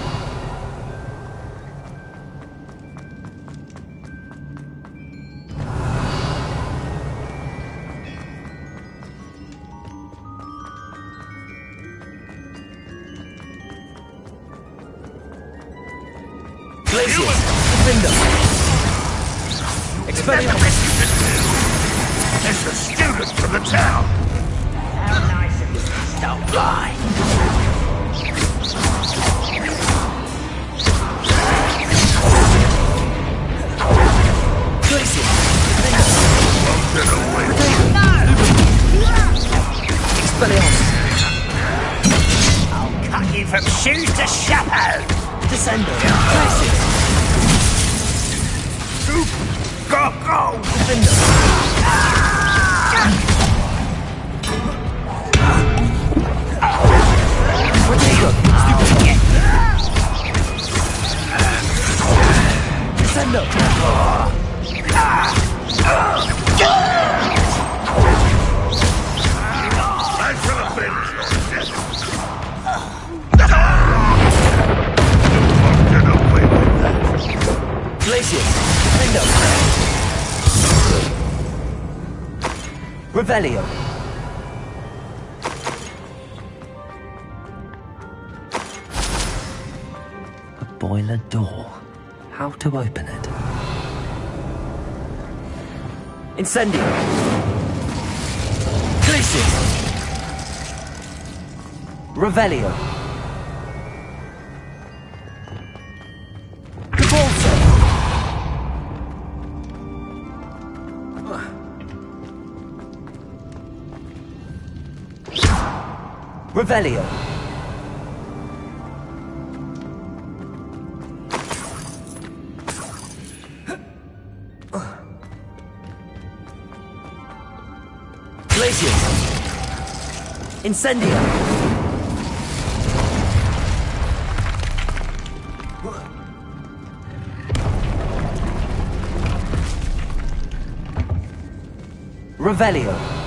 Glacius, defender. Expelliarmus. It's a student from the town! How nice of you to stop by. Glacius, Expelliarmus. I'll cut you from shoes to chapeau. Descendo. Glacius. Go! Defender. Rodrigo. Descendo. Glacius! Window! Revelio! A boiler door. How to open it? Incendio! Glacius! Revelio! Cabalso! Revelio! Glacius! Incendio! Revelio!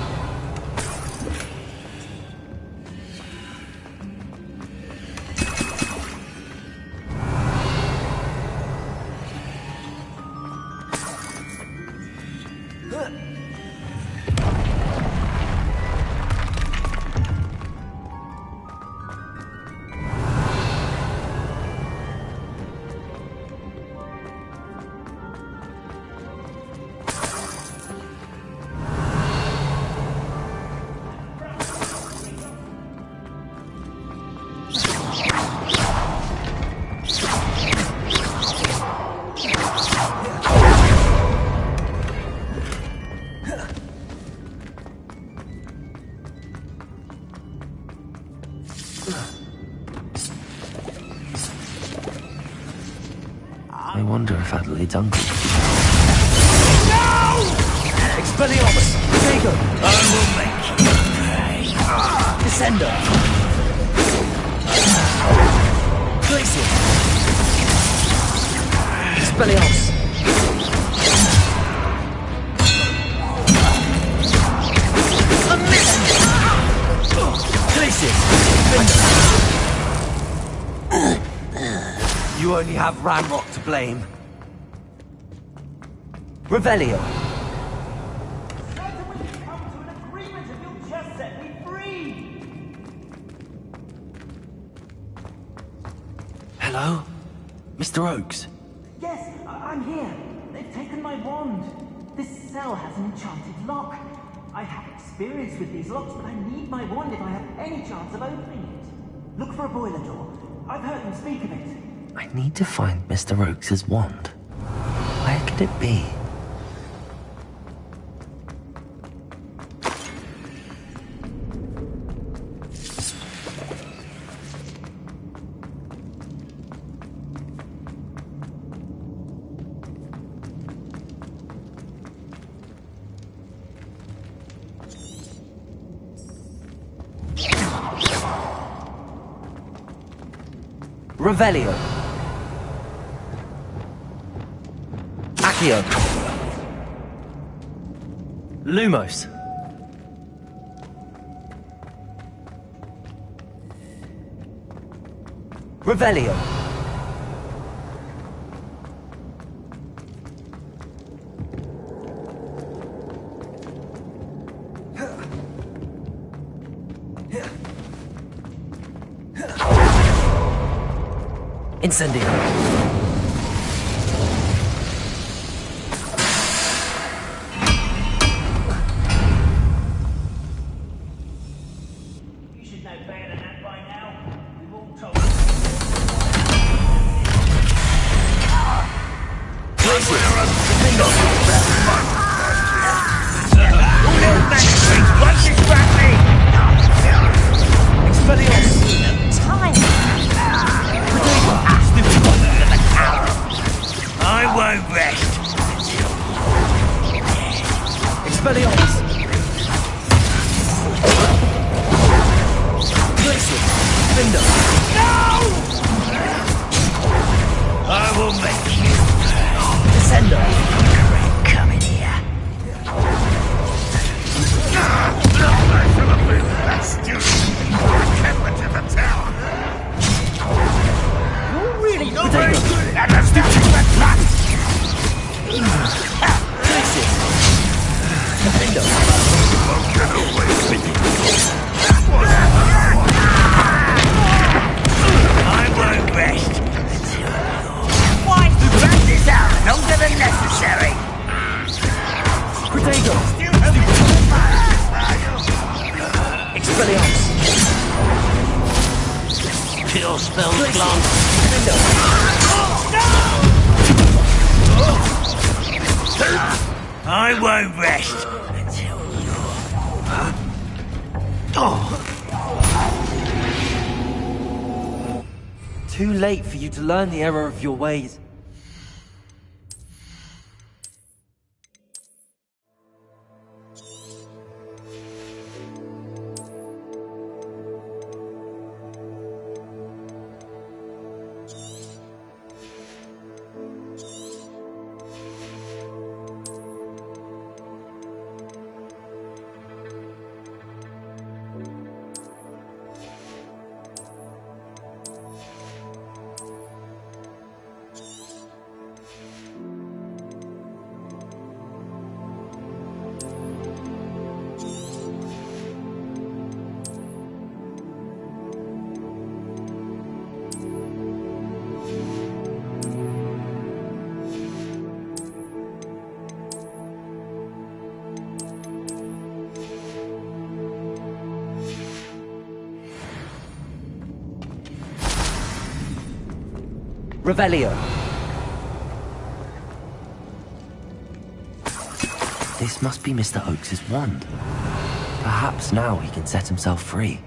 I wonder if Adelaide's uncle. No! Expelliarmus! Jago! I will make you pay. Descender! Glacius! Expelliarmus! A miss! Glacius! You only have Ranrock to blame. Revelio! Hello? Mr. Oakes? Yes, I'm here. They've taken my wand. This cell has an enchanted lock. I have experience with these locks, but I need my wand if I have any chance of opening it. Look for a boiler door. I've heard them speak of it. I need to find Mr. Oakes' wand. Where could it be? Revelio. Accio. Lumos. Revelio. Incendio. You should know better than that by now. We've all told I won't rest. Expelliarmus. Glacius. Window. No! I will make you. Descender. Come in here. I should have been that stupid before I kept it to the tower. You're really Not very good at a stupid I won't rest until you're... Too late for you to learn the error of your ways. Revelio. This must be Mr. Oakes's wand. Perhaps now he can set himself free.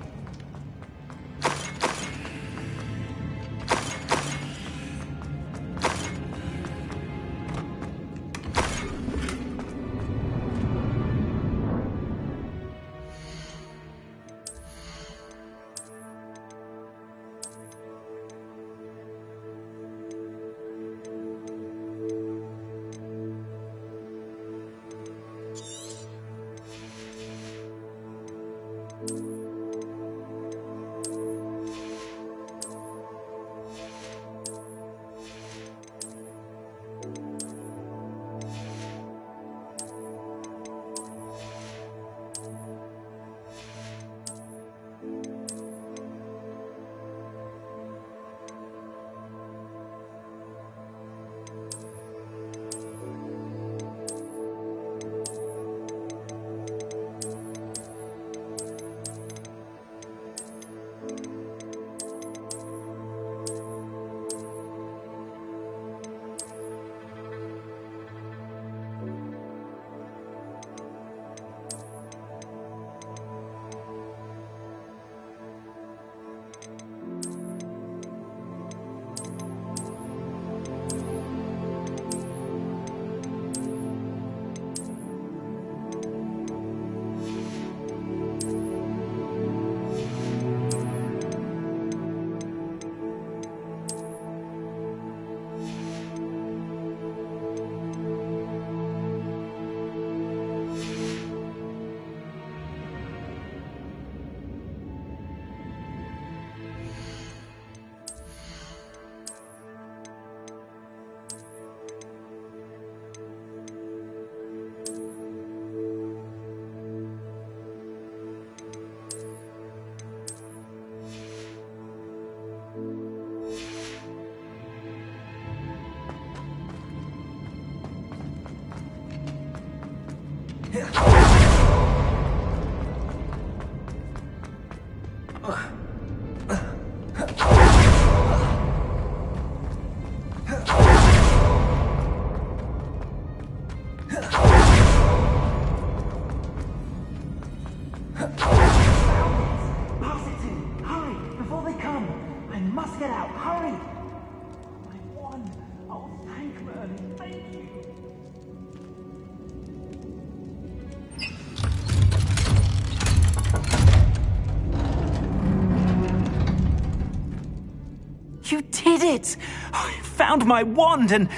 You did it! I found my wand and...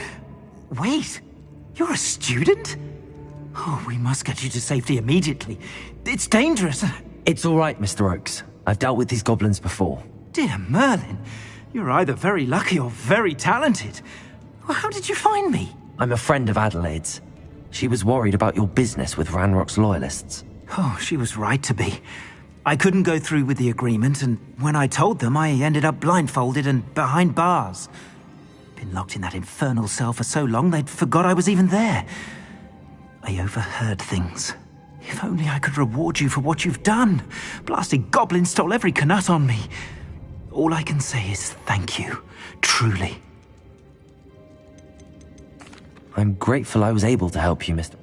Wait, you're a student? Oh, we must get you to safety immediately. It's dangerous. It's all right, Mr. Oakes. I've dealt with these goblins before. Dear Merlin, you're either very lucky or very talented. Well, how did you find me? I'm a friend of Adelaide's. She was worried about your business with Ranrock's loyalists. Oh, she was right to be. I couldn't go through with the agreement, and when I told them, I ended up blindfolded and behind bars. Been locked in that infernal cell for so long, they'd forgot I was even there. I overheard things. If only I could reward you for what you've done. Blasted goblins stole every Knut on me. All I can say is thank you, truly. I'm grateful I was able to help you, Mr.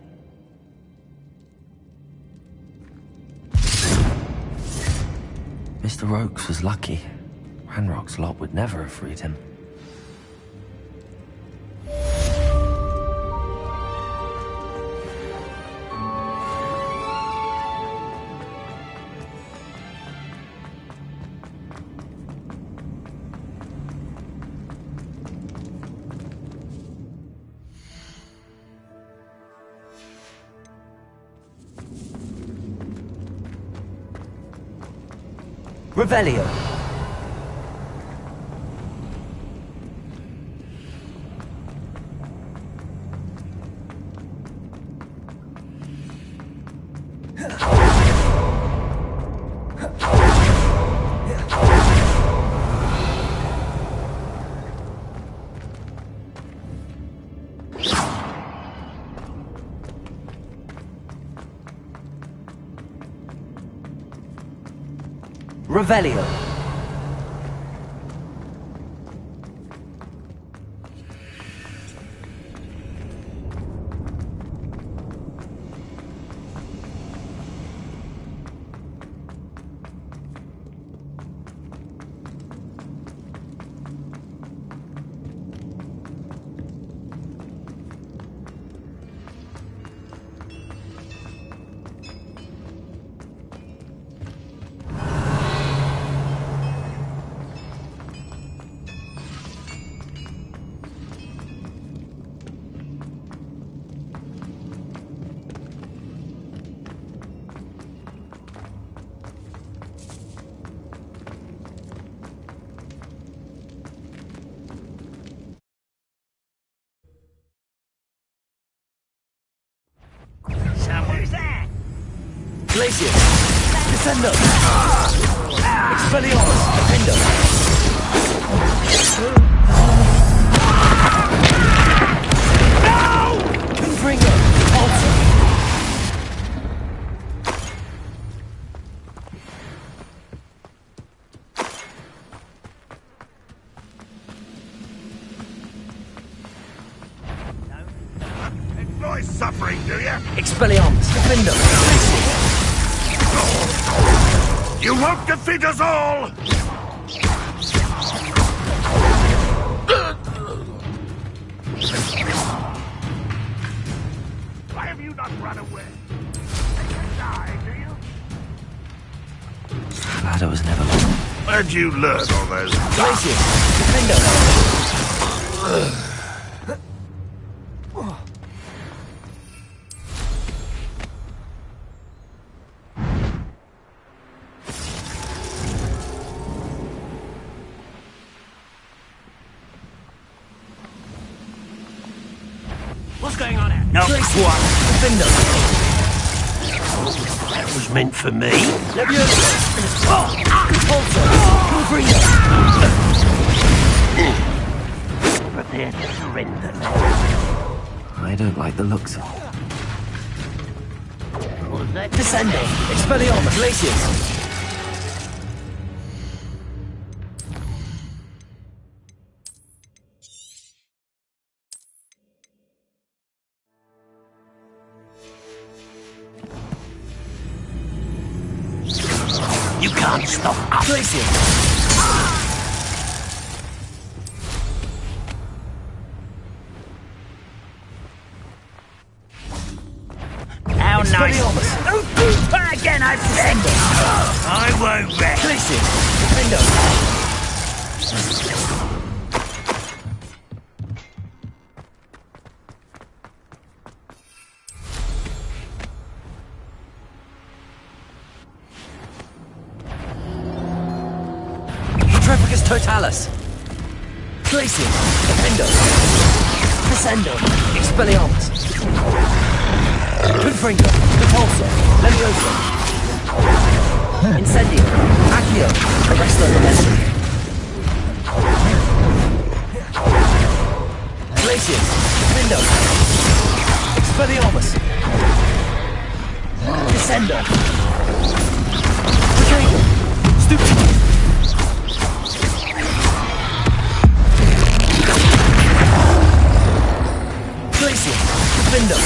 Mr. Oakes was lucky. Ranrock's lot would never have freed him. Revelio. Revelio. Glacier! Descendo! Expelliarmus! Defendo! No! Confringo! Alter! Enjoy suffering, do you? Expelliarmus! Defendo! You won't defeat us all! Why have you not run away? You can die, do you? Glad I was never long. Where'd you learn all those? Glacier! Defendo! What's going on here? No. What? Defendo! That was meant for me. Prepare to surrender now. I don't like the looks of it. Was that Descendo! Expelliarmus! Glaciers! You can't stop us. Glacier! How nice. Expelliarmus! Don't do that again, I beg! I won't rest. Glacier! Defendo! Trepicus Totalis! Glacier! Defendo! Descendo! Expelliarmus! Confringo! Repulsor! Levioso! Incendio! Accio! Arresto Domestic! Glacier! Defendo! Expelliarmus! Descendo! Retrieval! Stupid! Glacier! Defendo!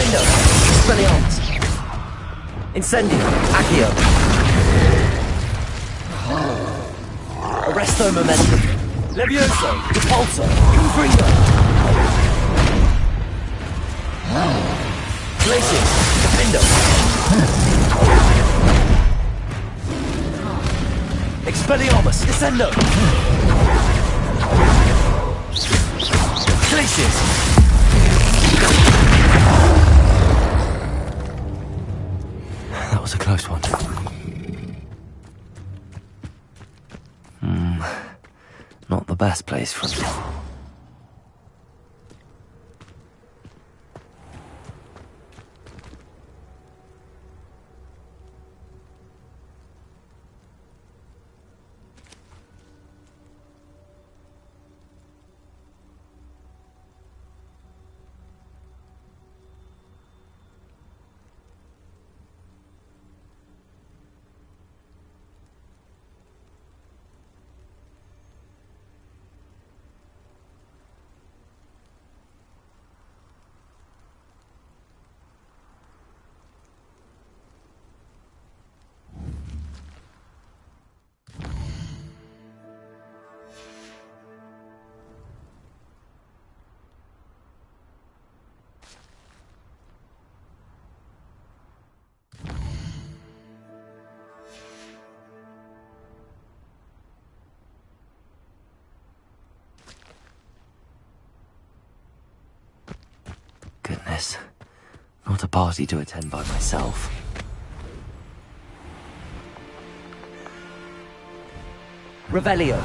Defendo! Expelliarmus! Incendio! Accio! Arresto Momentum! Levioso! Depulso! Confringo! Glacius! Defendo! Expelliarmus! Descendo! Glacius! That was a close one. Not the best place for me. Goodness. Not a party to attend by myself. Revelio.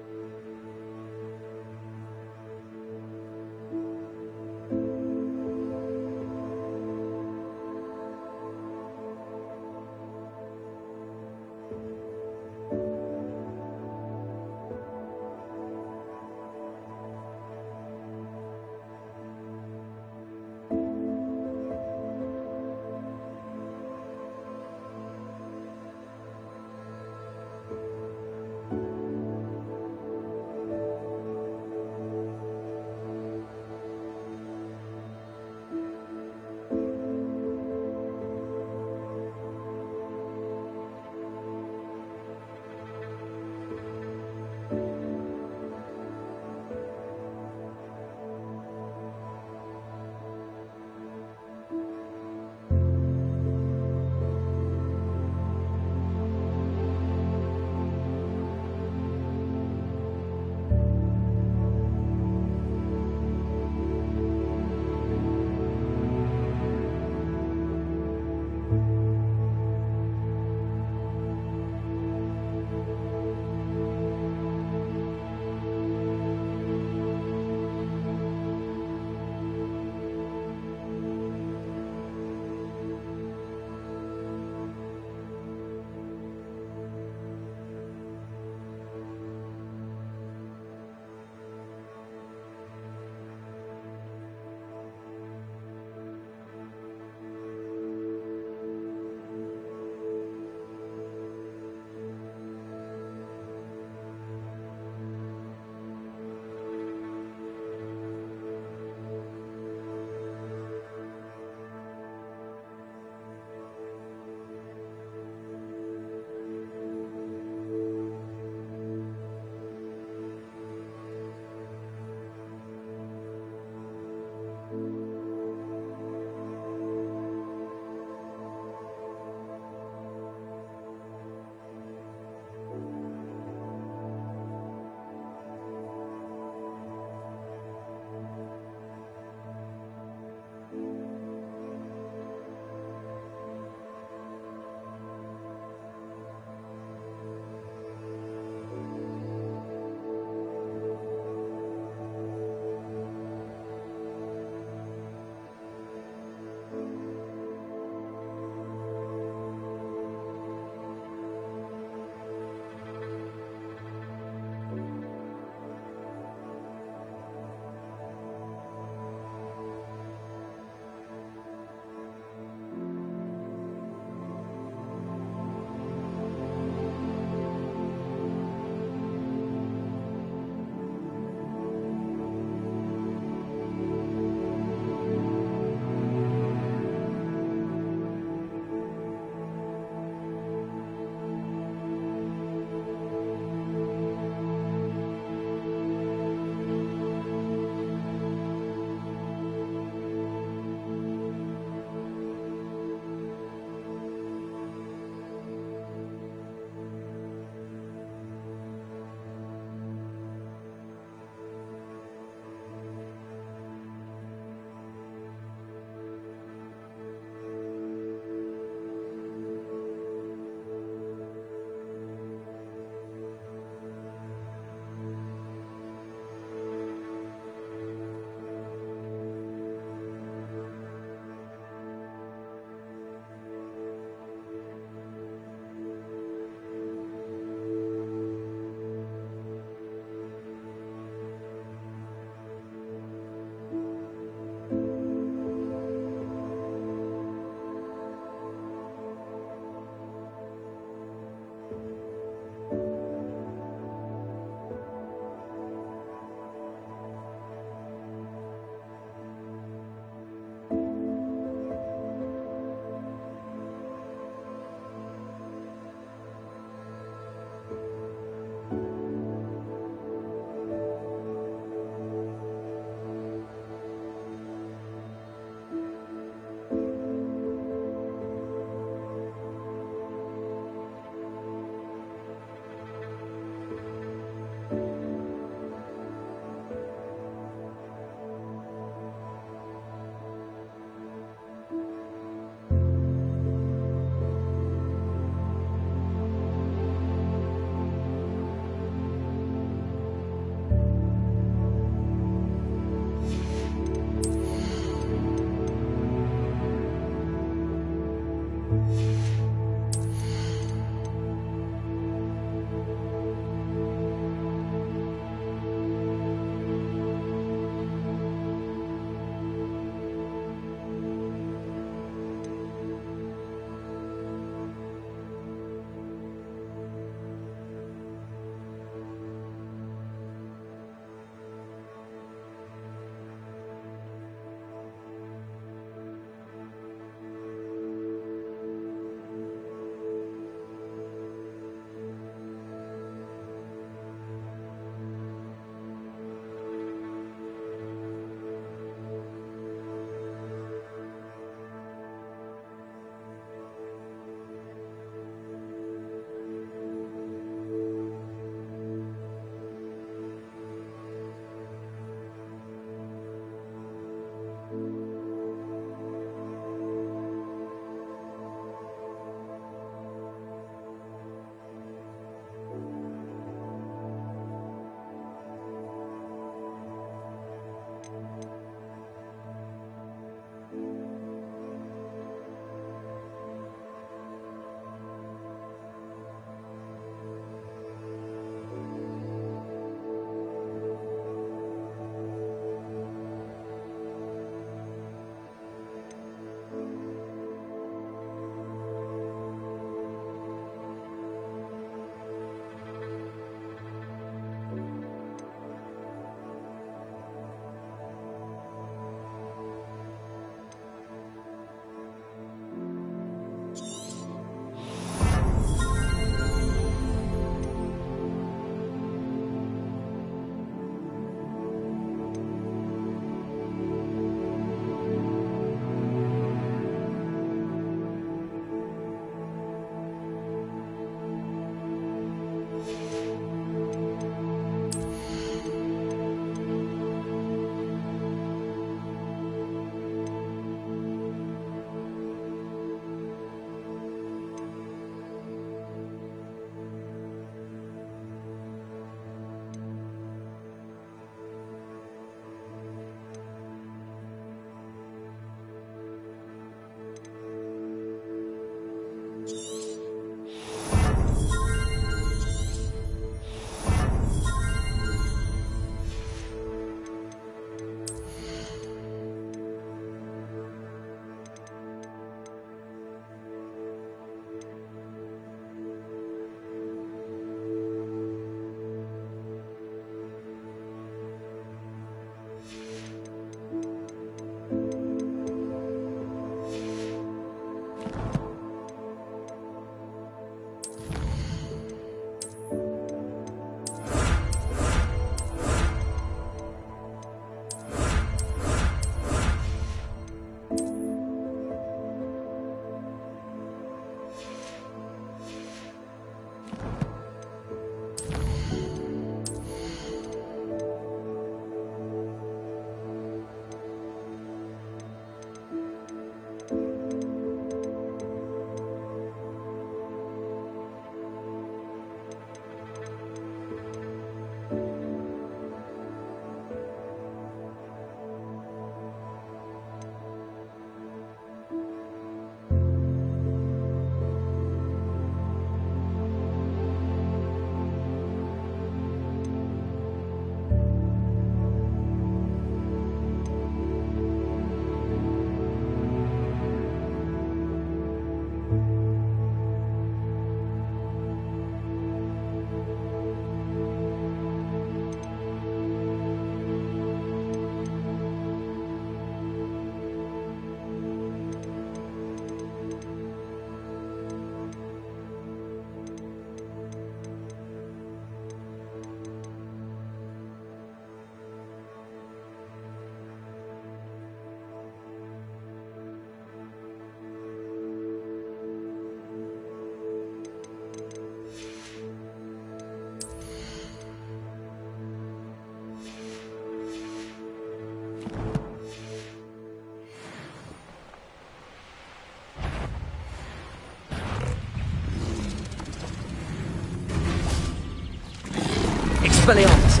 Expelliarmus!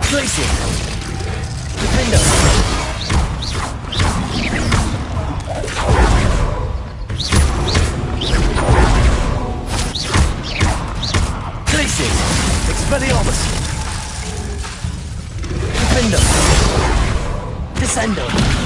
Glacier! Defender! Glacier! Expelliarmus! Defender! Descender!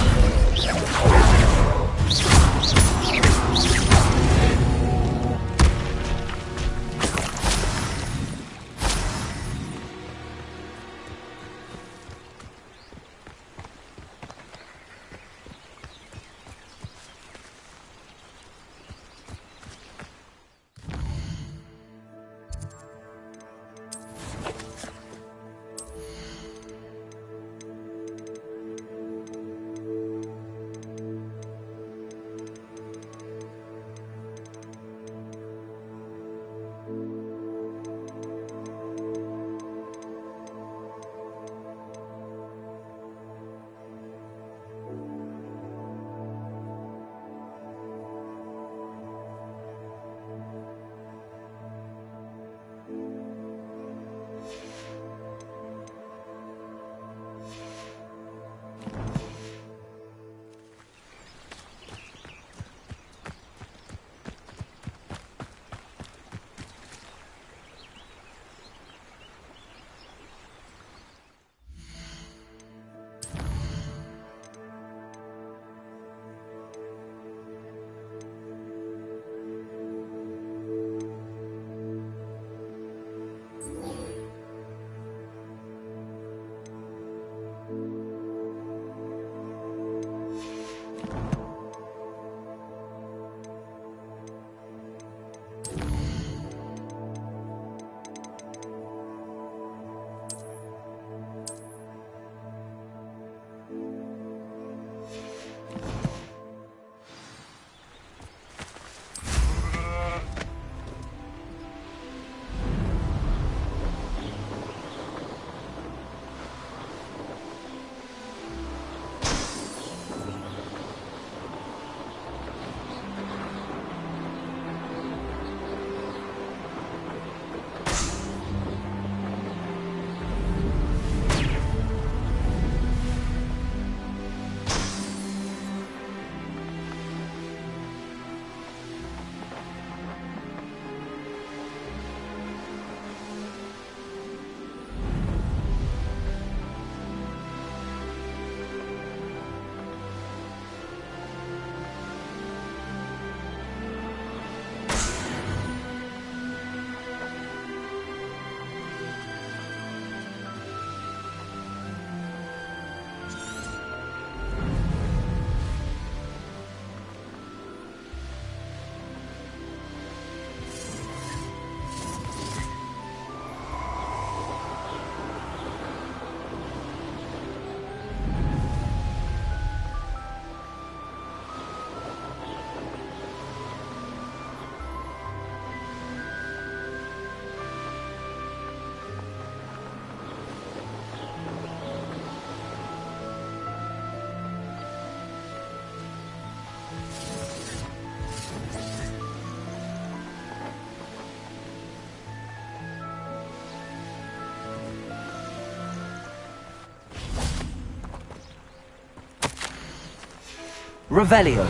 Revelio.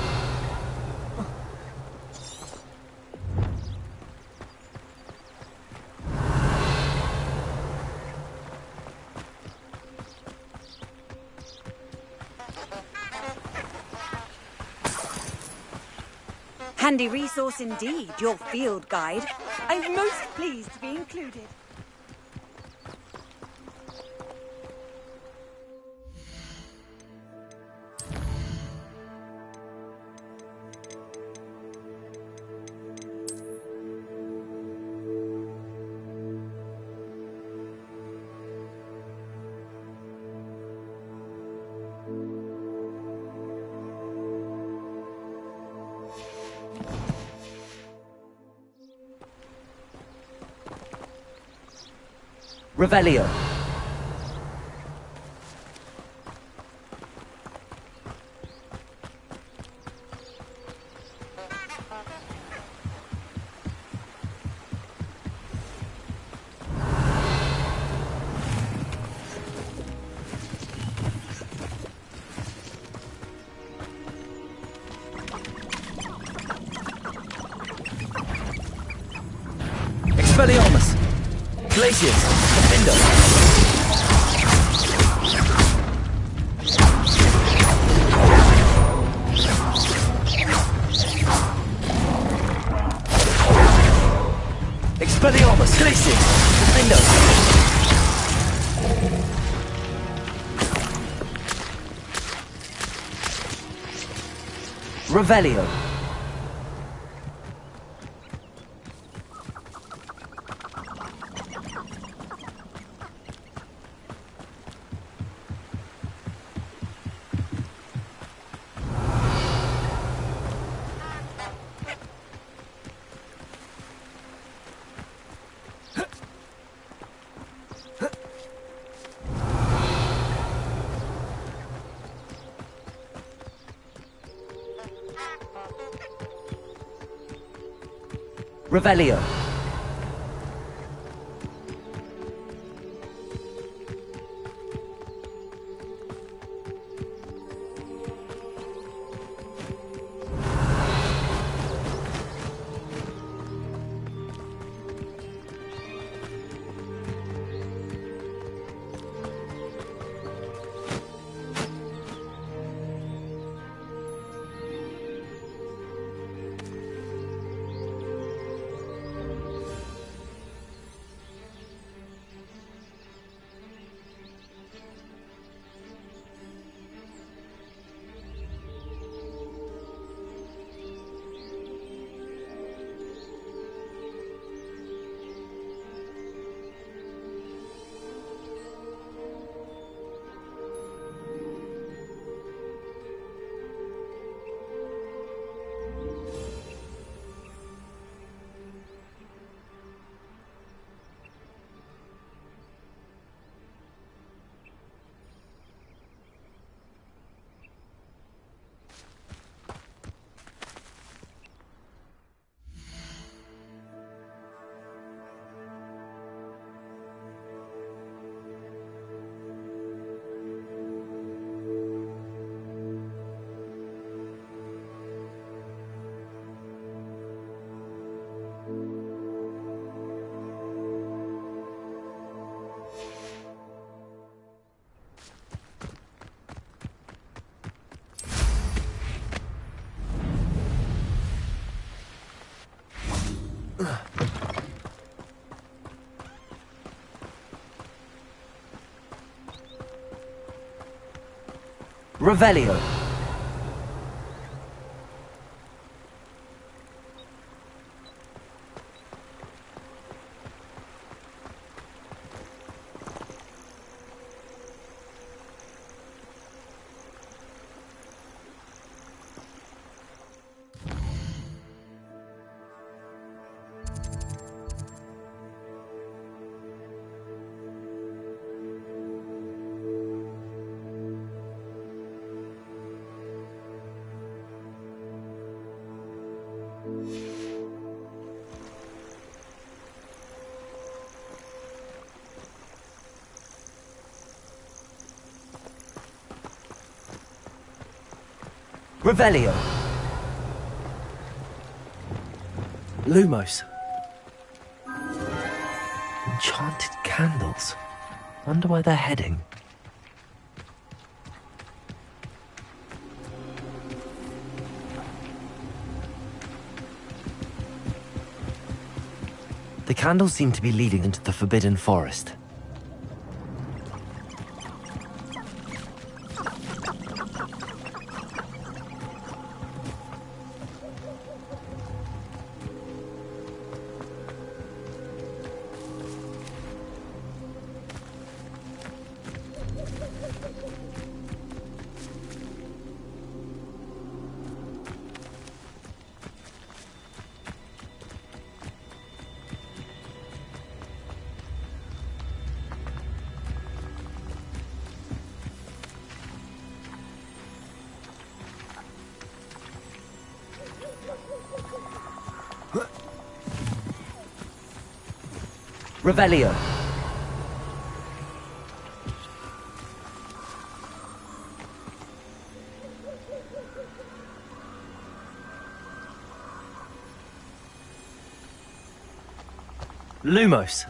Handy resource indeed, your field guide. I'm most pleased to be included. Revelio. Expelliarmus! Glacius! Defender! Expelliarmus! Glacius! Defender! Revelio! Revelio. Revelio. Revelio. Lumos. Enchanted candles. Wonder where they're heading. The candles seem to be leading into the Forbidden Forest. Revelio. Lumos.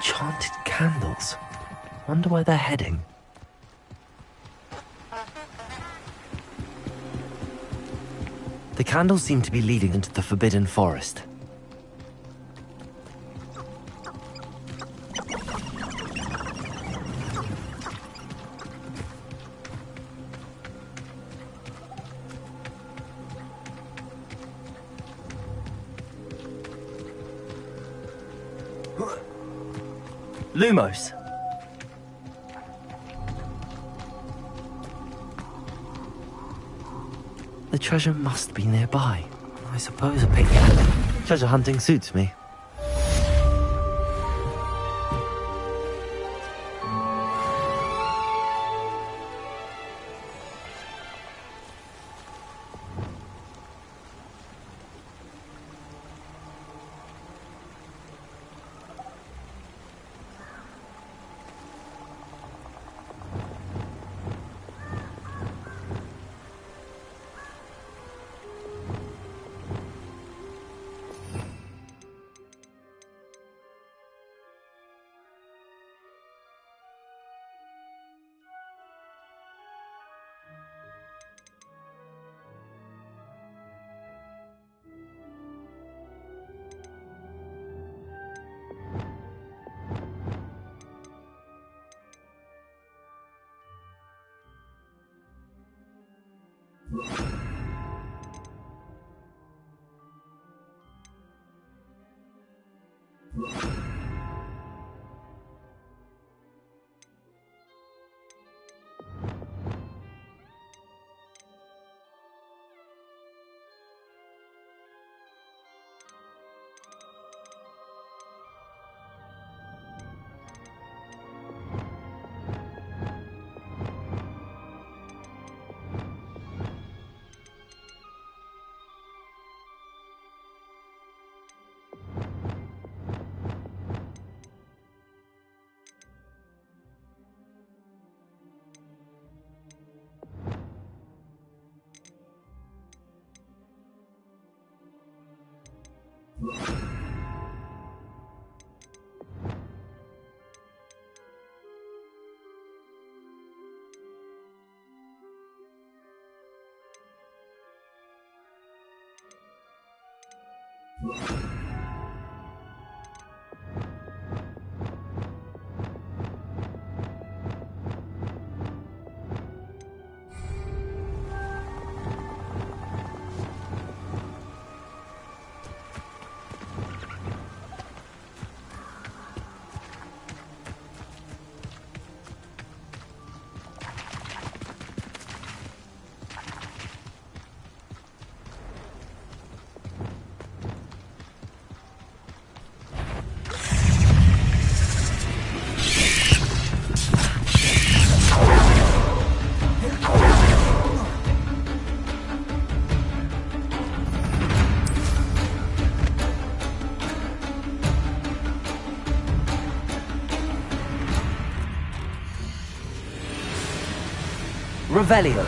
Enchanted candles. Wonder where they're heading. The candles seem to be leading into the Forbidden Forest. Lumos. The treasure must be nearby. I suppose a picnic. Treasure hunting suits me. Revelio.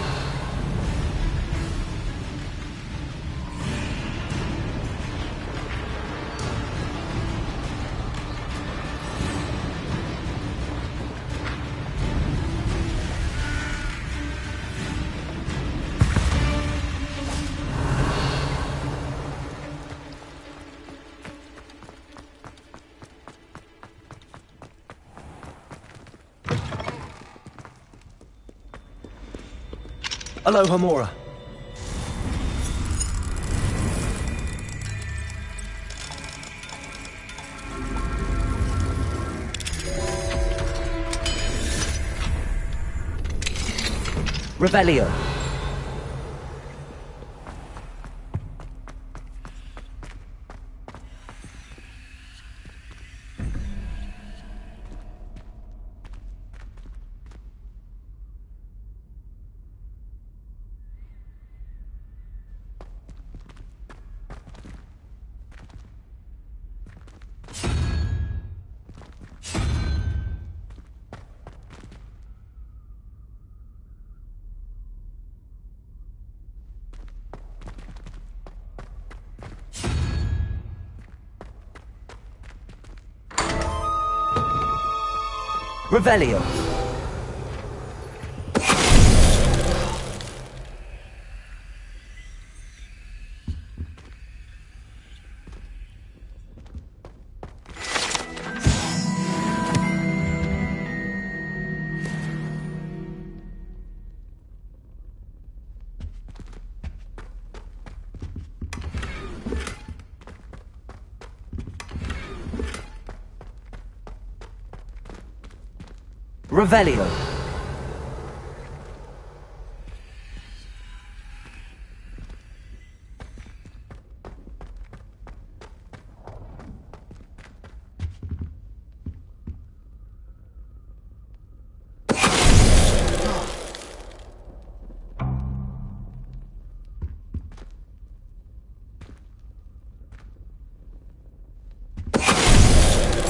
Aloha Mora. Revelio. Revelio. Revelio.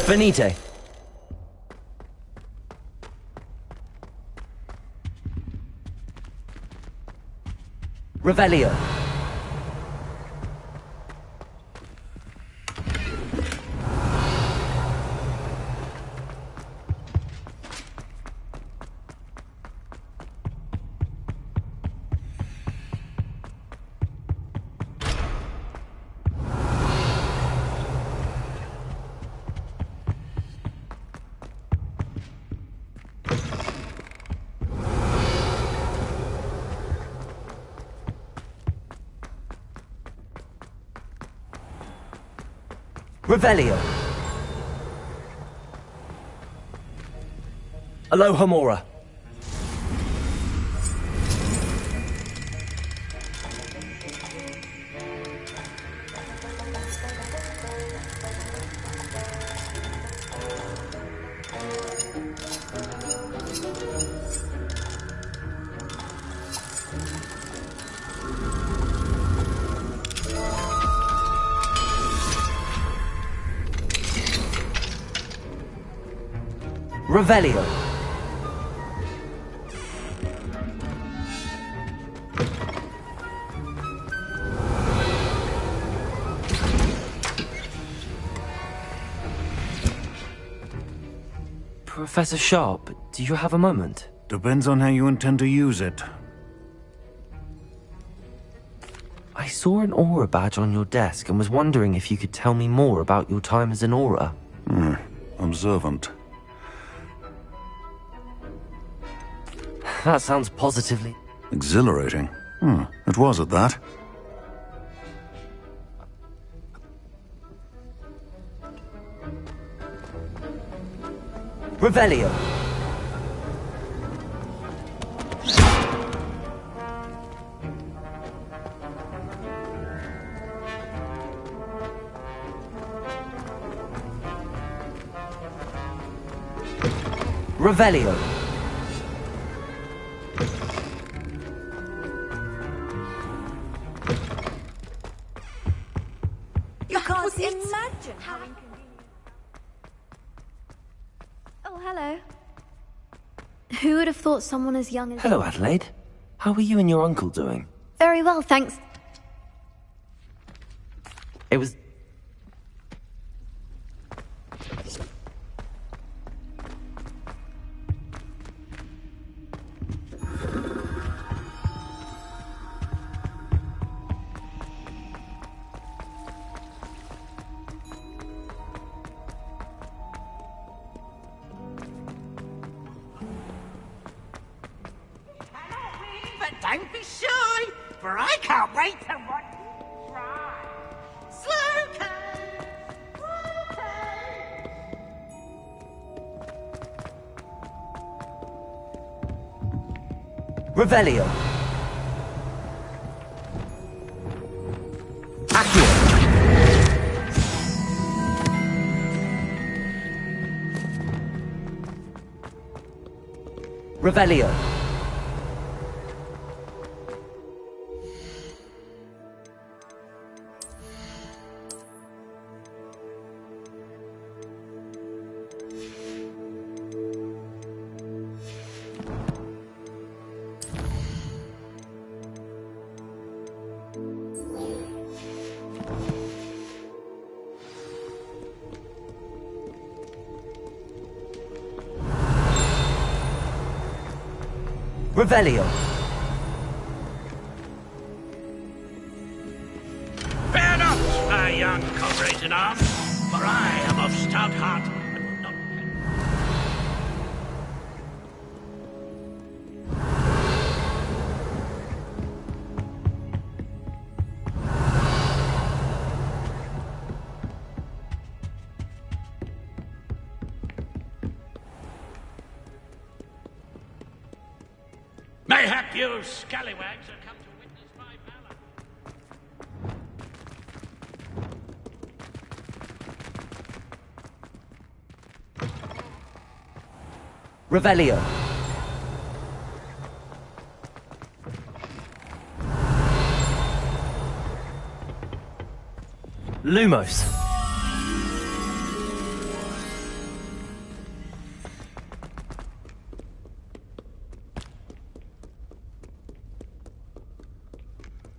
Finite. Revelio. Revelio. Alohomora. Revelio. Professor Sharp, do you have a moment? Depends on how you intend to use it. I saw an aura badge on your desk and was wondering if you could tell me more about your time as an aura. Observant. That sounds positively... Exhilarating. It was at that. Revelio. Revelio. You can't imagine how inconvenient. Oh, hello. Who would have thought someone as young as... Hello, Adelaide. How are you and your uncle doing? Very well, thanks. It was... But don't be shy, for I can't wait to watch you try. Slow Revelio. Accio. Revelio. Revelio. Fear not, my young comrades in arms, for I am of stout heart and will not. Mayhap you scallywags have come to witness my valor. Revelio. Lumos.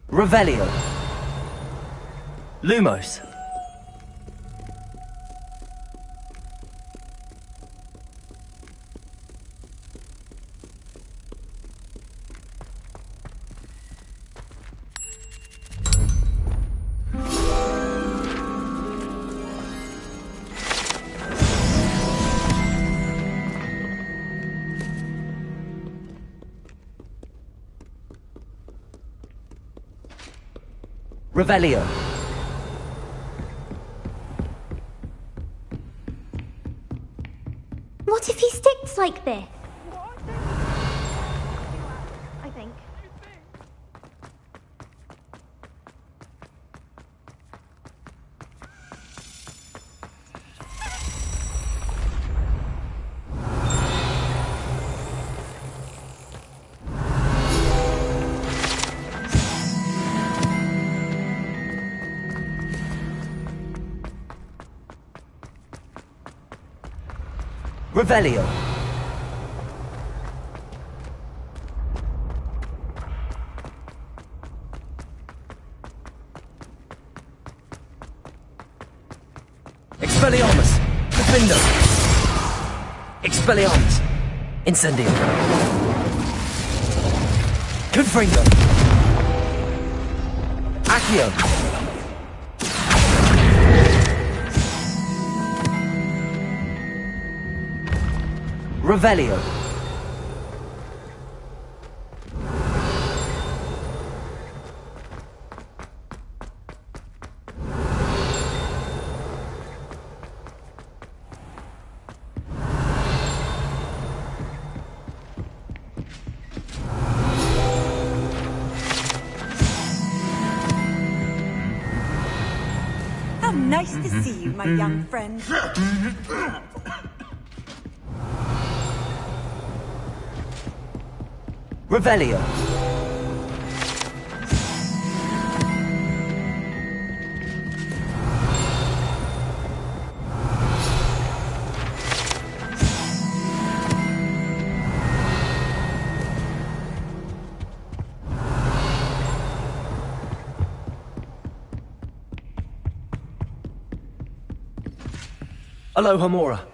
Revelio. Lumos. Revelio. What if he sticks like this? I think. Revelio. Expelliarmus. Defendo. Expelliarmus. Incendio. Confringo. Accio. Revelio. How nice to see you, my young friend. Revelio. Aloha Mora.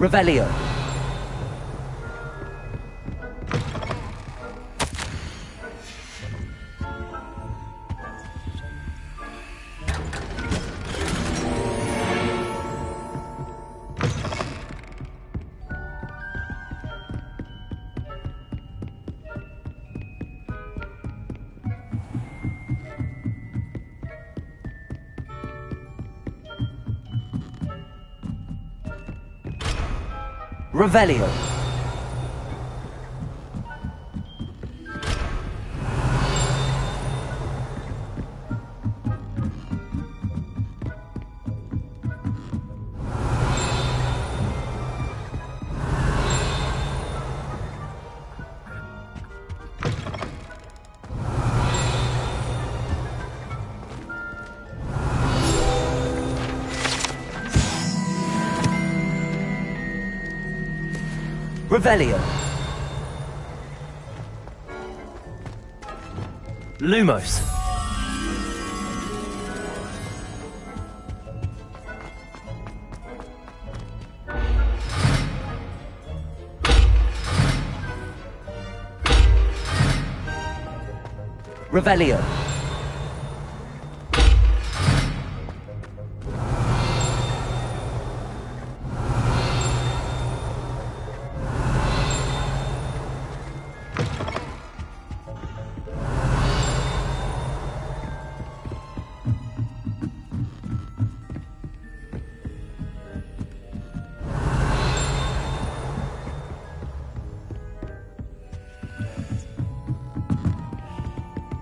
Revelio. Revelio. Revelio. Lumos. Revelio.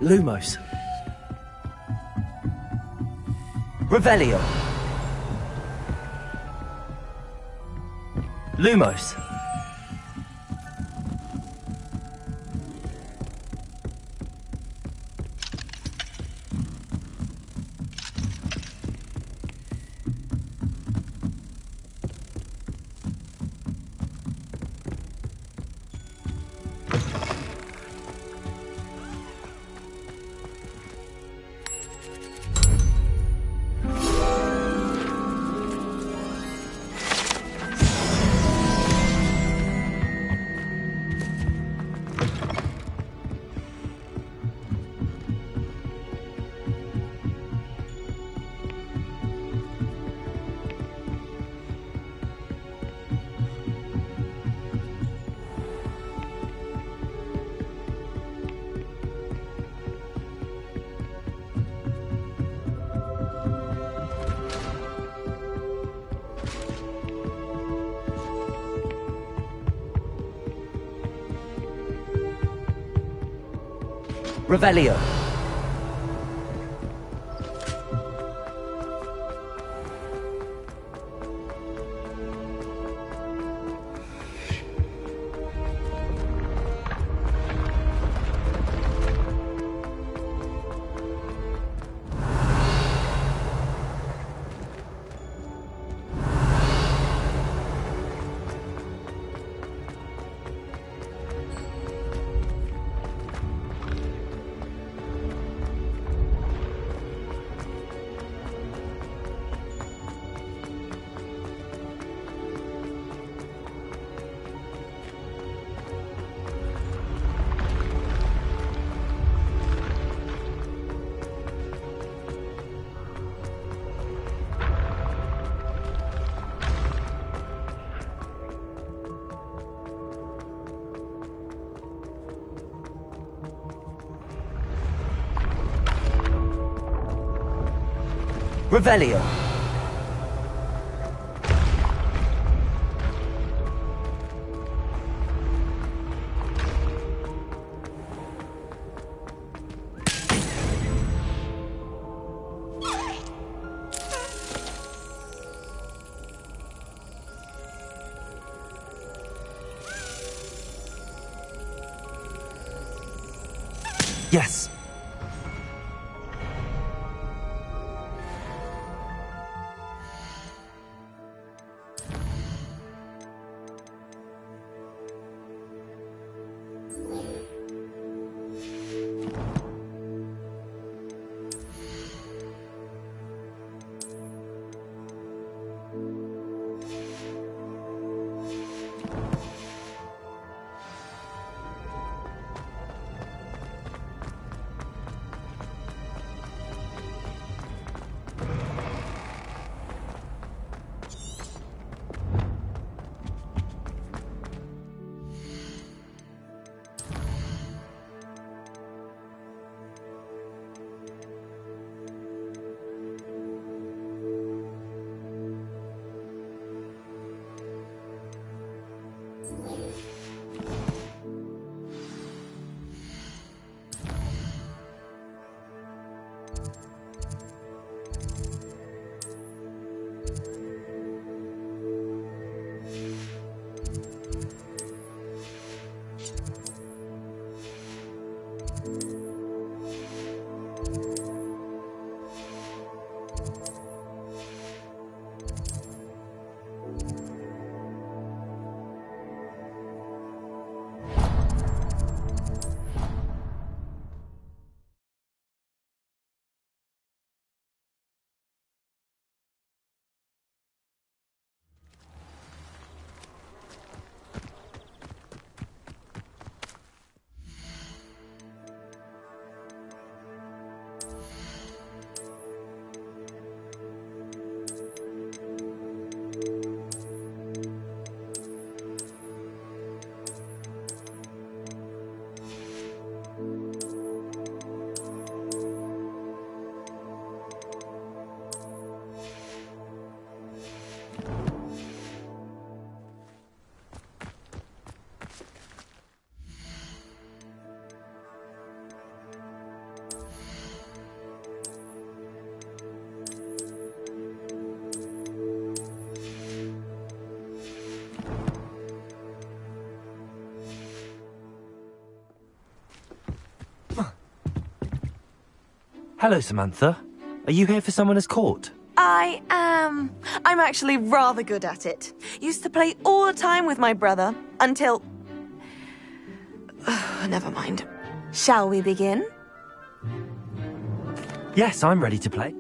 Lumos. Revelio. Lumos. Revelio. Revelio. Yes. Hello, Samantha. Are you here for Summoner's Court? I am. I'm actually rather good at it. Used to play all the time with my brother, until... Never mind. Shall we begin? Yes, I'm ready to play.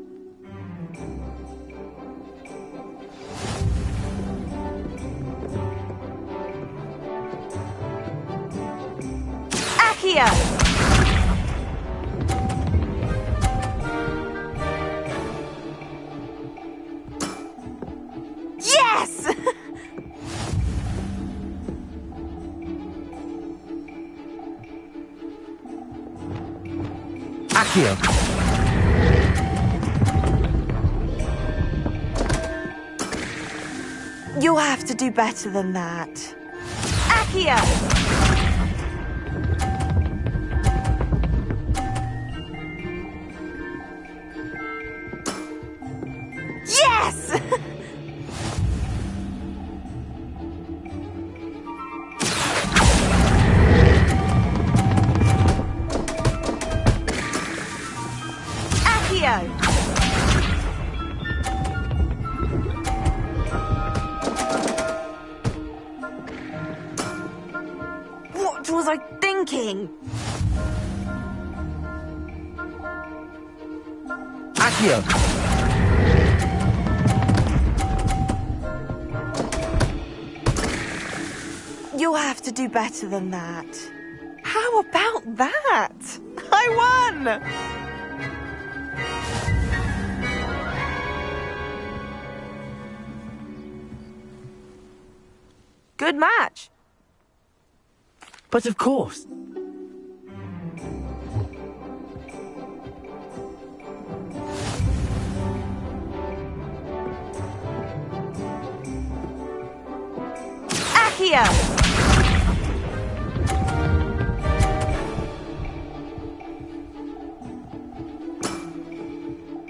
Accio! Yes! Accio! You'll have to do better than that. Accio! Yes! Accio! What was I thinking? Accio! You'll have to do better than that. How about that? I won! Good match. But of course. Accio!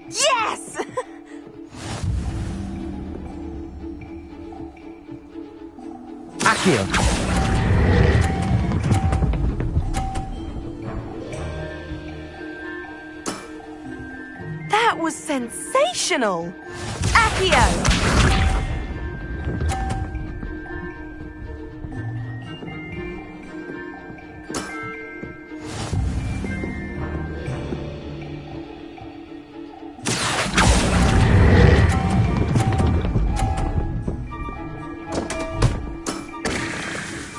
Yes! Accio! That was sensational! Accio!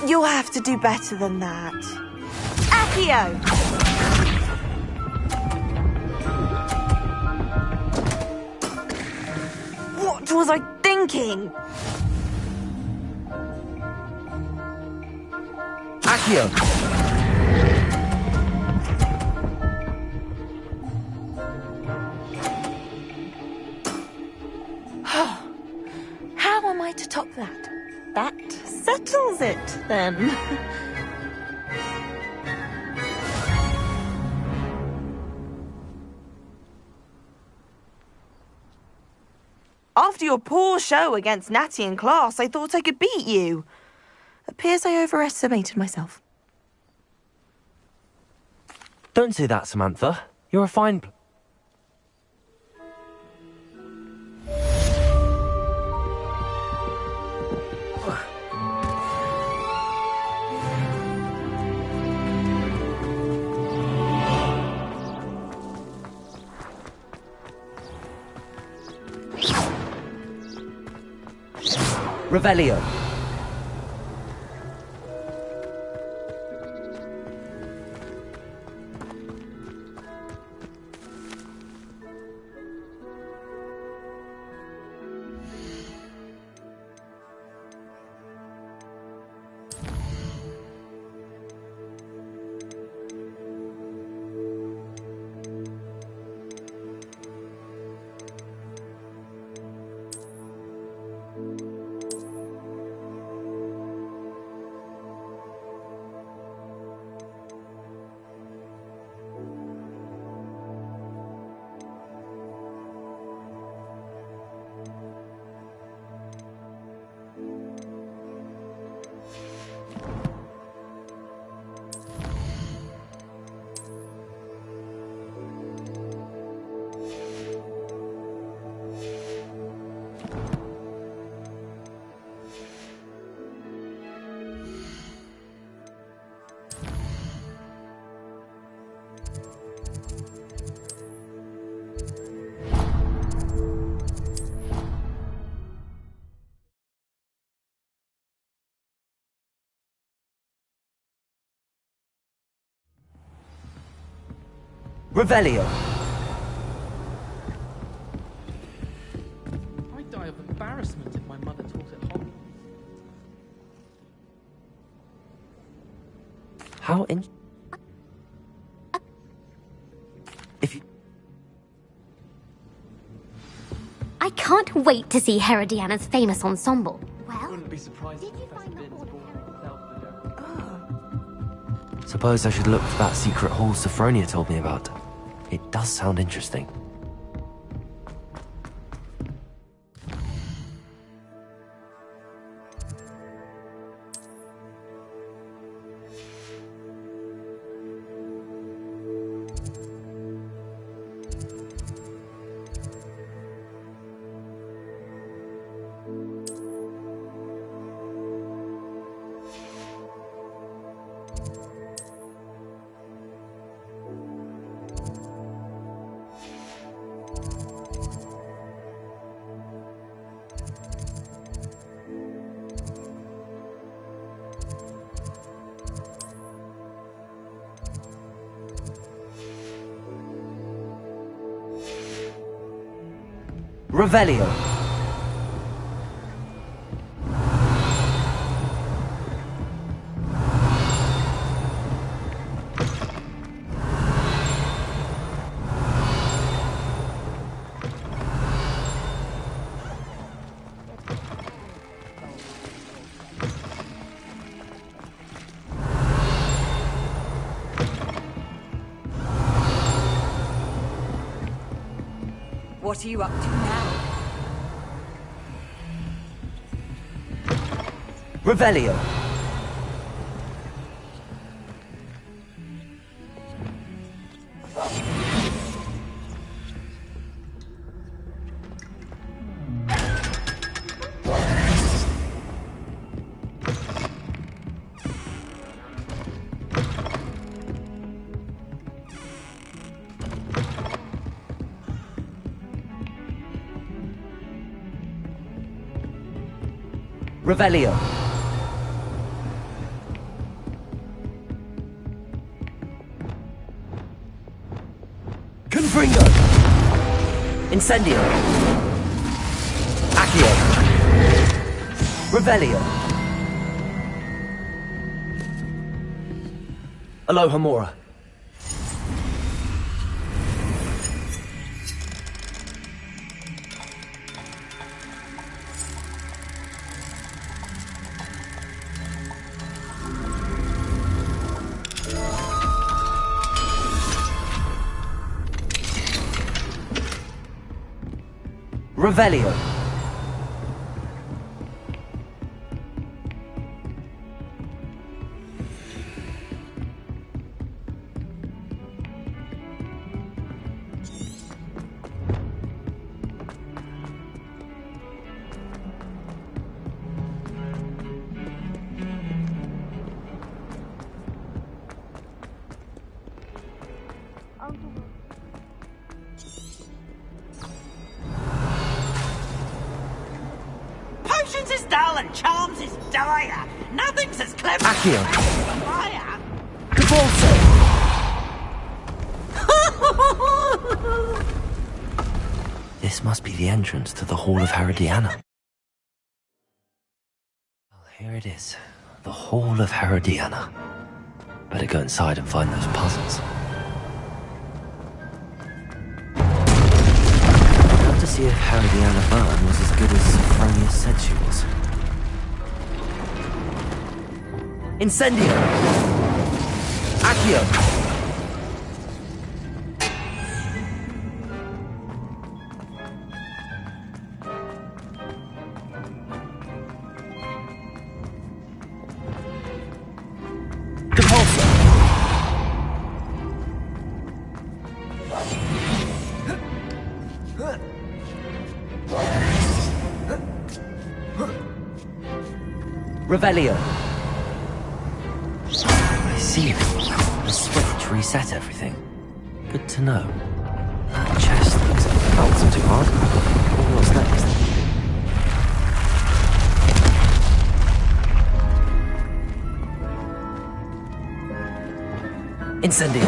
You'll have to do better than that. Accio! What was I thinking? Accio! How am I to top that? That settles it, then. After your poor show against Natty in class, I thought I could beat you. Appears I overestimated myself. Don't say that, Samantha. You're a fine... Revelio. Revelio. I'd die of embarrassment if my mother taught at Hogwarts. How in... If you... I can't wait to see Herodiana's famous ensemble. Well, Wouldn't be surprised if Professor Binns brought it. Suppose I should look for that secret hall Sophronia told me about. It does sound interesting. Revelio. What are you up to now? Revelio. Revelio. Confringo. Incendio. Accio. Revelio. Alohomora. Revelio. Potions is dull and charms is dire. Nothing's as clever Accio. as fire. Cabalso. This must be the entrance to the Hall of Herodiana. Well, here it is. The Hall of Herodiana. Better go inside and find those puzzles. I'd love to see if Herodiana Byrne was as good as Sophronius said she was. Incendio! Accio! Revelio. I see. The switch reset everything. Good to know. That chest looks... That wasn't too hard. What's next? Incendio.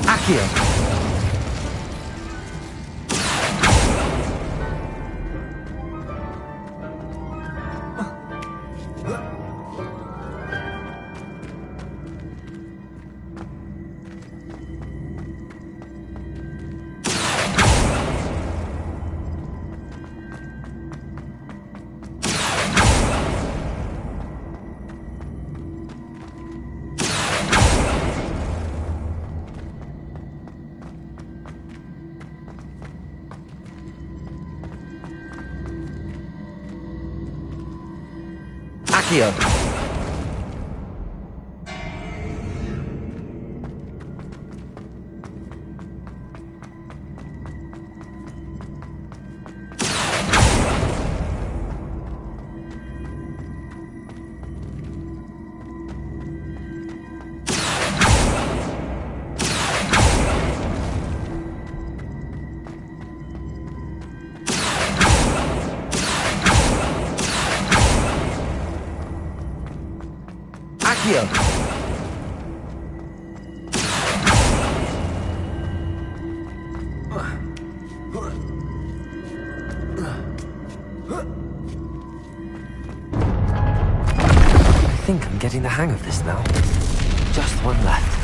Accio. Accio. Accio. I think I'm getting the hang of this now. Just one left.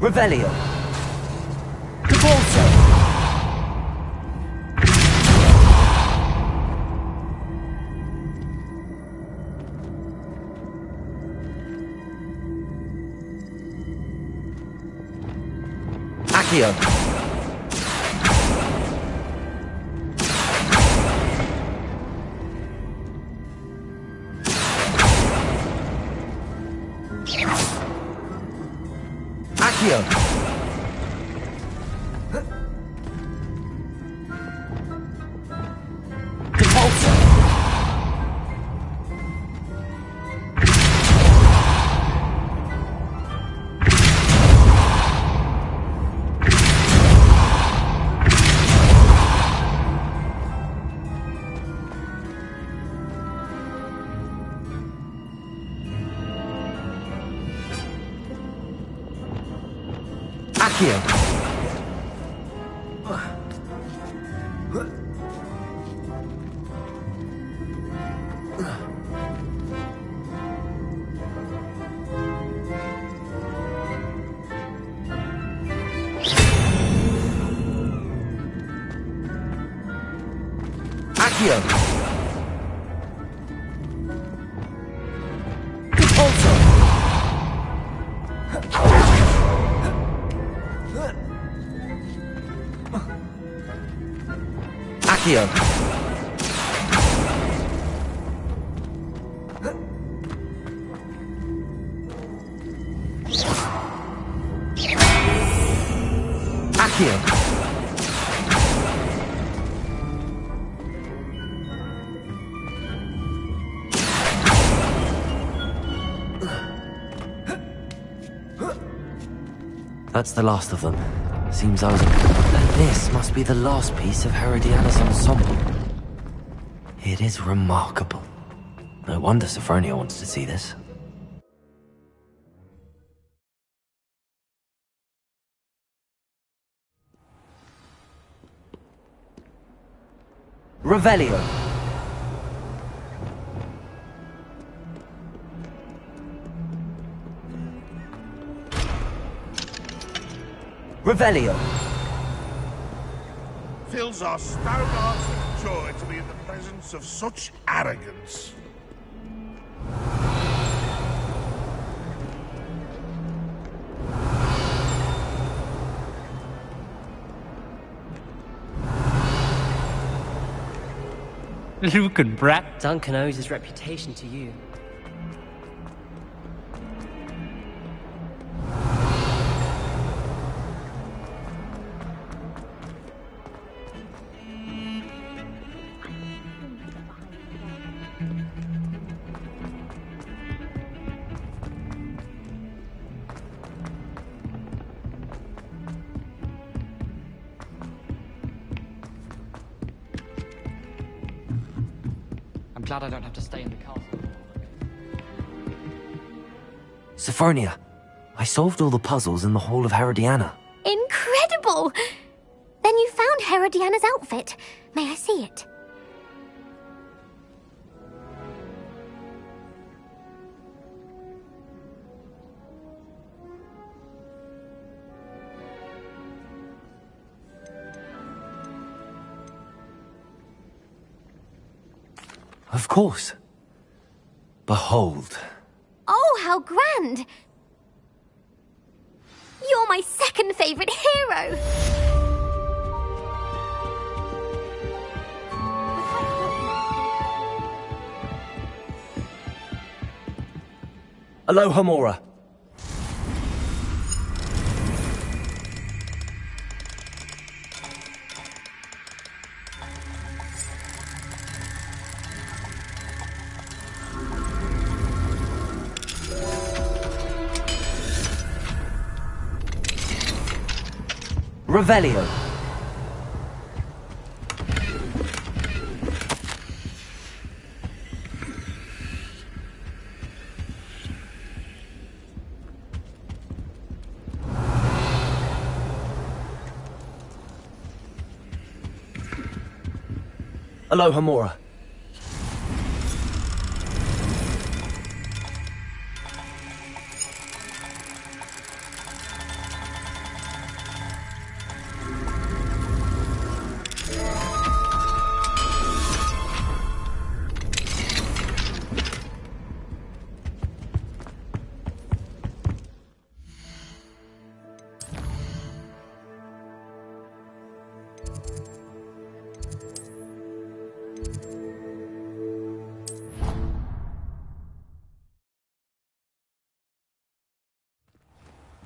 Revelio. Cabalso. Accio. Accio. Accio. Accio! Accio! Accio! That's the last of them. Seems I was... And this must be the last piece of Herodiana's ensemble. It is remarkable. No wonder Sophronia wants to see this. Revelio. Revelio. Fills our stout hearts with joy to be in the presence of such arrogance. Lucan brat. Duncan owes his reputation to you. I'm glad I don't have to stay in the castle. Sophronia, I solved all the puzzles in the Hall of Herodiana. Incredible! Then you found Herodiana's outfit. May I see it? Of course. Behold. Oh, how grand! You're my second favourite hero! Aloha Mora. Revelio. Aloha Mora.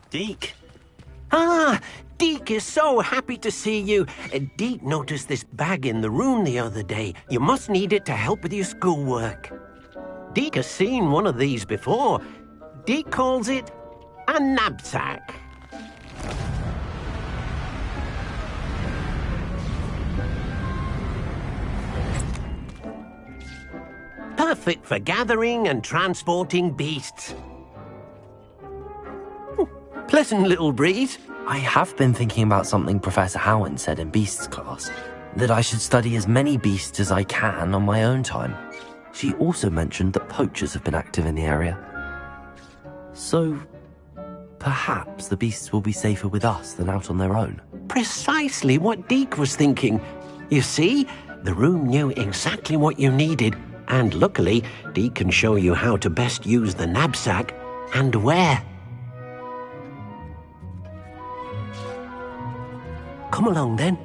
Deke? Ah, Deke is so happy to see you. Deke noticed this bag in the room the other day. You must need it to help with your schoolwork. Deke has seen one of these before. Deke calls it a knapsack. Perfect for gathering and transporting beasts. Pleasant little breeze. I have been thinking about something Professor Howard said in Beasts class. that I should study as many beasts as I can on my own time. She also mentioned that poachers have been active in the area. So, perhaps the beasts will be safer with us than out on their own. Precisely what Deke was thinking. You see, the room knew exactly what you needed, and luckily, Deke can show you how to best use the knapsack and where. Come along then.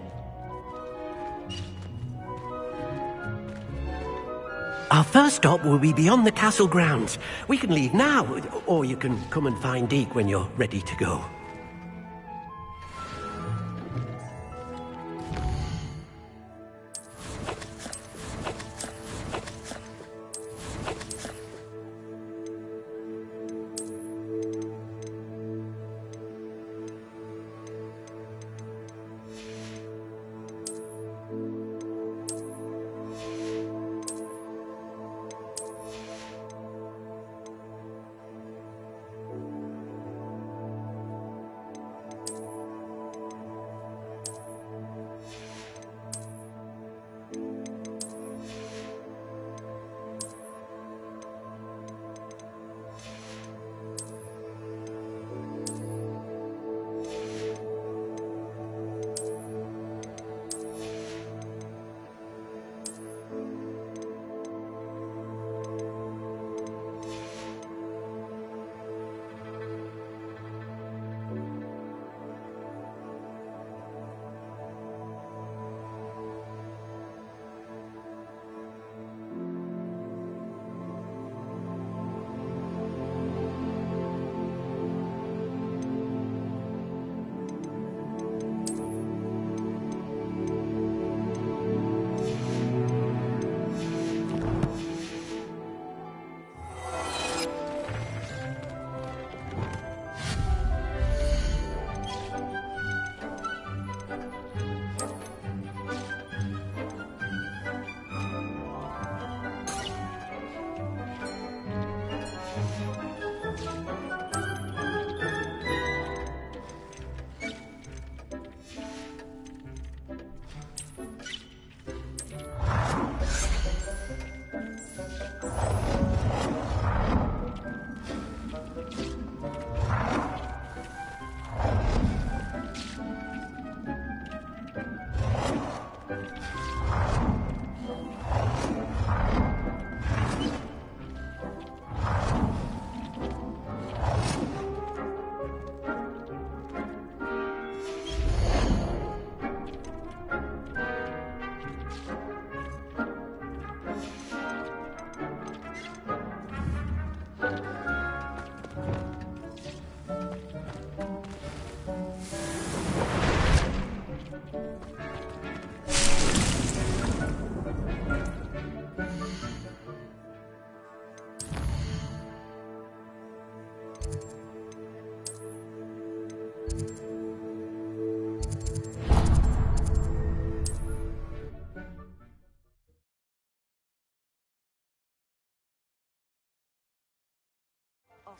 Our first stop will be beyond the castle grounds. We can leave now, or you can come and find Deke when you're ready to go.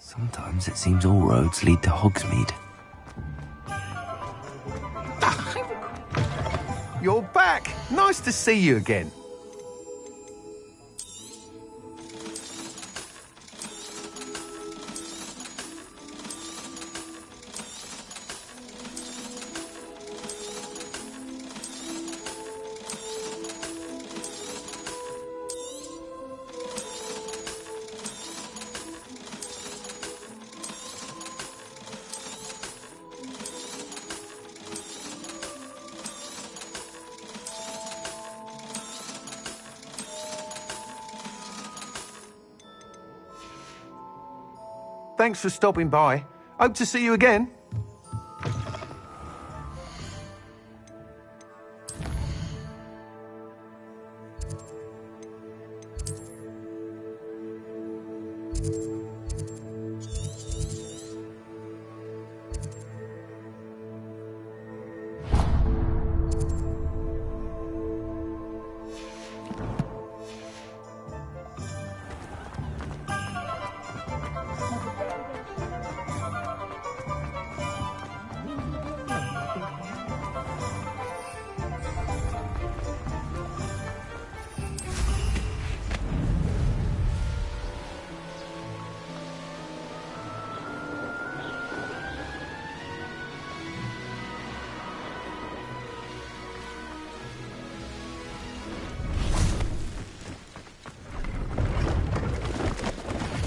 Sometimes it seems all roads lead to Hogsmeade. You're back! Nice to see you again. Thanks for stopping by. Hope to see you again.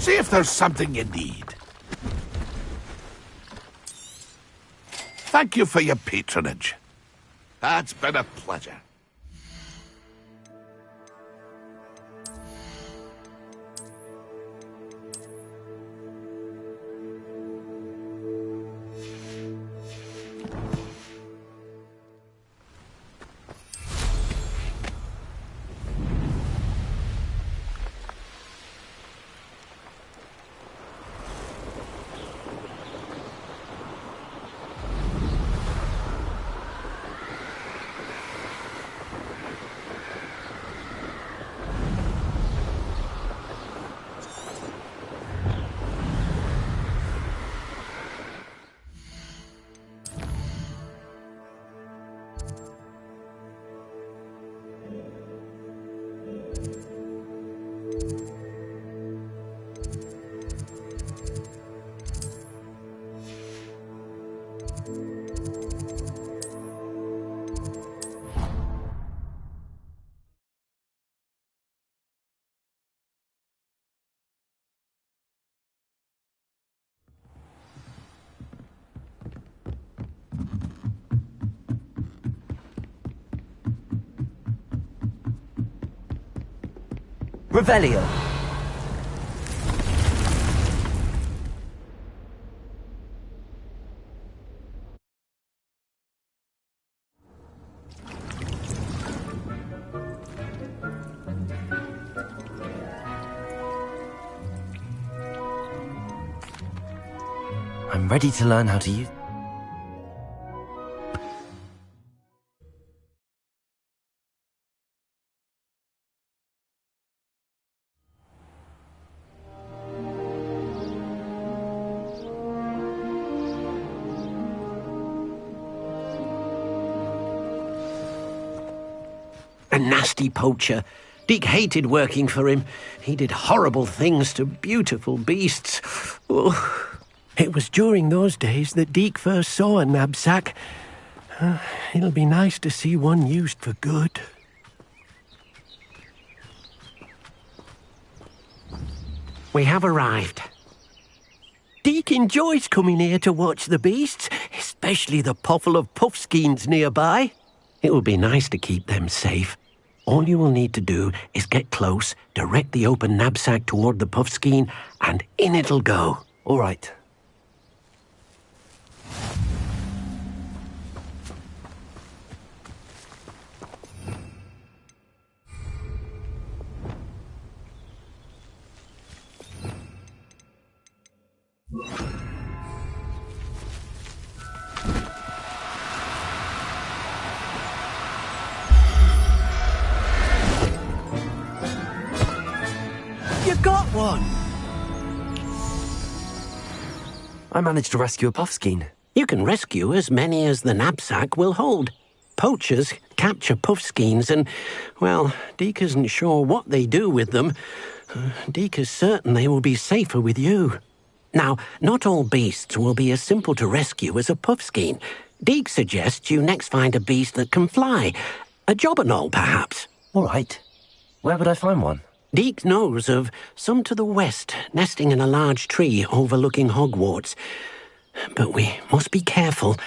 See if there's something you need. Thank you for your patronage. It's been a pleasure. Revelio. I'm ready to learn how to use... A nasty poacher. Deek hated working for him. He did horrible things to beautiful beasts. Oh, it was during those days that Deek first saw a knapsack. It'll be nice to see one used for good. We have arrived. Deek enjoys coming here to watch the beasts, especially the potful of puffskeins nearby. It will be nice to keep them safe. All you will need to do is get close, direct the open knapsack toward the puffskein, and in it'll go. All right. You got one! I managed to rescue a puffskein. You can rescue as many as the knapsack will hold. Poachers capture puffskeins and, well, Deek isn't sure what they do with them. Deek is certain they will be safer with you. Now, not all beasts will be as simple to rescue as a puffskein. Deek suggests you next find a beast that can fly. A jobberknoll, perhaps. All right. Where would I find one? Deek knows of some to the west, nesting in a large tree overlooking Hogwarts. But we must be careful.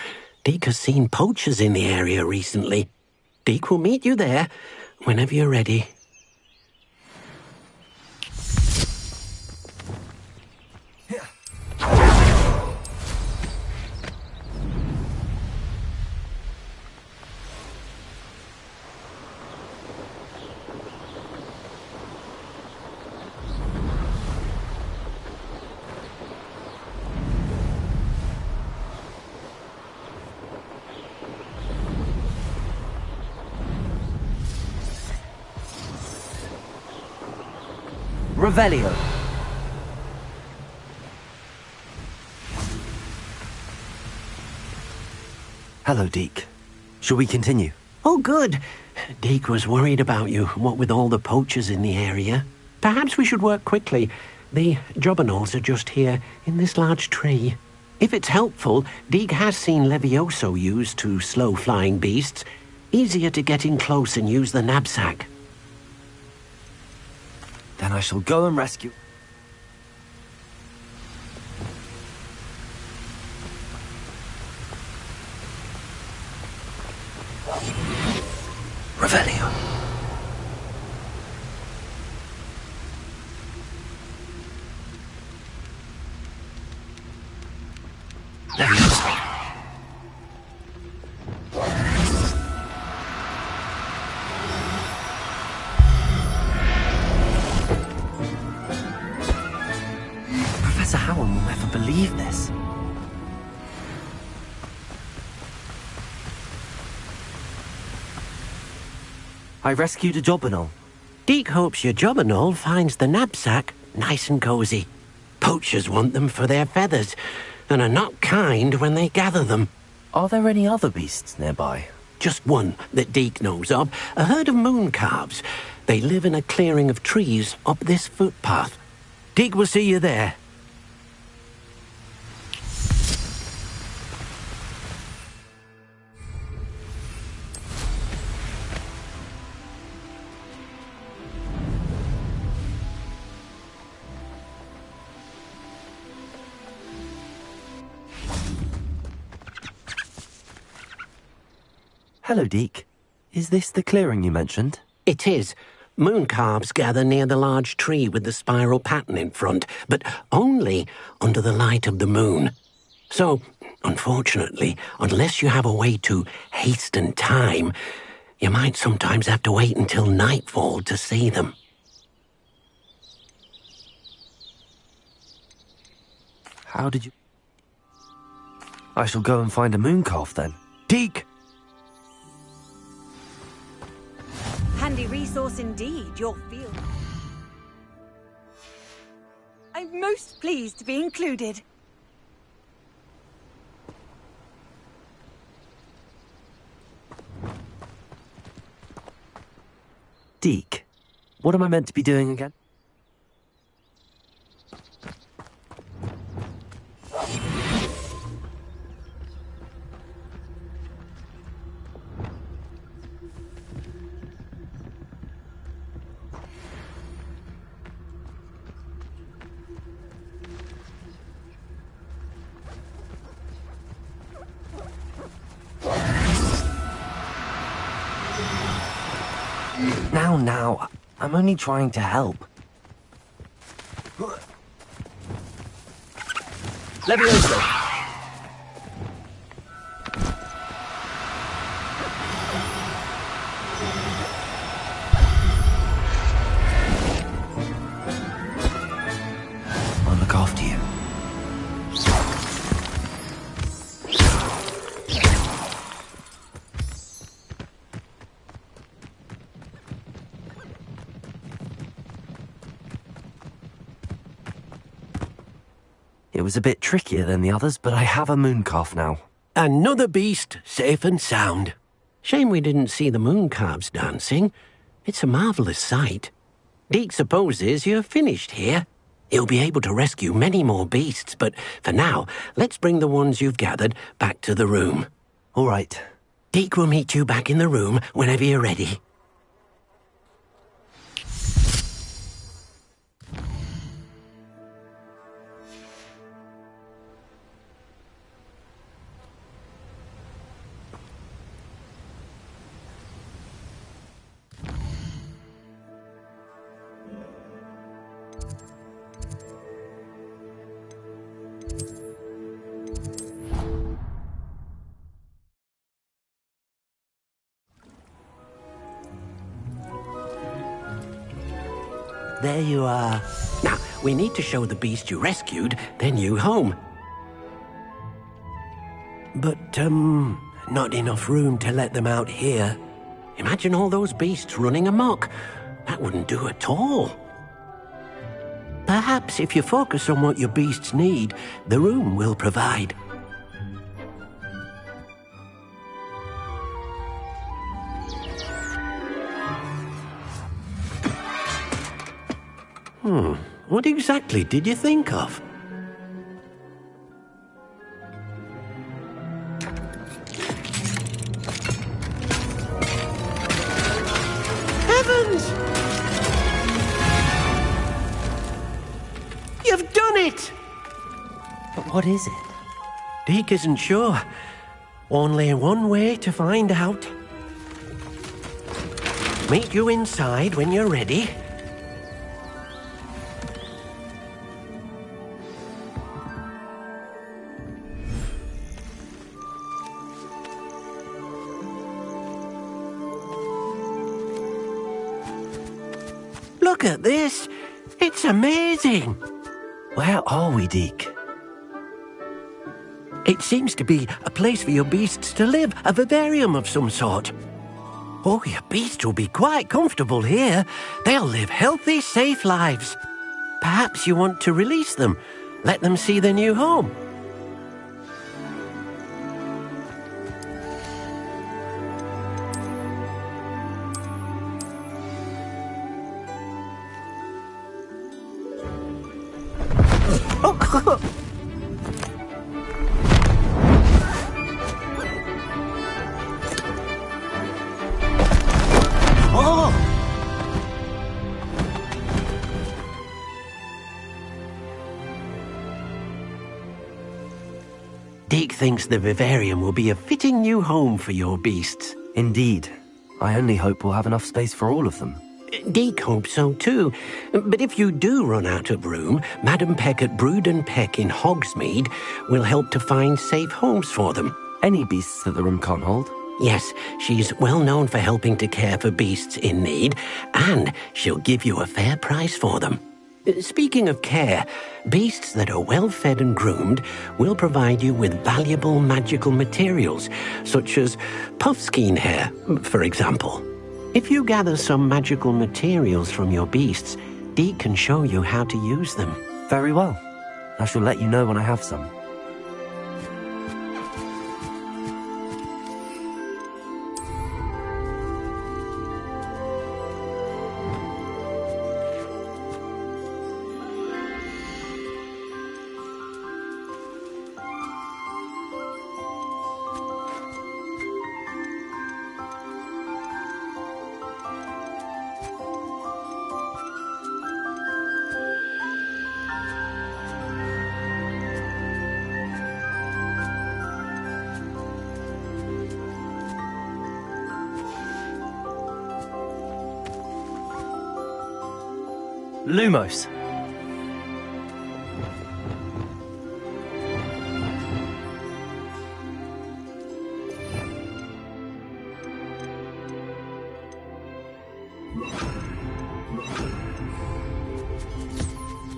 Deek has seen poachers in the area recently. Deek will meet you there whenever you're ready. Revelio. Hello, Deek. Shall we continue? Oh, good. Deek was worried about you, what with all the poachers in the area. Perhaps we should work quickly. The jobberknolls are just here, in this large tree. If it's helpful, Deek has seen Levioso used to slow flying beasts. Easier to get in close and use the knapsack. Then I shall go and rescue... Revelio. Leviosa. Professor Howell will never believe this. I rescued a Jobberknoll. Deke hopes your Jobberknoll finds the knapsack nice and cozy. Poachers want them for their feathers, and are not kind when they gather them. Are there any other beasts nearby? Just one that Deke knows of, a herd of moon calves. They live in a clearing of trees up this footpath. Deke will see you there. Hello, Deke. Is this the clearing you mentioned? It is. Moon calves gather near the large tree with the spiral pattern in front, but only under the light of the moon. So, unfortunately, unless you have a way to hasten time, you might sometimes have to wait until nightfall to see them. How did you... I shall go and find a moon calf then. Deke! Handy resource indeed, your field. I'm most pleased to be included. Deke, what am I meant to be doing again? Now, I'm only trying to help. Leviosa! I'll look after you. It was a bit trickier than the others, but I have a moon calf now. Another beast, safe and sound. Shame we didn't see the moon calves dancing. It's a marvellous sight. Deke supposes you're finished here. He'll be able to rescue many more beasts, but for now, let's bring the ones you've gathered back to the room. All right. Deke will meet you back in the room whenever you're ready. There you are. Now, we need to show the beast you rescued their new home. But, not enough room to let them out here. Imagine all those beasts running amok. That wouldn't do at all. Perhaps if you focus on what your beasts need, the room will provide. What exactly did you think of? Heavens! You've done it! But what is it? Deke isn't sure. Only one way to find out. meet you inside when you're ready. Look at this. It's amazing. Where are we, Deke? It seems to be a place for your beasts to live, a vivarium of some sort. Oh, your beasts will be quite comfortable here. They'll live healthy, safe lives. Perhaps you want to release them, let them see their new home. Deke thinks the vivarium will be a fitting new home for your beasts. Indeed. I only hope we'll have enough space for all of them. Deke hopes so too. But if you do run out of room, Madam Peck at Brood and Peck in Hogsmeade will help to find safe homes for them. Any beasts that the room can't hold? Yes, she's well known for helping to care for beasts in need, and she'll give you a fair price for them. Speaking of care, beasts that are well fed and groomed will provide you with valuable magical materials, such as puffskein hair, for example. If you gather some magical materials from your beasts, Deke can show you how to use them. Very well. I shall let you know when I have some. Lumos.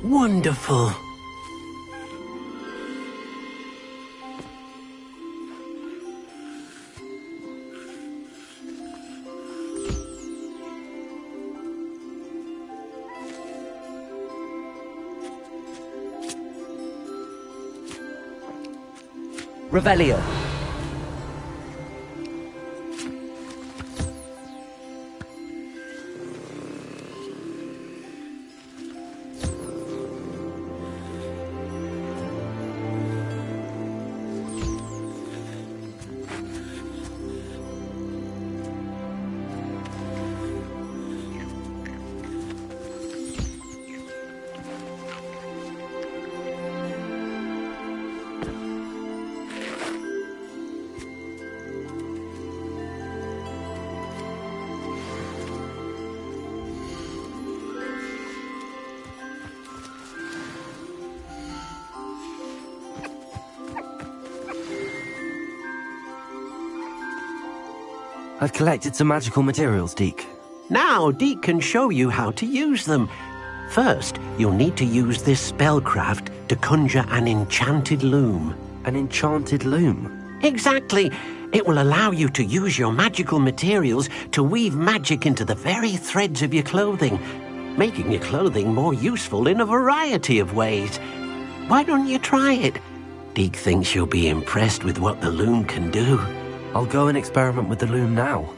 Wonderful. Revelio. I've collected some magical materials, Deke. Now Deke can show you how to use them. First, you'll need to use this spellcraft to conjure an enchanted loom. An enchanted loom? Exactly. It will allow you to use your magical materials to weave magic into the very threads of your clothing, making your clothing more useful in a variety of ways. Why don't you try it? Deke thinks you'll be impressed with what the loom can do. I'll go and experiment with the loom now.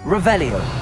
Revelio.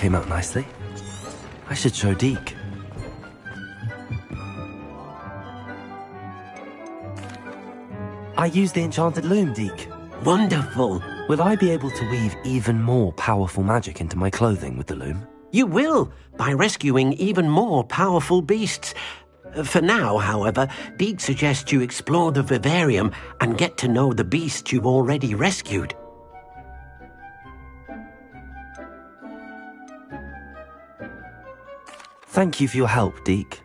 came out nicely. I should show Deke. I used the enchanted loom, Deke. Wonderful. Will I be able to weave even more powerful magic into my clothing with the loom? You will, by rescuing even more powerful beasts. For now, however, Deke suggests you explore the vivarium and get to know the beasts you've already rescued. Thank you for your help, Deke.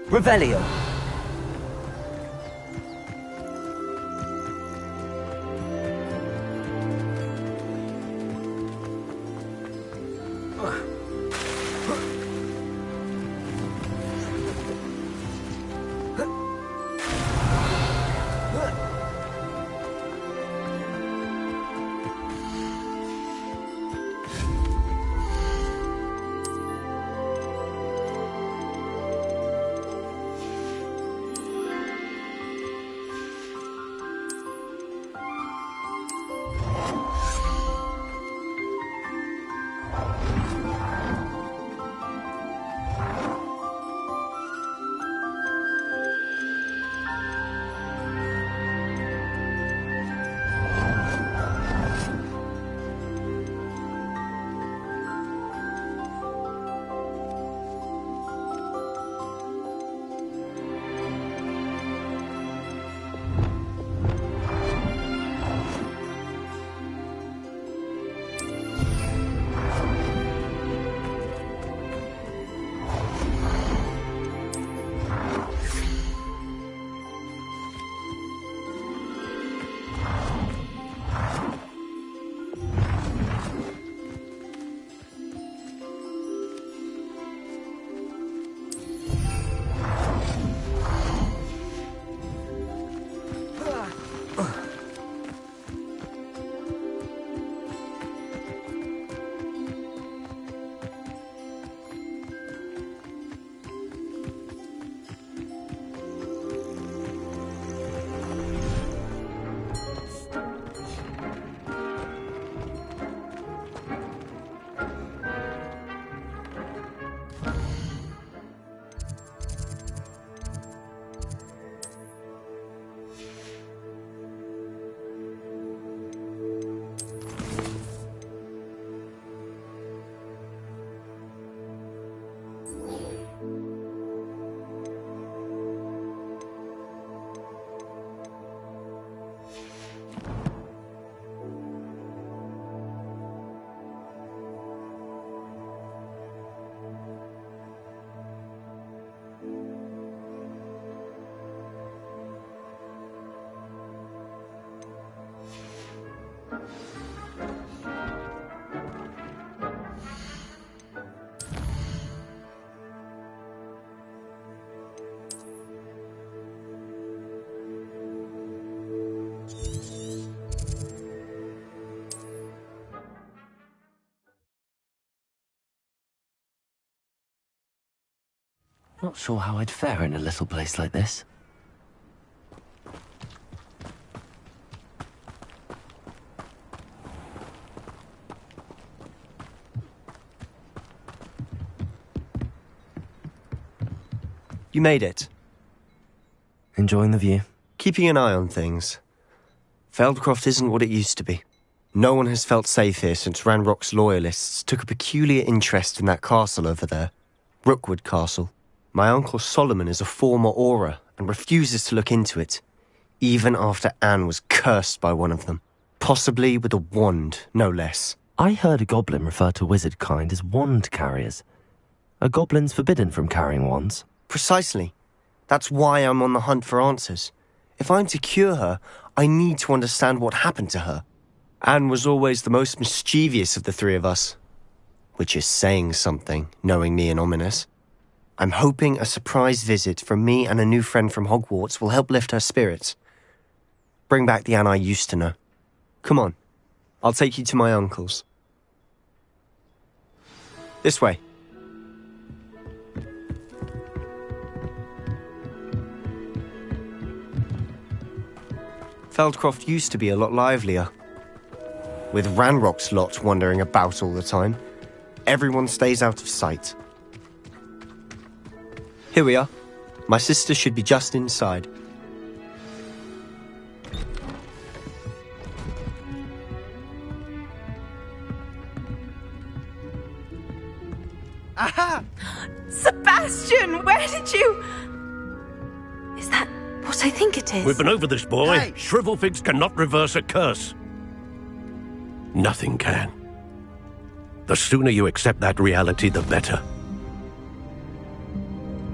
Revelio. Not sure how I'd fare in a little place like this. You made it. Enjoying the view? Keeping an eye on things. Feldcroft isn't what it used to be. No one has felt safe here since Ranrock's loyalists took a peculiar interest in that castle over there. Rookwood Castle. My uncle Solomon is a former Auror and refuses to look into it, even after Anne was cursed by one of them. Possibly with a wand, no less. I heard a goblin refer to wizard kind as wand carriers. Are goblins forbidden from carrying wands? Precisely. That's why I'm on the hunt for answers. If I'm to cure her, I need to understand what happened to her. Anne was always the most mischievous of the three of us. Which is saying something, knowing me and Ominous. I'm hoping a surprise visit from me and a new friend from Hogwarts will help lift her spirits. Bring back the Anne I used to know. Come on, I'll take you to my uncle's. This way. Feldcroft used to be a lot livelier. With Ranrock's lot wandering about all the time, everyone stays out of sight. Here we are. My sister should be just inside. Aha! Sebastian, where did you... Is that what I think it is? We've been over this, boy. Hey. Shrivelfigs cannot reverse a curse. Nothing can. The sooner you accept that reality, the better.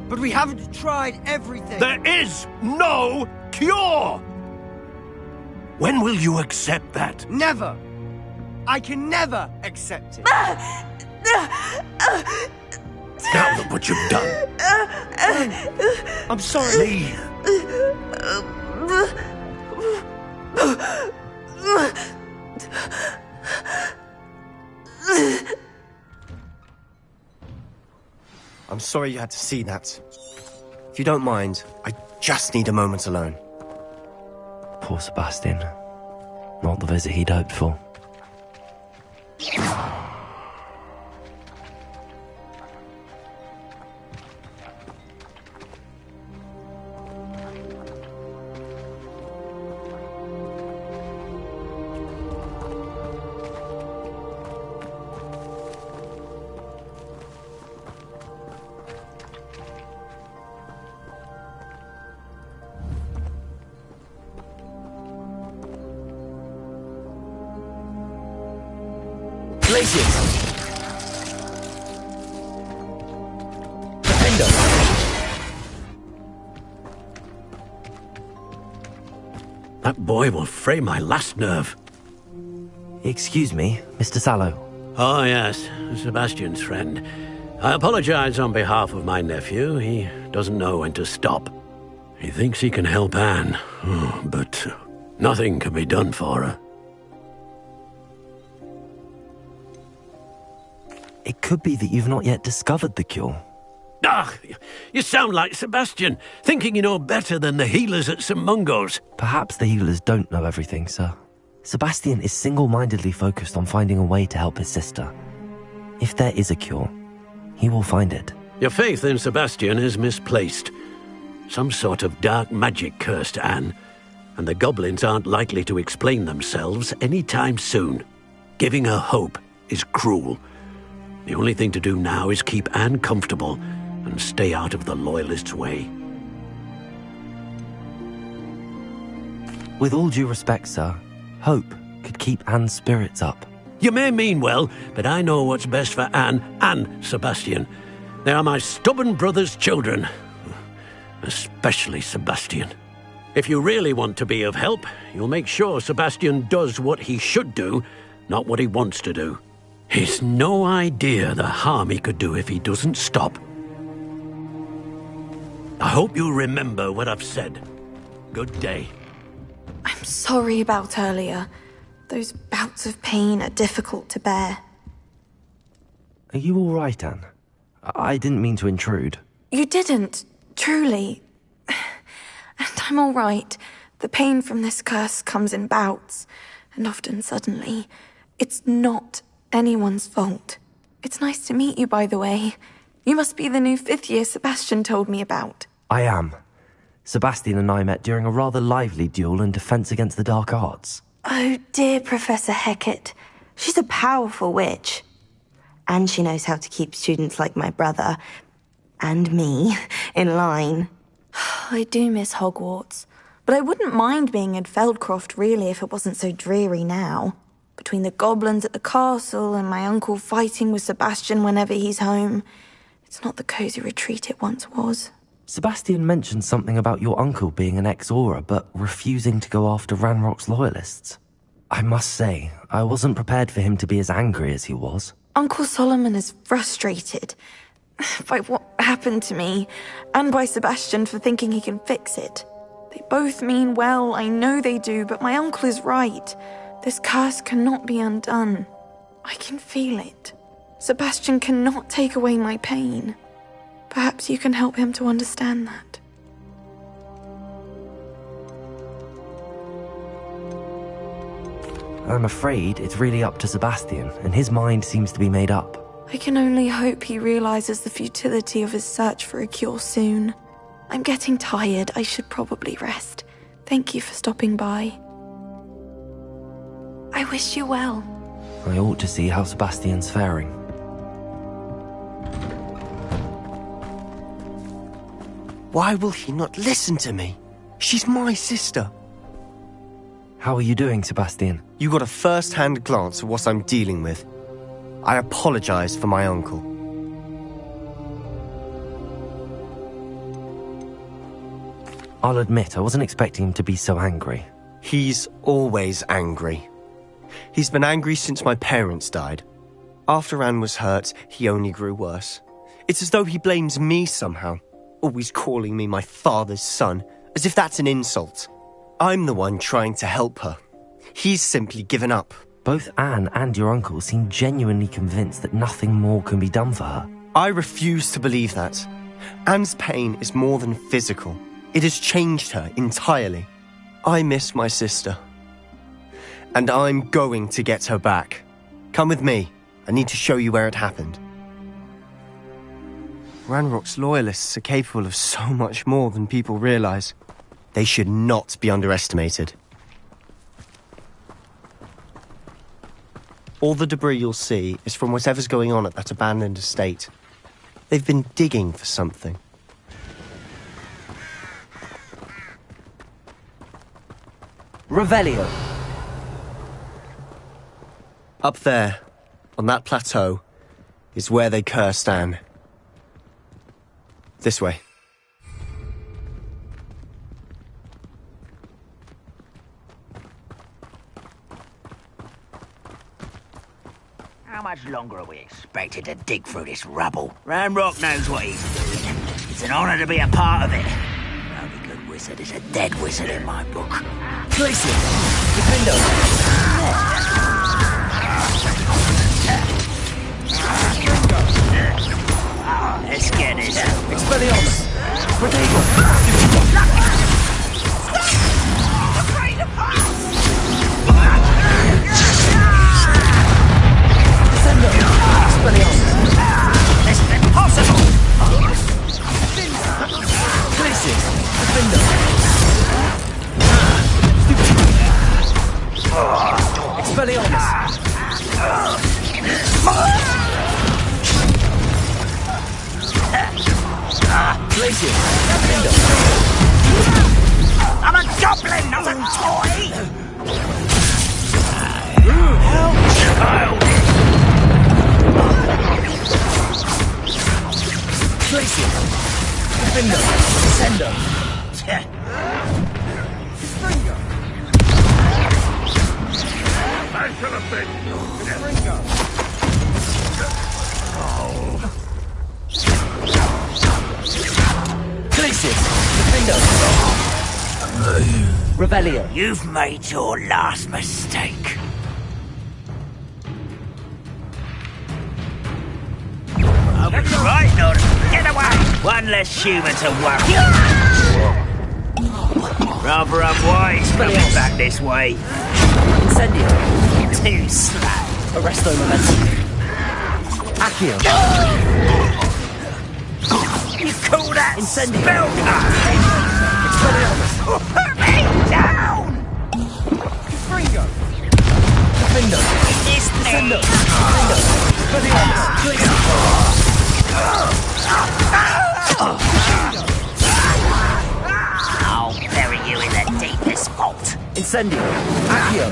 But we haven't tried everything. There is no cure! When will you accept that? Never. I can never accept it. Now look what you've done. I'm sorry. I'm sorry you had to see that. If you don't mind, I just need a moment alone. Poor Sebastian. Not the visit he'd hoped for. That boy will fray my last nerve. Excuse me, Mr. Sallow. Oh, yes, Sebastian's friend. I apologize on behalf of my nephew. He doesn't know when to stop. He thinks he can help Anne, but nothing can be done for her. It could be that you've not yet discovered the cure. Ah, you sound like Sebastian, thinking you know better than the healers at St. Mungo's. Perhaps the healers don't know everything, sir. Sebastian is single-mindedly focused on finding a way to help his sister. If there is a cure, he will find it. Your faith in Sebastian is misplaced. Some sort of dark magic cursed Anne, and the goblins aren't likely to explain themselves anytime soon. Giving her hope is cruel. The only thing to do now is keep Anne comfortable and stay out of the Loyalists' way. With all due respect, sir, hope could keep Anne's spirits up. You may mean well, but I know what's best for Anne and Sebastian. They are my stubborn brother's children. Especially Sebastian. If you really want to be of help, you'll make sure Sebastian does what he should do, not what he wants to do. He's no idea the harm he could do if he doesn't stop. I hope you'll remember what I've said. Good day. I'm sorry about earlier. Those bouts of pain are difficult to bear. Are you all right, Anne? I didn't mean to intrude. You didn't, truly. And I'm all right. The pain from this curse comes in bouts, and often suddenly. It's not anyone's fault. It's nice to meet you, by the way. You must be the new 5th year Sebastian told me about. I am. Sebastian and I met during a rather lively duel in defense against the dark arts. Oh, dear Professor Hecat. She's a powerful witch. And she knows how to keep students like my brother, and me, in line. I do miss Hogwarts, but I wouldn't mind being in Feldcroft, really, if it wasn't so dreary now. Between the goblins at the castle and my uncle fighting with Sebastian whenever he's home, it's not the cosy retreat it once was. Sebastian mentioned something about your uncle being an ex-Aura, but refusing to go after Ranrock's loyalists. I must say, I wasn't prepared for him to be as angry as he was. Uncle Solomon is frustrated. by what happened to me, and by Sebastian for thinking he can fix it. They both mean well, I know they do, but my uncle is right. This curse cannot be undone. I can feel it. Sebastian cannot take away my pain. Perhaps you can help him to understand that. I'm afraid it's really up to Sebastian, and his mind seems to be made up. I can only hope he realizes the futility of his search for a cure soon. I'm getting tired. I should probably rest. Thank you for stopping by. I wish you well. I ought to see how Sebastian's faring. Why will he not listen to me? She's my sister. How are you doing, Sebastian? You got a first-hand glance at what I'm dealing with. I apologize for my uncle. I'll admit, I wasn't expecting him to be so angry. He's always angry. He's been angry since my parents died. After Anne was hurt, he only grew worse. It's as though he blames me somehow, always calling me my father's son, as if that's an insult. I'm the one trying to help her. He's simply given up. Both Anne and your uncle seem genuinely convinced that nothing more can be done for her. I refuse to believe that. Anne's pain is more than physical. It has changed her entirely. I miss my sister. And I'm going to get her back. Come with me. I need to show you where it happened. Ranrock's loyalists are capable of so much more than people realize. They should not be underestimated. All the debris you'll see is from whatever's going on at that abandoned estate. They've been digging for something. Revelio. Up there, on that plateau, is where they cursed Anne. This way. How much longer are we expected to dig through this rubble? Ranrock knows what he's doing. It's an honor to be a part of it. The only good wizard is a dead wizard in my book. Place it. Defendo. Let's get this. Expelliarmus. Protego. Afraid of heights! Descendo. Expelliarmus. This is impossible! Places. Defendo. Expelliarmus. Places. Defendo. I'm a goblin, not a toy! Help! Child! Places. Defendo. Descendo. I should have been. Places. Defendo. Revelio. You've made your last mistake. I was right, Nod. Get away! One less human to worry. Rather unwise coming back this way. Incendio. Too slow. Arresto momentum. Accio. You call that Incendio. spell Expelliarmus. Put me down! Fringo. Defendo. This Descendo. thing! Defendo. Expelliarmus. Places. I'll bury you in the deepest vault. Incendio. Accio.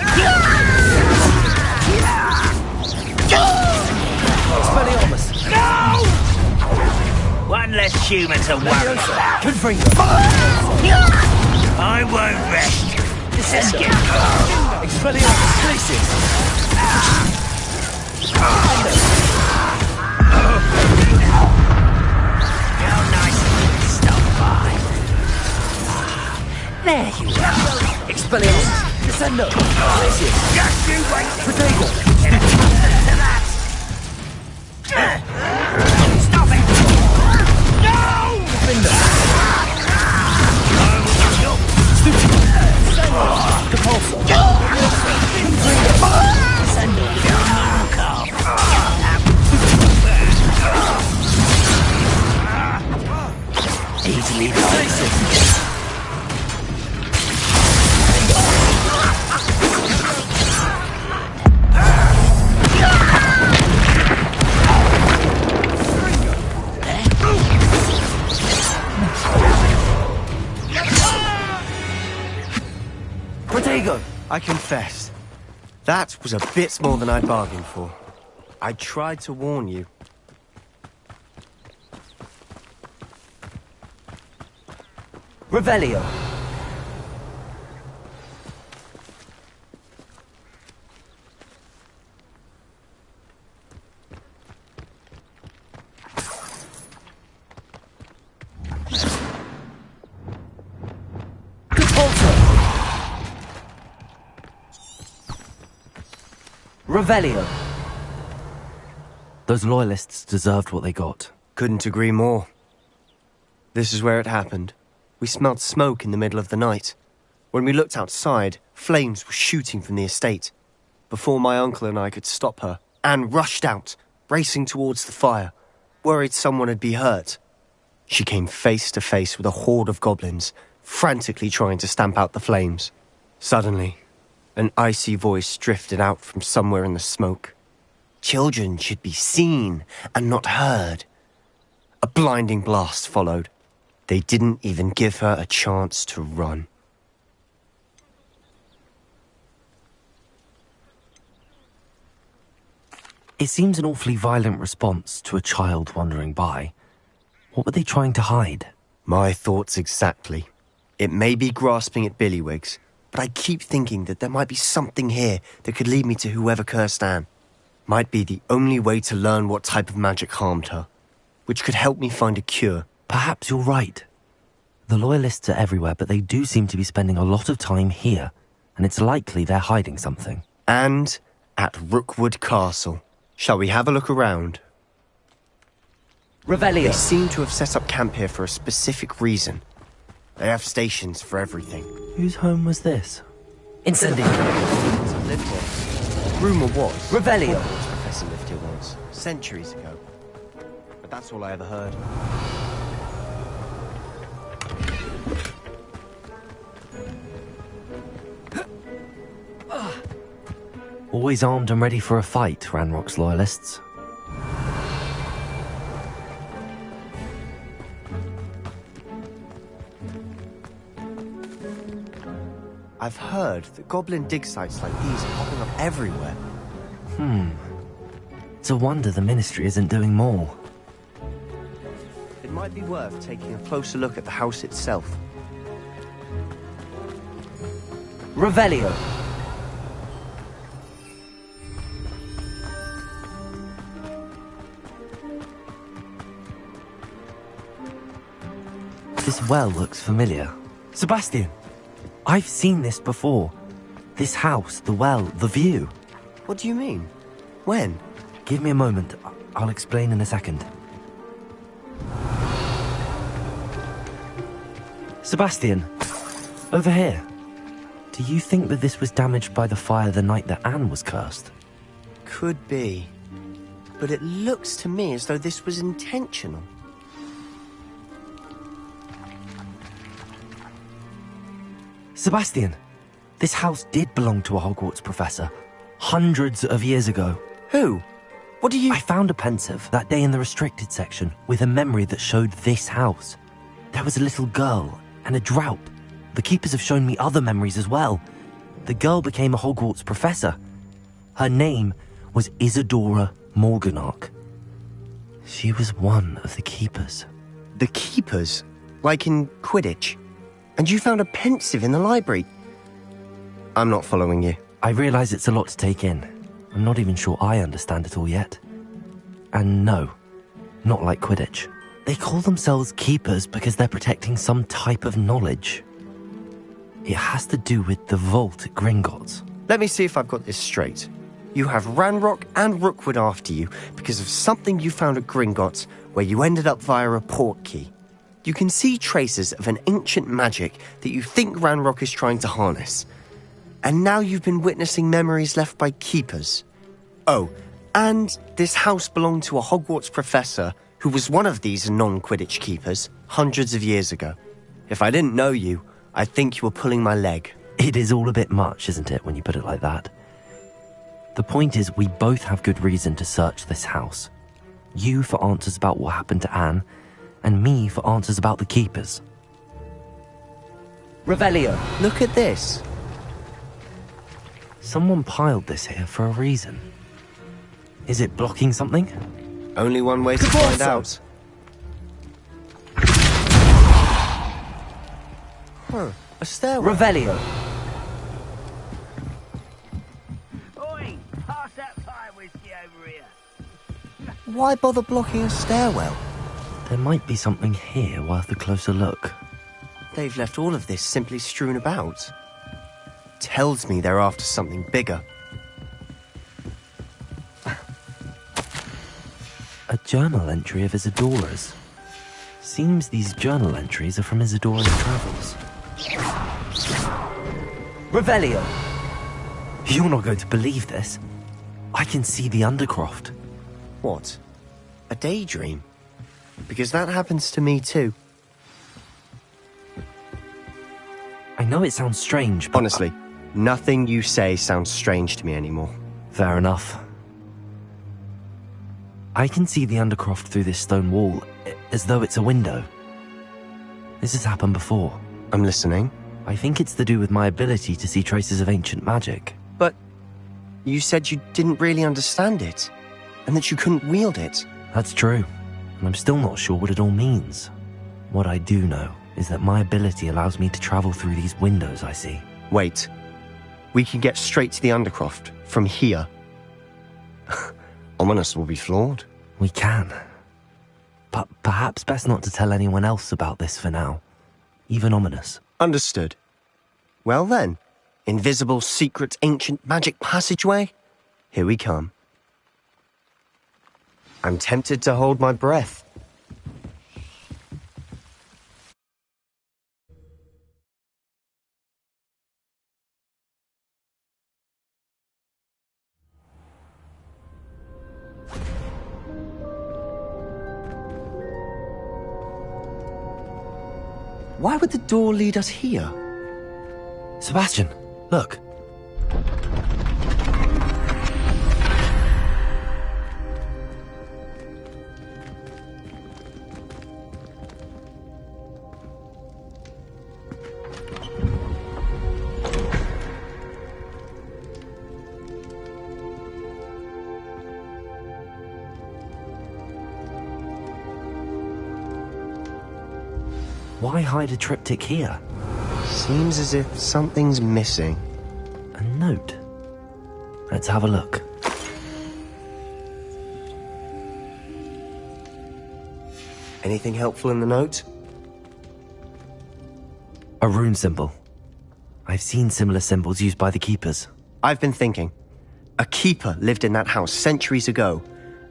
Expelliarmus. No! One less human to worry about. Confringo. I won't rest. Let's get Expelliarmus. Places. Defender! Just you wait! Potato! Stop it! No! Easily decisive. Protego! I confess, that was a bit more than I'd bargained for. I tried to warn you. Revelio. Revelio. Those loyalists deserved what they got. Couldn't agree more. This is where it happened. We smelled smoke in the middle of the night. When we looked outside, flames were shooting from the estate. Before my uncle and I could stop her, Anne rushed out, racing towards the fire, worried someone had been hurt. She came face to face with a horde of goblins, frantically trying to stamp out the flames. Suddenly, an icy voice drifted out from somewhere in the smoke. Children should be seen and not heard. A blinding blast followed. They didn't even give her a chance to run. It seems an awfully violent response to a child wandering by. What were they trying to hide? My thoughts exactly. It may be grasping at Billywigs, but I keep thinking that there might be something here that could lead me to whoever cursed Anne. Might be the only way to learn what type of magic harmed her, which could help me find a cure. Perhaps you're right. The loyalists are everywhere, but they do seem to be spending a lot of time here, and it's likely they're hiding something. And at Rookwood Castle. Shall we have a look around? Revelio. They seem to have set up camp here for a specific reason. They have stations for everything. Whose home was this? Incendio. Rumour was Revelio. Hogwarts Professor lived here once, centuries ago. But that's all I ever heard. Always armed and ready for a fight, Ranrock's loyalists. I've heard that goblin dig sites like these are popping up everywhere. It's a wonder the Ministry isn't doing more. It might be worth taking a closer look at the house itself. Revelio. This well looks familiar. Sebastian, I've seen this before. This house, the well, the view. What do you mean? When? Give me a moment. I'll explain in a second. Sebastian, over here. Do you think that this was damaged by the fire the night that Anne was cursed? Could be. But it looks to me as though this was intentional. Sebastian, this house did belong to a Hogwarts professor. Hundreds of years ago. Who? What do you... I found a pensive that day in the restricted section with a memory that showed this house. There was a little girl and a drought. The keepers have shown me other memories as well. The girl became a Hogwarts professor. Her name was Isadora Morganach. She was one of the keepers. The keepers? Like in Quidditch? And you found a pensive in the library? I'm not following you. I realise it's a lot to take in. I'm not even sure I understand it all yet. And no, not like Quidditch. They call themselves keepers because they're protecting some type of knowledge. It has to do with the vault at Gringotts. Let me see if I've got this straight. You have Ranrock and Rookwood after you because of something you found at Gringotts where you ended up via a port key. You can see traces of an ancient magic that you think Ranrock is trying to harness. And now you've been witnessing memories left by keepers. Oh, and this house belonged to a Hogwarts professor who was one of these non-Quidditch keepers hundreds of years ago. If I didn't know you, I'd think you were pulling my leg. It is all a bit much, isn't it, when you put it like that? The point is, we both have good reason to search this house. You for answers about what happened to Anne, and me for answers about the keepers. Revelio, look at this. Someone piled this here for a reason. Is it blocking something? Only one way to find out. A stairwell. Revelio. Oi, pass that fire whiskey over here. Why bother blocking a stairwell? There might be something here worth a closer look. They've left all of this simply strewn about. Tells me they're after something bigger. A journal entry of Isadora's. Seems these journal entries are from Isadora's travels. Revelio! You're not going to believe this. I can see the Undercroft. What? A daydream? Because that happens to me too. I know it sounds strange, but... Honestly, nothing you say sounds strange to me anymore. Fair enough. I can see the Undercroft through this stone wall, as though it's a window. This has happened before. I'm listening. I think it's to do with my ability to see traces of ancient magic. But you said you didn't really understand it, and that you couldn't wield it. That's true, and I'm still not sure what it all means. What I do know is that my ability allows me to travel through these windows I see. Wait. We can get straight to the Undercroft from here. Ominous will be flawed. We can. But perhaps best not to tell anyone else about this for now. Even Ominous. Understood. Well then, invisible, secret, ancient magic passageway? Here we come. I'm tempted to hold my breath. Why would the door lead us here? Sebastian, look. Why hide a triptych here? Seems as if something's missing. A note. Let's have a look. Anything helpful in the note? A rune symbol. I've seen similar symbols used by the keepers. I've been thinking. A keeper lived in that house centuries ago,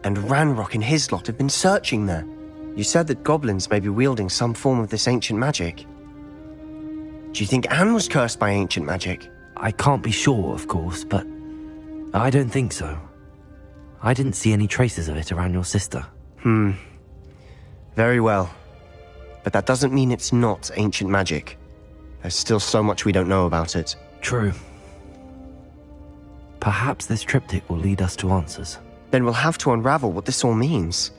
and Ranrock and his lot have been searching there. You said that goblins may be wielding some form of this ancient magic. Do you think Anne was cursed by ancient magic? I can't be sure, of course, but I don't think so. I didn't see any traces of it around your sister. Very well. But that doesn't mean it's not ancient magic. There's still so much we don't know about it. True. Perhaps this triptych will lead us to answers. Then we'll have to unravel what this all means.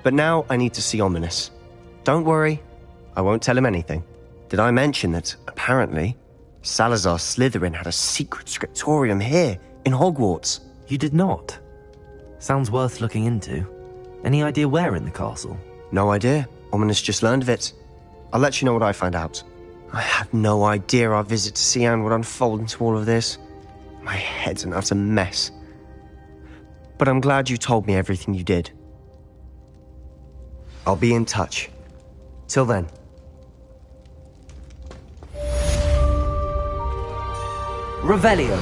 But now I need to see Ominous. Don't worry, I won't tell him anything. Did I mention that, apparently, Salazar Slytherin had a secret scriptorium here in Hogwarts? You did not? Sounds worth looking into. Any idea where in the castle? No idea. Ominous just learned of it. I'll let you know what I find out. I had no idea our visit to see Anne would unfold into all of this. My head's an utter mess. But I'm glad you told me everything you did. I'll be in touch. Till then. Revelio.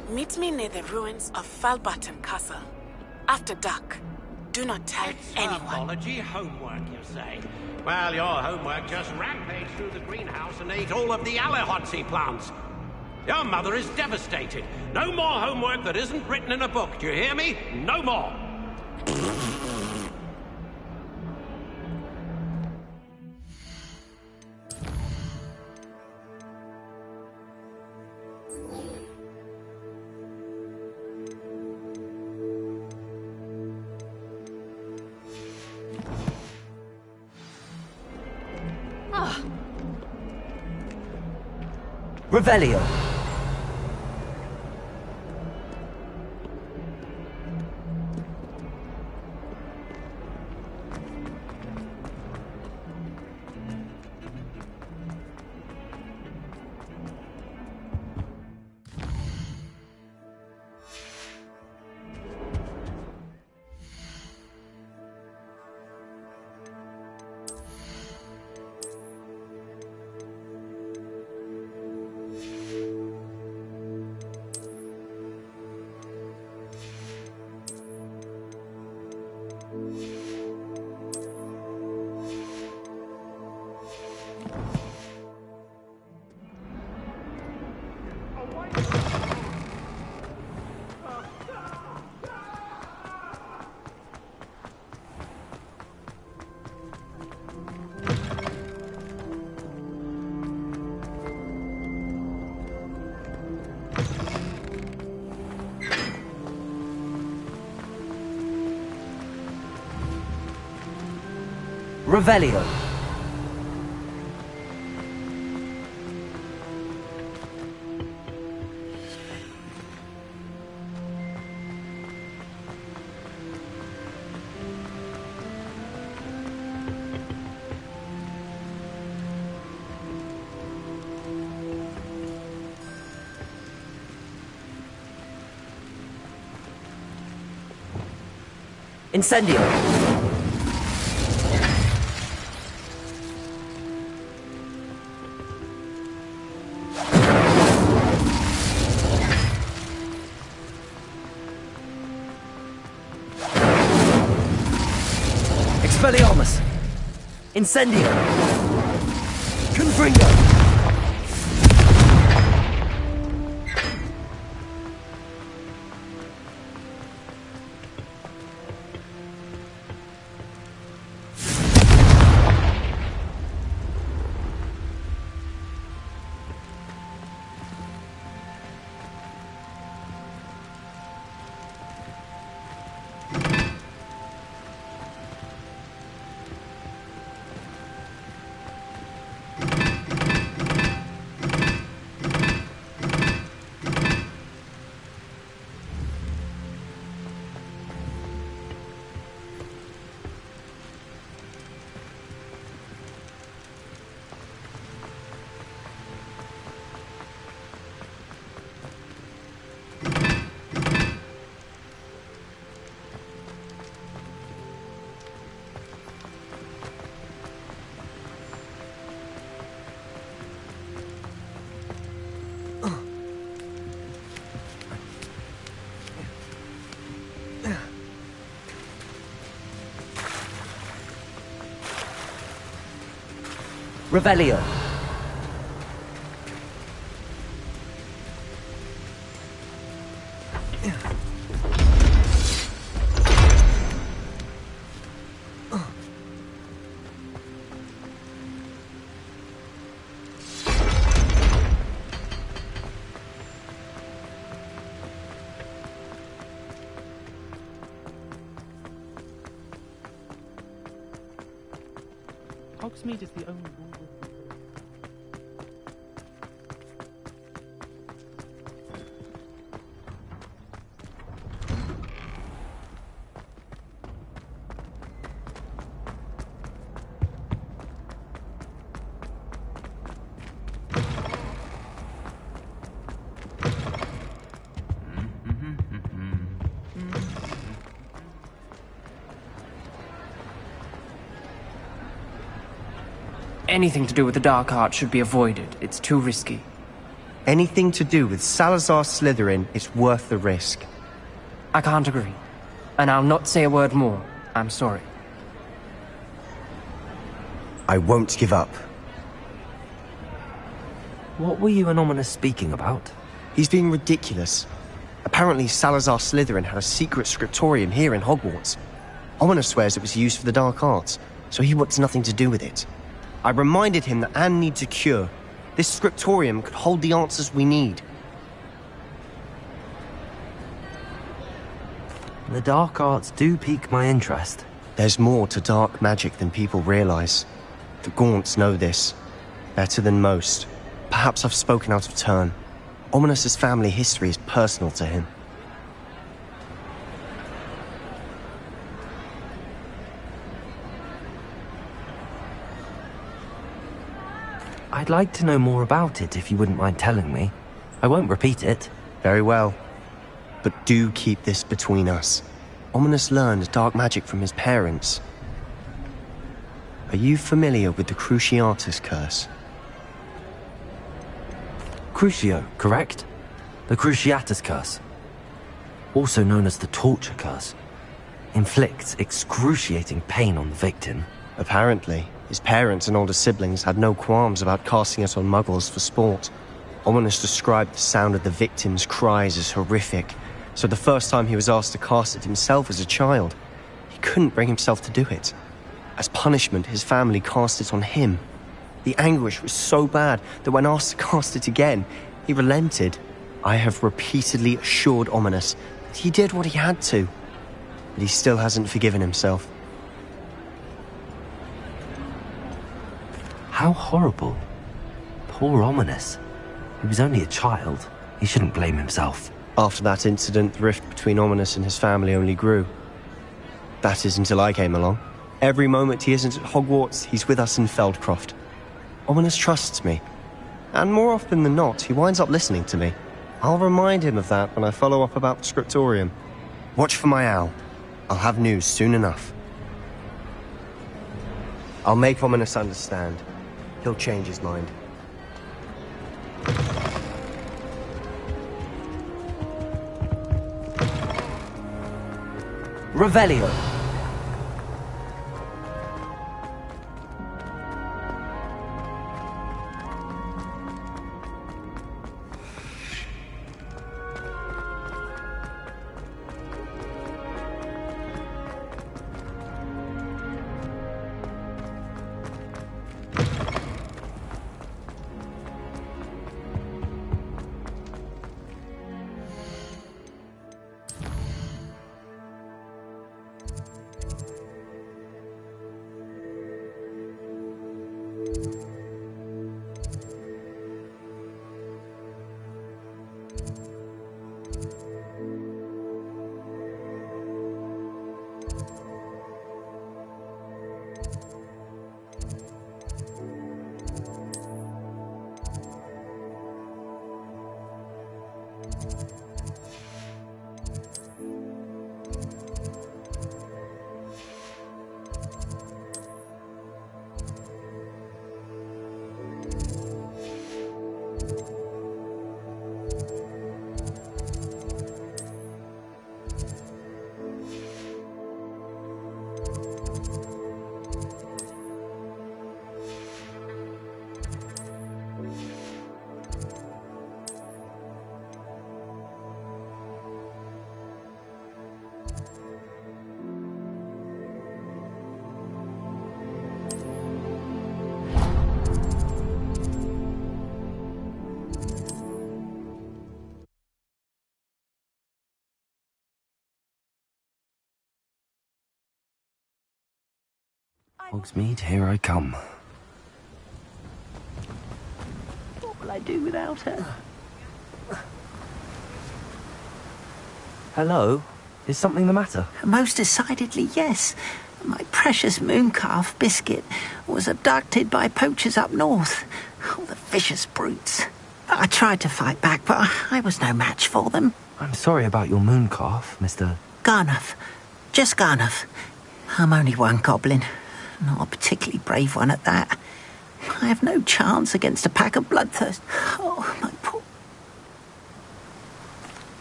Meet me near the ruins of Falbutton Castle. After dark. Do not tell anyone. Apology homework, you say? Well, your homework just rampaged through the greenhouse and ate all of the Alehotzi plants. Your mother is devastated. No more homework that isn't written in a book. Do you hear me? No more. Revelio. Revelio. Incendio. Expelliarmus! Incendio! Confringo! Revelio. Hogsmeade is the only one. Anything to do with the dark arts should be avoided. It's too risky. Anything to do with Salazar Slytherin is worth the risk. I can't agree. And I'll not say a word more. I'm sorry. I won't give up. What were you and Ominous speaking about? He's being ridiculous. Apparently Salazar Slytherin had a secret scriptorium here in Hogwarts. Ominous swears it was used for the dark arts, so he wants nothing to do with it. I reminded him that Anne needs a cure. This scriptorium could hold the answers we need. The dark arts do pique my interest. There's more to dark magic than people realize. The Gaunts know this. Better than most. Perhaps I've spoken out of turn. Ominous's family history is personal to him. I'd like to know more about it if you wouldn't mind telling me. I won't repeat it. Very well. But do keep this between us. Ominous learned dark magic from his parents. Are you familiar with the Cruciatus curse? Crucio, correct? The Cruciatus curse. Also known as the torture curse. Inflicts excruciating pain on the victim. Apparently, his parents and older siblings had no qualms about casting it on muggles for sport. Ominous described the sound of the victim's cries as horrific, so the first time he was asked to cast it himself as a child, he couldn't bring himself to do it. As punishment, his family cast it on him. The anguish was so bad that when asked to cast it again, he relented. I have repeatedly assured Ominous that he did what he had to, but he still hasn't forgiven himself. How horrible. Poor Ominous. He was only a child. He shouldn't blame himself. After that incident, the rift between Ominous and his family only grew. That is until I came along. Every moment he isn't at Hogwarts, he's with us in Feldcroft. Ominous trusts me. And more often than not, he winds up listening to me. I'll remind him of that when I follow up about the scriptorium. Watch for my owl. I'll have news soon enough. I'll make Ominous understand. He'll change his mind. Revelio. Hogsmeade, here I come. What will I do without her? Hello? Is something the matter? Most decidedly, yes. My precious mooncalf, Biscuit, was abducted by poachers up north. Oh, the vicious brutes. I tried to fight back, but I was no match for them. I'm sorry about your mooncalf, Mr. Garnuff. Just Garnuff. I'm only one goblin. Not a particularly brave one at that. I have no chance against a pack of bloodthirst. Oh, my poor...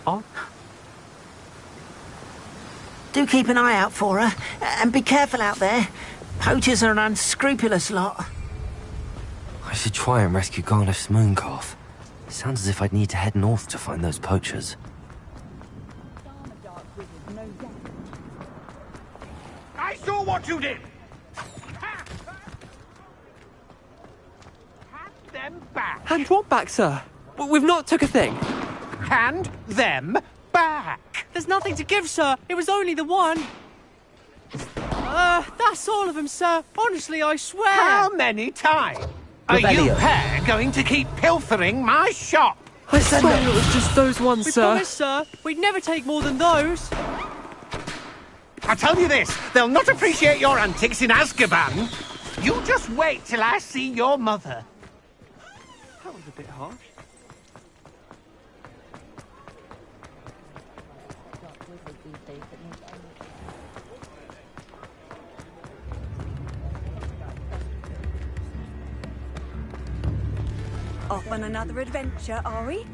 Oh? Do keep an eye out for her, and be careful out there. Poachers are an unscrupulous lot. I should try and rescue Garneth's mooncalf. Sounds as if I'd need to head north to find those poachers. I saw what you did! Hand them back! Hand what back, sir? We've not took a thing. Hand them back! There's nothing to give, sir. It was only the one. That's all of them, sir. Honestly, I swear. How many times are you pair going to keep pilfering my shop? I swear it was just those ones, sir. We promise, sir. We'd never take more than those. I tell you this, they'll not appreciate your antics in Azkaban. You just wait till I see your mother. That was a bit harsh. Off on another adventure, are we?